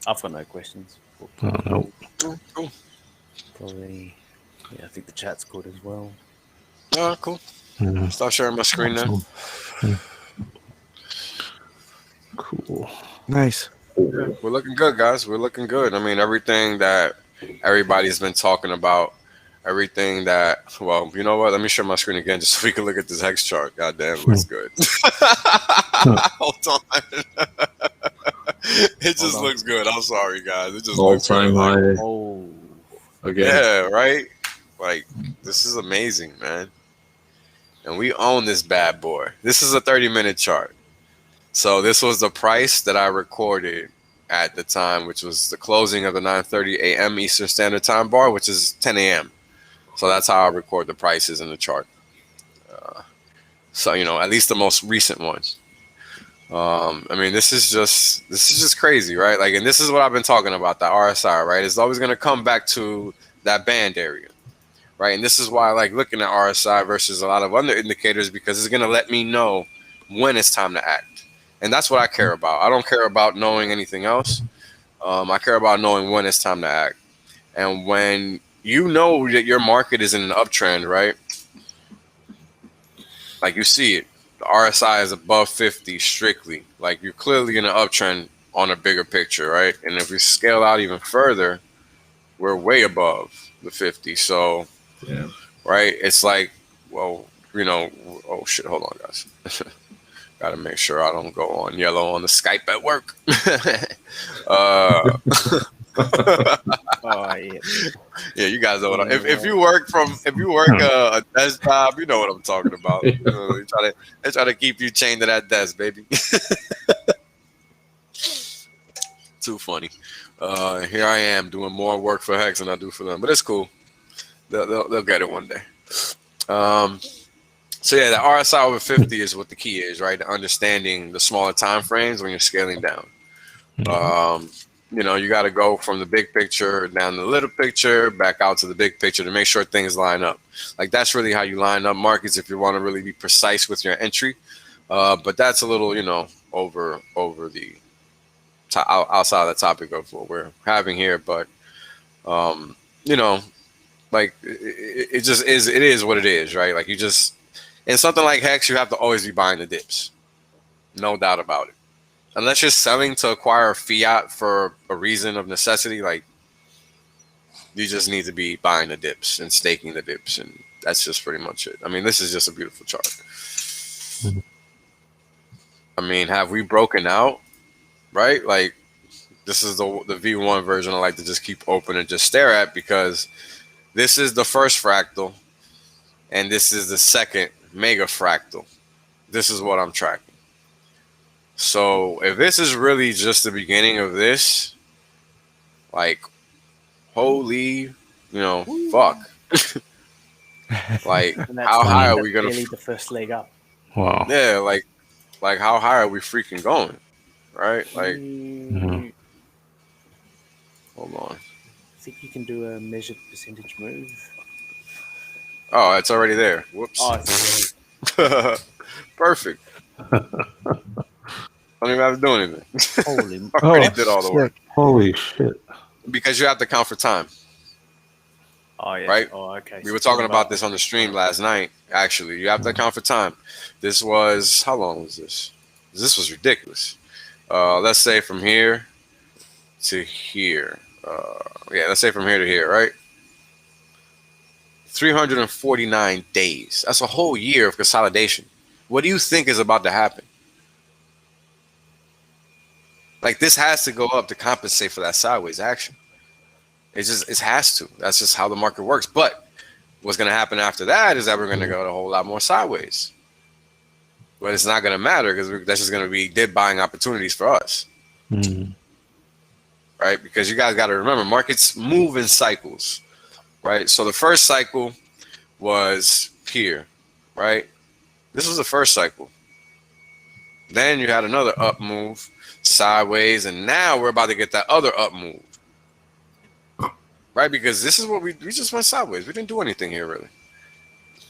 I've got no questions. No. Cool. Probably, yeah, I think the chat's good as well. Oh, cool. Yeah. Stop sharing my screen now. Yeah. Cool. Nice. Yeah, we're looking good, guys. We're looking good. I mean, everything that everybody's been talking about, everything that, well, you know what? Let me share my screen again just so we can look at this Hex chart. God damn, it looks good. Hold on. It just looks good. I'm sorry, guys. It just looks all-time high. Oh, Again. Yeah, right? Like, this is amazing, man. And we own this bad boy. This is a 30-minute chart. So this was the price that I recorded at the time, which was the closing of the 9:30 a.m. Eastern Standard Time bar, which is 10 a.m. So that's how I record the prices in the chart. So, you know, at least the most recent ones. I mean, this is just crazy, right? Like, and this is what I've been talking about, the RSI, right? It's always going to come back to that band area, right? And this is why I like looking at RSI versus a lot of other indicators, because it's going to let me know when it's time to act. And that's what I care about. I don't care about knowing anything else. I care about knowing when it's time to act. And when you know that your market is in an uptrend, right? Like, you see it. The RSI is above 50 strictly. Like, you're clearly in an uptrend on a bigger picture, right? And if we scale out even further, we're way above the 50. So, yeah, right? It's like, well, you know, oh shit, hold on, guys. Gotta make sure I don't go on yellow on the Skype at work. Oh, yeah. Yeah, you guys know what if you work a desk job, you know what I'm talking about. You know, they try to keep you chained to that desk, baby. Too funny. Here I am doing more work for Hex than I do for them, but it's cool. They'll get it one day. So yeah, the RSI over 50 is what the key is, right? Understanding the smaller time frames when you're scaling down. You know, you got to go from the big picture down the little picture, back out to the big picture to make sure things line up. Like, that's really how you line up markets if you want to really be precise with your entry. But that's a little, you know, over the outside of the topic of what we're having here. But you know, like it just is. It is what it is, right? Like you just in something like Hex, you have to always be buying the dips, no doubt about it. Unless you're selling to acquire fiat for a reason of necessity, like you just need to be buying the dips and staking the dips, and that's just pretty much it. I mean, this is just a beautiful chart. I mean, have we broken out? Right? Like this is the V1 version I like to just keep open and just stare at, because this is the first fractal and this is the second mega fractal. This is what I'm tracking. So if this is really just the beginning of this, like, holy, fuck. Like, how high are we going to... the first leg up. Wow. Yeah, like how high are we freaking going? Right? Like, hold on. I think you can do a measured percentage move. Oh, it's already there. Whoops. Oh, it's already. Perfect. Don't even have to do anything. Holy, already did all the work. Holy shit. Because you have to count for time. Oh, yeah. Right? Oh, okay. We were talking about this on the stream last night, actually. You have to account for time. This was, how long was this? This was ridiculous. Let's say from here to here. Yeah, let's say from here to here, right? 349 days. That's a whole year of consolidation. What do you think is about to happen? Like, this has to go up to compensate for that sideways action. It has to. That's just how the market works. But what's going to happen after that is that we're going to go a whole lot more sideways. But it's not going to matter, because that's just going to be dip buying opportunities for us. Right? Because you guys got to remember, markets move in cycles. Right? So the first cycle was here. Right? This was the first cycle. Then you had another up move, sideways, and now we're about to get that other up move. Right? Because this is what we just went sideways. We didn't do anything here, really.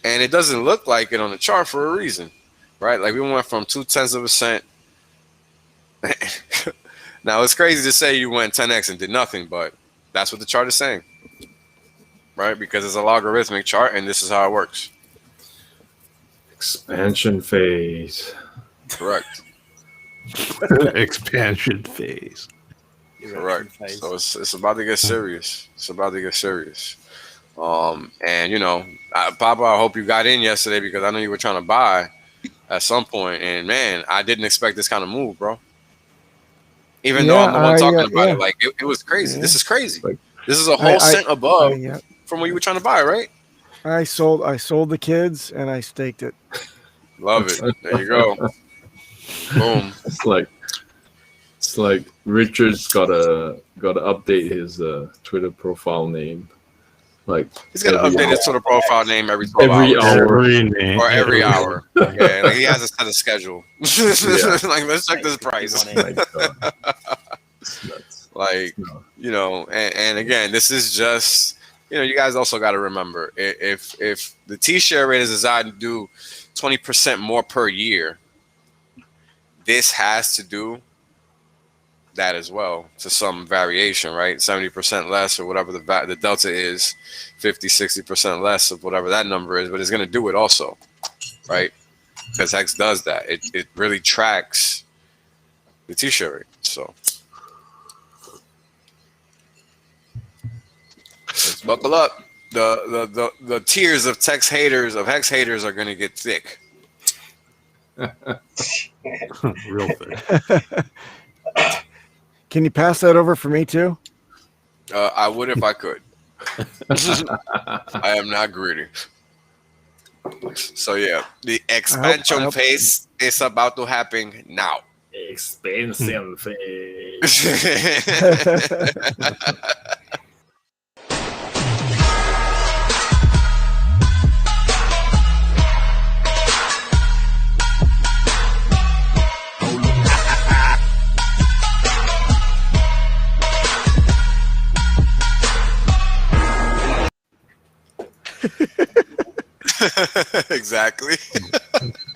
And it doesn't look like it on the chart for a reason. Right? Like, we went from 0.2%. Now, it's crazy to say you went 10x and did nothing, but that's what the chart is saying. Right? Because it's a logarithmic chart, and this is how it works. Expansion phase. Correct. Expansion phase. Correct. So it's about to get serious. It's about to get serious. And Papa, I hope you got in yesterday, because I know you were trying to buy at some point, and man, I didn't expect this kind of move, bro. Even though I'm the one talking about it, like it was crazy. This is crazy. This is a whole cent above from what you were trying to buy, right? I sold the kids and I staked it. Love it. There you go. Boom. It's like Richard's gotta update his Twitter profile name. Like, he's gonna update his Twitter profile name every 12 hours. Every hour. Yeah, like he has a set of schedule. Like, let's check this price. Like, and again, this is just, you guys also got to remember, if the T-share rate is designed to do 20% more per year, this has to do that as well, to some variation, right? 70% less, or whatever the delta is, 50-60% less of whatever that number is, but it's going to do it also, right? Because Hex does that. It really tracks the T-share rate. So let's buckle up. The tiers of Hex haters are going to get thick. Real thick. Can you pass that over for me too? I would if I could. I am not greedy. So yeah, the expansion phase is about to happen now. Expansion phase. Exactly.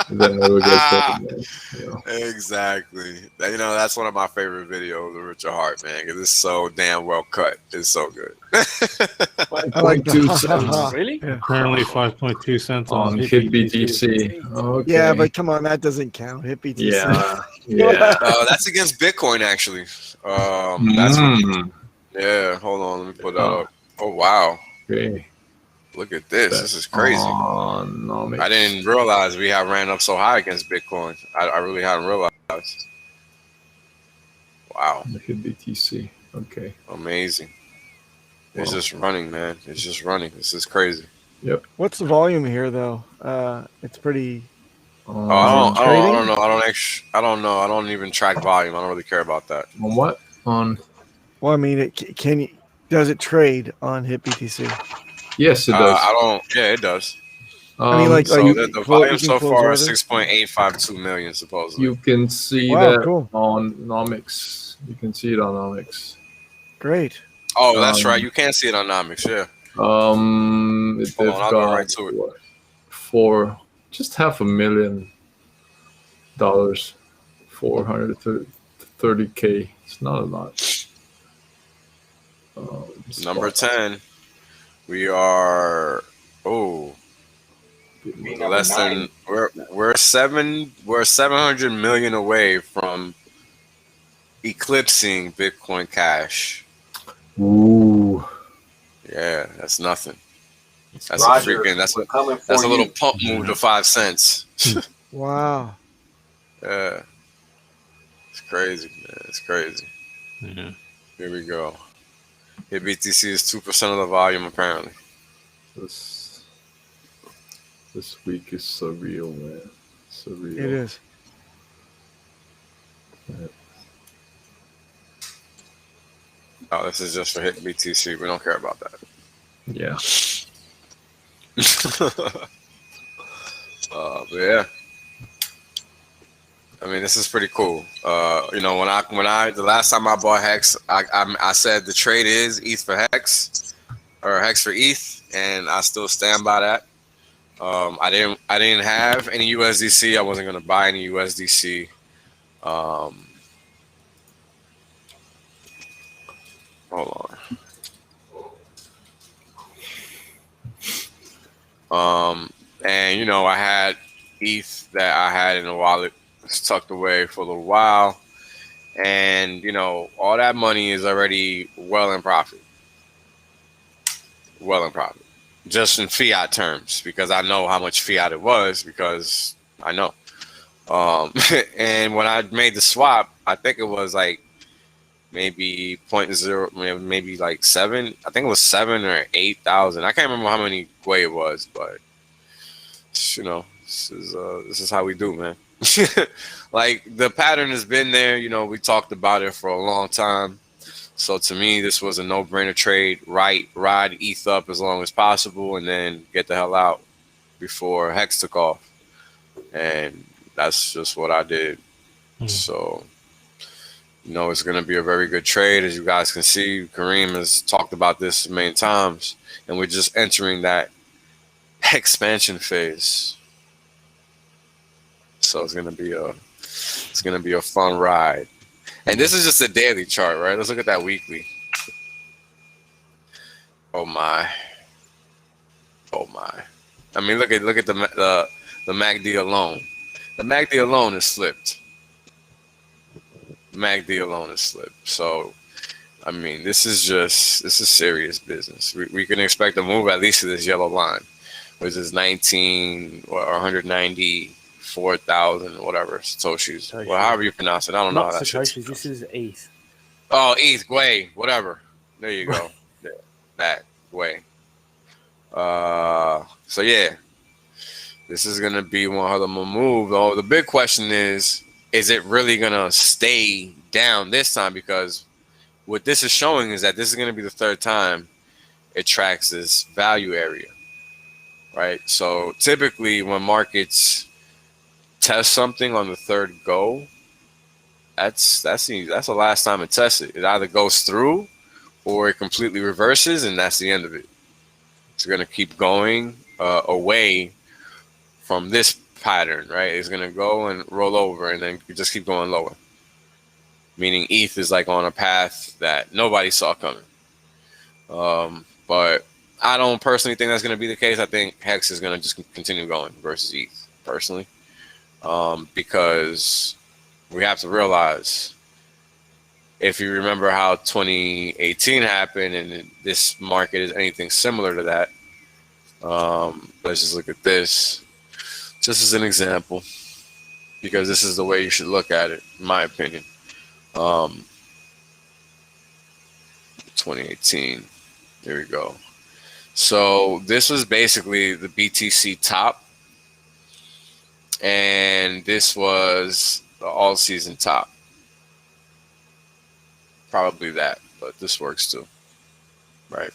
Then never gets old, man. You know. Exactly. You know, that's one of my favorite videos of Richard Hart, man, because it's so damn well cut. It's so good. I like the 5.2 ha ha cents ha. Really? Yeah. Currently 5.2 cents on on Hit BTC. Okay. Yeah, but come on, that doesn't count. Hit BTC. Yeah, yeah. That's against Bitcoin, actually. Yeah, hold on. Let me put that up. Oh, wow. Okay. Look at this. This is crazy. Economics. I didn't realize we had ran up so high against Bitcoin. I really hadn't realized. Wow. Hit BTC. Okay. Amazing. It's Wow. just running, man. It's just running. This is crazy. Yep. What's the volume here, though? It's pretty. Oh, I don't trading? know. I don't know. I don't even track volume. I don't really care about that. On what? On. Well, I mean, does it trade on Hit BTC? Yes, it does. I don't. Yeah, it does. I mean, like, so you the can volume so close far orders? is 6.852 million, supposedly. You can see Wow, that cool. on Nomics. You can see it on Nomics. Great. Oh, that's right. You can see it on Nomics, yeah. They've Hold on, I'll got go right to it. what, for just $500,000, 430K. It's not a lot. Number 10. We are less than we're 700 million away from eclipsing Bitcoin Cash. Ooh. Yeah, that's nothing. That's Roger, that's we're coming for a little you. pump move to 5 cents. Wow. Yeah. It's crazy, man. It's crazy. Yeah. Here we go. Hit BTC is 2% of the volume, apparently. This week is surreal, man. Surreal. It is. Yeah. Oh, this is just for Hit BTC. We don't care about that. Yeah. But yeah. I mean, this is pretty cool. You know, the last time I bought Hex, I said the trade is ETH for Hex, or Hex for ETH, and I still stand by that. I didn't have any USDC. I wasn't gonna buy any USDC. Hold on. And you know, I had ETH that I had in a wallet. It's tucked away for a little while, and you know, all that money is already well in profit, just in fiat terms, because I know how much fiat it was, because I know. And when I made the swap, I think it was like maybe 0.0, maybe like 7. I think it was 7 or 8,000. I can't remember how many Gwei it was, but you know, this is how we do, man. Like, the pattern has been there. You know, we talked about it for a long time. So to me, this was a no-brainer trade. Ride ETH up as long as possible, and then get the hell out before Hex took off. And that's just what I did. So, you know, it's going to be a very good trade. As you guys can see, Kareem has talked about this many times, and we're just entering that expansion phase. So it's gonna be a fun ride. And this is just a daily chart, right? Let's look at that weekly. Oh my. I mean, look at the MACD alone. The MACD alone is slipped. So, I mean, this is serious business. We can expect a move at least to this yellow line, which is 19 or 194,000 whatever Satoshis. Well, however you pronounce it, I don't know how that shit's Satoshis. This is ETH. Oh, ETH, Gwei, whatever. There you go. That Gwei. So yeah, this is gonna be one of the move. Though the big question is it really gonna stay down this time? Because what this is showing is that this is gonna be the third time it tracks this value area, right? So typically, when markets test something on the third go, that's the last time it tests it. It either goes through or it completely reverses, and that's the end of it. It's going to keep going away from this pattern, right? It's gonna go and roll over, and then just keep going lower. Meaning ETH is like on a path that nobody saw coming. But I don't personally think that's gonna be the case. I think Hex is gonna just continue going versus ETH personally, because we have to realize, if you remember how 2018 happened, and this market is anything similar to that. Let's just look at this, just as an example, because this is the way you should look at it, in my opinion. 2018, here we go. So this was basically the BTC top, and this was the all-season top. Probably that, but this works too, right?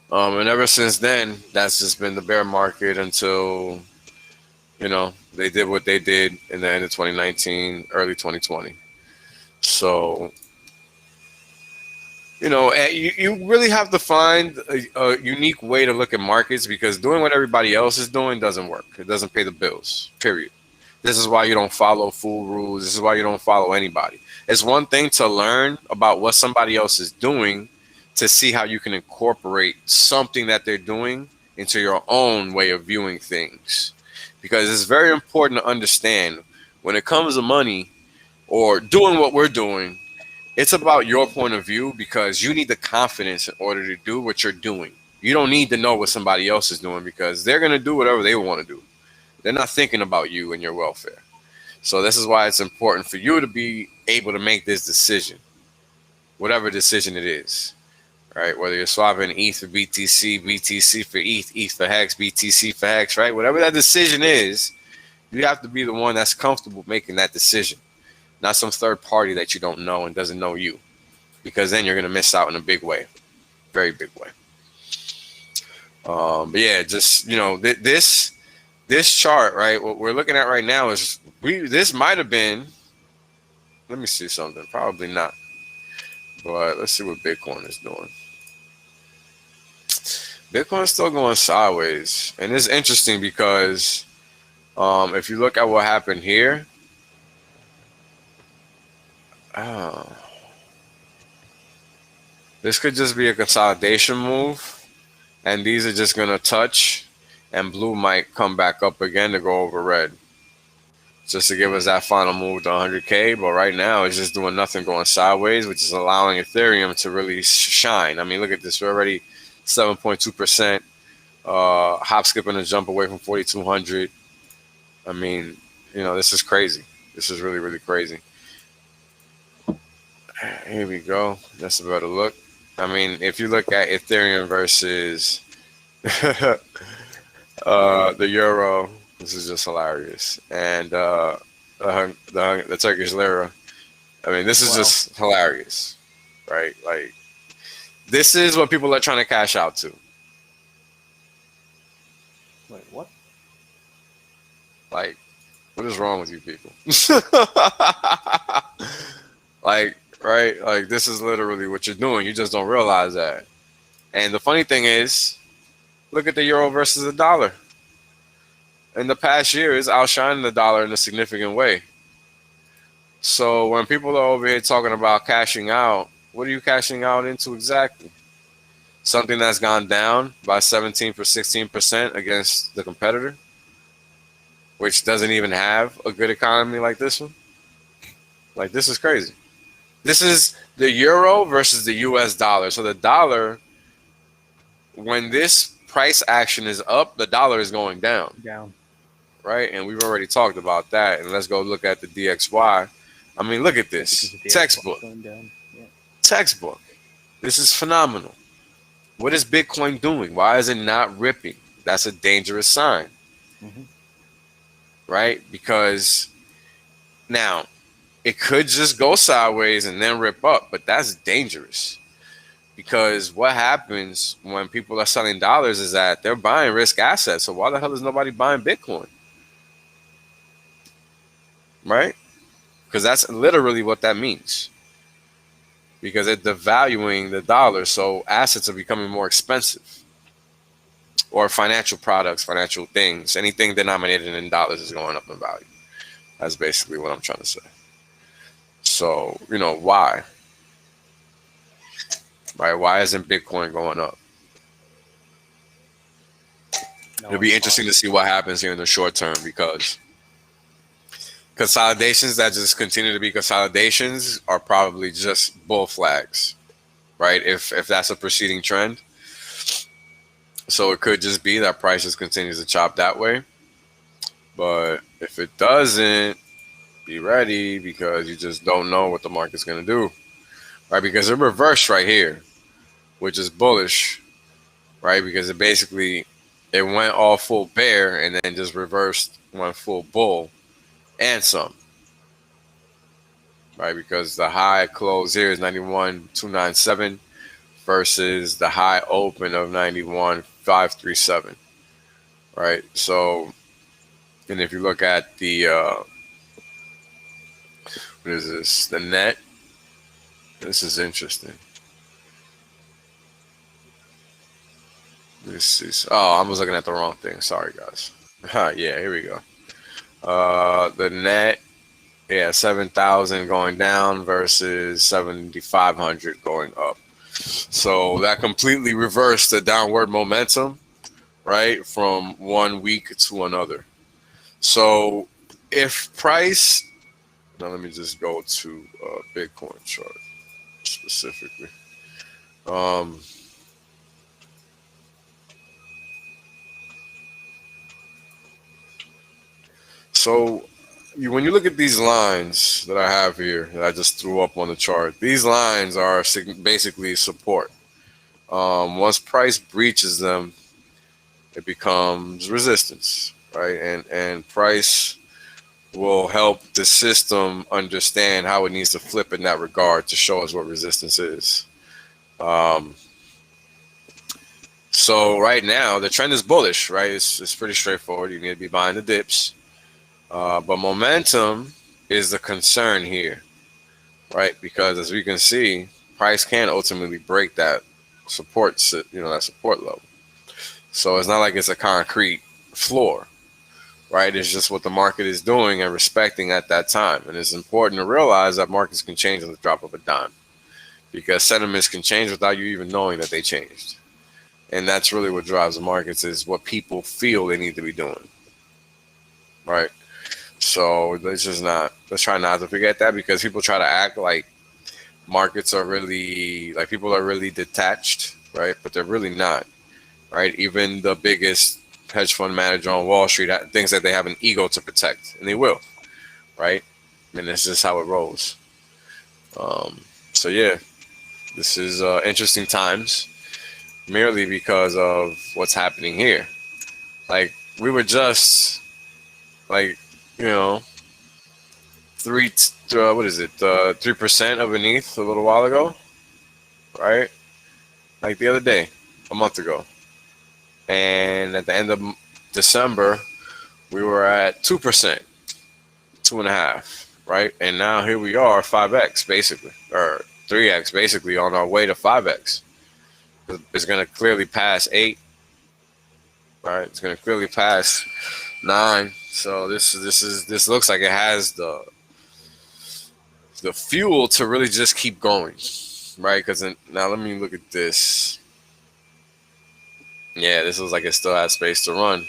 And ever since then, that's just been the bear market until, you know, they did what they did in the end of 2019, early 2020. So, you know, you really have to find a unique way to look at markets, because doing what everybody else is doing doesn't work. It doesn't pay the bills, period. This is why you don't follow full rules. This is why you don't follow anybody. It's one thing to learn about what somebody else is doing, to see how you can incorporate something that they're doing into your own way of viewing things. Because it's very important to understand, when it comes to money or doing what we're doing, it's about your point of view, because you need the confidence in order to do what you're doing. You don't need to know what somebody else is doing, because they're going to do whatever they want to do. They're not thinking about you and your welfare. So this is why it's important for you to be able to make this decision, whatever decision it is, right? Whether you're swapping ETH for BTC, BTC for ETH, ETH for Hex, BTC for Hex, right? Whatever that decision is, you have to be the one that's comfortable making that decision, not some third party that you don't know and doesn't know you, because then you're going to miss out in a big way, very big way. But yeah, just, you know, this chart, right? What we're looking at right now is this might have been, let me see something, probably not, but let's see what Bitcoin is doing. Bitcoin's still going sideways, and it's interesting because if you look at what happened here, this could just be a consolidation move, and these are just going to touch, and blue might come back up again to go over red, just to give us that final move to 100K. But right now, it's just doing nothing, going sideways, which is allowing Ethereum to really shine. I mean, look at this. We're already 7.2%, hop, skip, and a jump away from 4,200. I mean, you know, this is crazy. This is really, really crazy. Here we go. That's a better look. I mean, if you look at Ethereum versus the euro, this is just hilarious. And the Turkish lira, I mean, this is just hilarious, right? Like, this is what people are trying to cash out to. Wait, what? Like, what is wrong with you people? Like, right? Like, this is literally what you're doing. You just don't realize that. And the funny thing is, look at the euro versus the dollar. In the past year, it's outshining the dollar in a significant way. So when people are over here talking about cashing out, what are you cashing out into exactly? Something that's gone down by 17 or 16% against the competitor, which doesn't even have a good economy like this one. Like, this is crazy. This is the euro versus the US dollar. So the dollar, when this price action is up, the dollar is going down. Down. Right? And we've already talked about that. And let's go look at the DXY. I mean, look at this. Textbook. Yeah. Textbook. This is phenomenal. What is Bitcoin doing? Why is it not ripping? That's a dangerous sign. Mm-hmm. Right? Because now, it could just go sideways and then rip up, but that's dangerous. Because what happens when people are selling dollars is that they're buying risk assets. So why the hell is nobody buying Bitcoin? Right? Because that's literally what that means. Because it's devaluing the dollar, so assets are becoming more expensive. or financial products, financial things, anything denominated in dollars is going up in value. That's basically what I'm trying to say. So, why? Right? Why isn't Bitcoin going up? It'll be interesting to see what happens here in the short term, because consolidations that just continue to be consolidations are probably just bull flags, right? If that's a proceeding trend. So it could just be that prices continues to chop that way. But if it doesn't, be ready, because you just don't know what the market's going to do, right? Because it reversed right here, which is bullish, right? Because it went all full bear and then just reversed, went full bull and some, right? Because the high close here is 91,297 versus the high open of 91,537, right? So, and if you look at the what is this? The net. This is interesting. This is. Oh, I was looking at the wrong thing. Sorry, guys. Yeah, here we go. The net. Yeah, 7,000 going down versus 7,500 going up. So that completely reversed the downward momentum, right, from one week to another. So if price. Now let me just go to Bitcoin chart specifically. So when you look at these lines that I have here that I just threw up on the chart, these lines are basically support. Once price breaches them, it becomes resistance, right? And price will help the system understand how it needs to flip in that regard to show us what resistance is. So right now the trend is bullish, right? It's pretty straightforward. You need to be buying the dips, but momentum is the concern here, right? Because as we can see, price can ultimately break that support, that support level. So it's not like it's a concrete floor, right? It's just what the market is doing and respecting at that time. And it's important to realize that markets can change on the drop of a dime, because sentiments can change without you even knowing that they changed. And that's really what drives the markets, is what people feel they need to be doing, right? So let's try not to forget that, because people try to act like markets are really, like people are really detached, right? But they're really not, right? Even the biggest hedge fund manager on Wall Street thinks that they have an ego to protect, and they will, right? And it's just how it rolls. So yeah, this is interesting times, merely because of what's happening here. Like, we were just like, 3% of an ETH a little while ago, right? Like the other day, a month ago. And at the end of December, we were at 2%, 2.5%, right? And now here we are, 5x basically, or 3x basically, on our way to 5x. It's going to clearly pass 8, right? It's going to clearly pass 9. So this looks like it has the fuel to really just keep going, right? Because now let me look at this. Yeah, this looks like it still has space to run,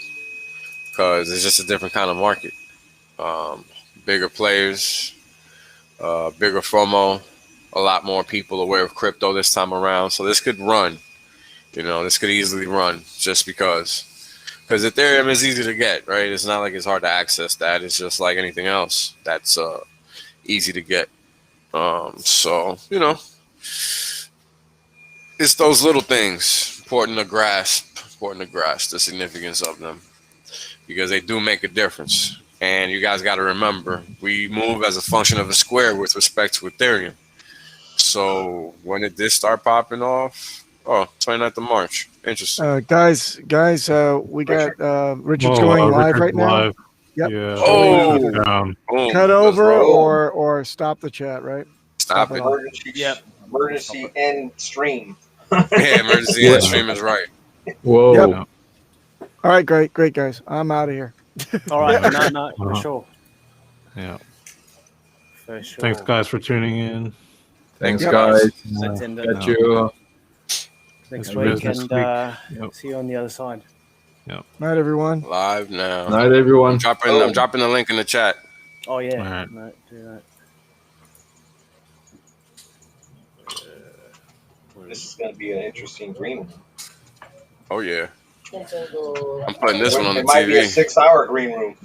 because it's just a different kind of market. Bigger players, bigger FOMO, a lot more people aware of crypto this time around. So this could run, this could easily run, just because Ethereum is easy to get, right? It's not like it's hard to access that. It's just like anything else that's easy to get. So, it's those little things important to grasp the significance of them, because they do make a difference. And you guys got to remember, we move as a function of a square with respect to Ethereum. So when did this start popping off? Oh, 29th of March. Interesting. Guys, we got Richard's going live right now. Live. Yep. Yeah. Oh, cut over or stop the chat, right? Stop it. Emergency end stream. Yeah, emergency end stream is right. Whoa. Yep. All right, great, guys. I'm out of here. All right, no, for sure. Yeah. For sure. Thanks, guys, for tuning in. Thanks, Yep. guys. Let's end it. Catch you next Catch week, you guys and next week. Yep. see you on the other side. Yep. Night, everyone. Live now. Night, everyone. I'm dropping the link in the chat. Oh yeah. All right. No, do that. This is going to be an interesting green room. Oh yeah. I'm putting this one on the It might be a TV. 6-hour green room.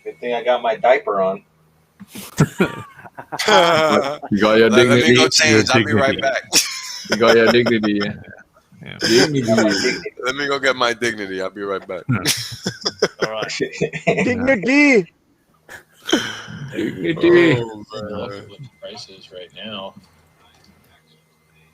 Good thing I got my diaper on. You got your Let me dignity. go change. I'll be right back. You got your dignity. Yeah. Dignity. Let me go get my dignity. I'll be right back. All right. Dignity. Dignity. Oh, man. Prices right now.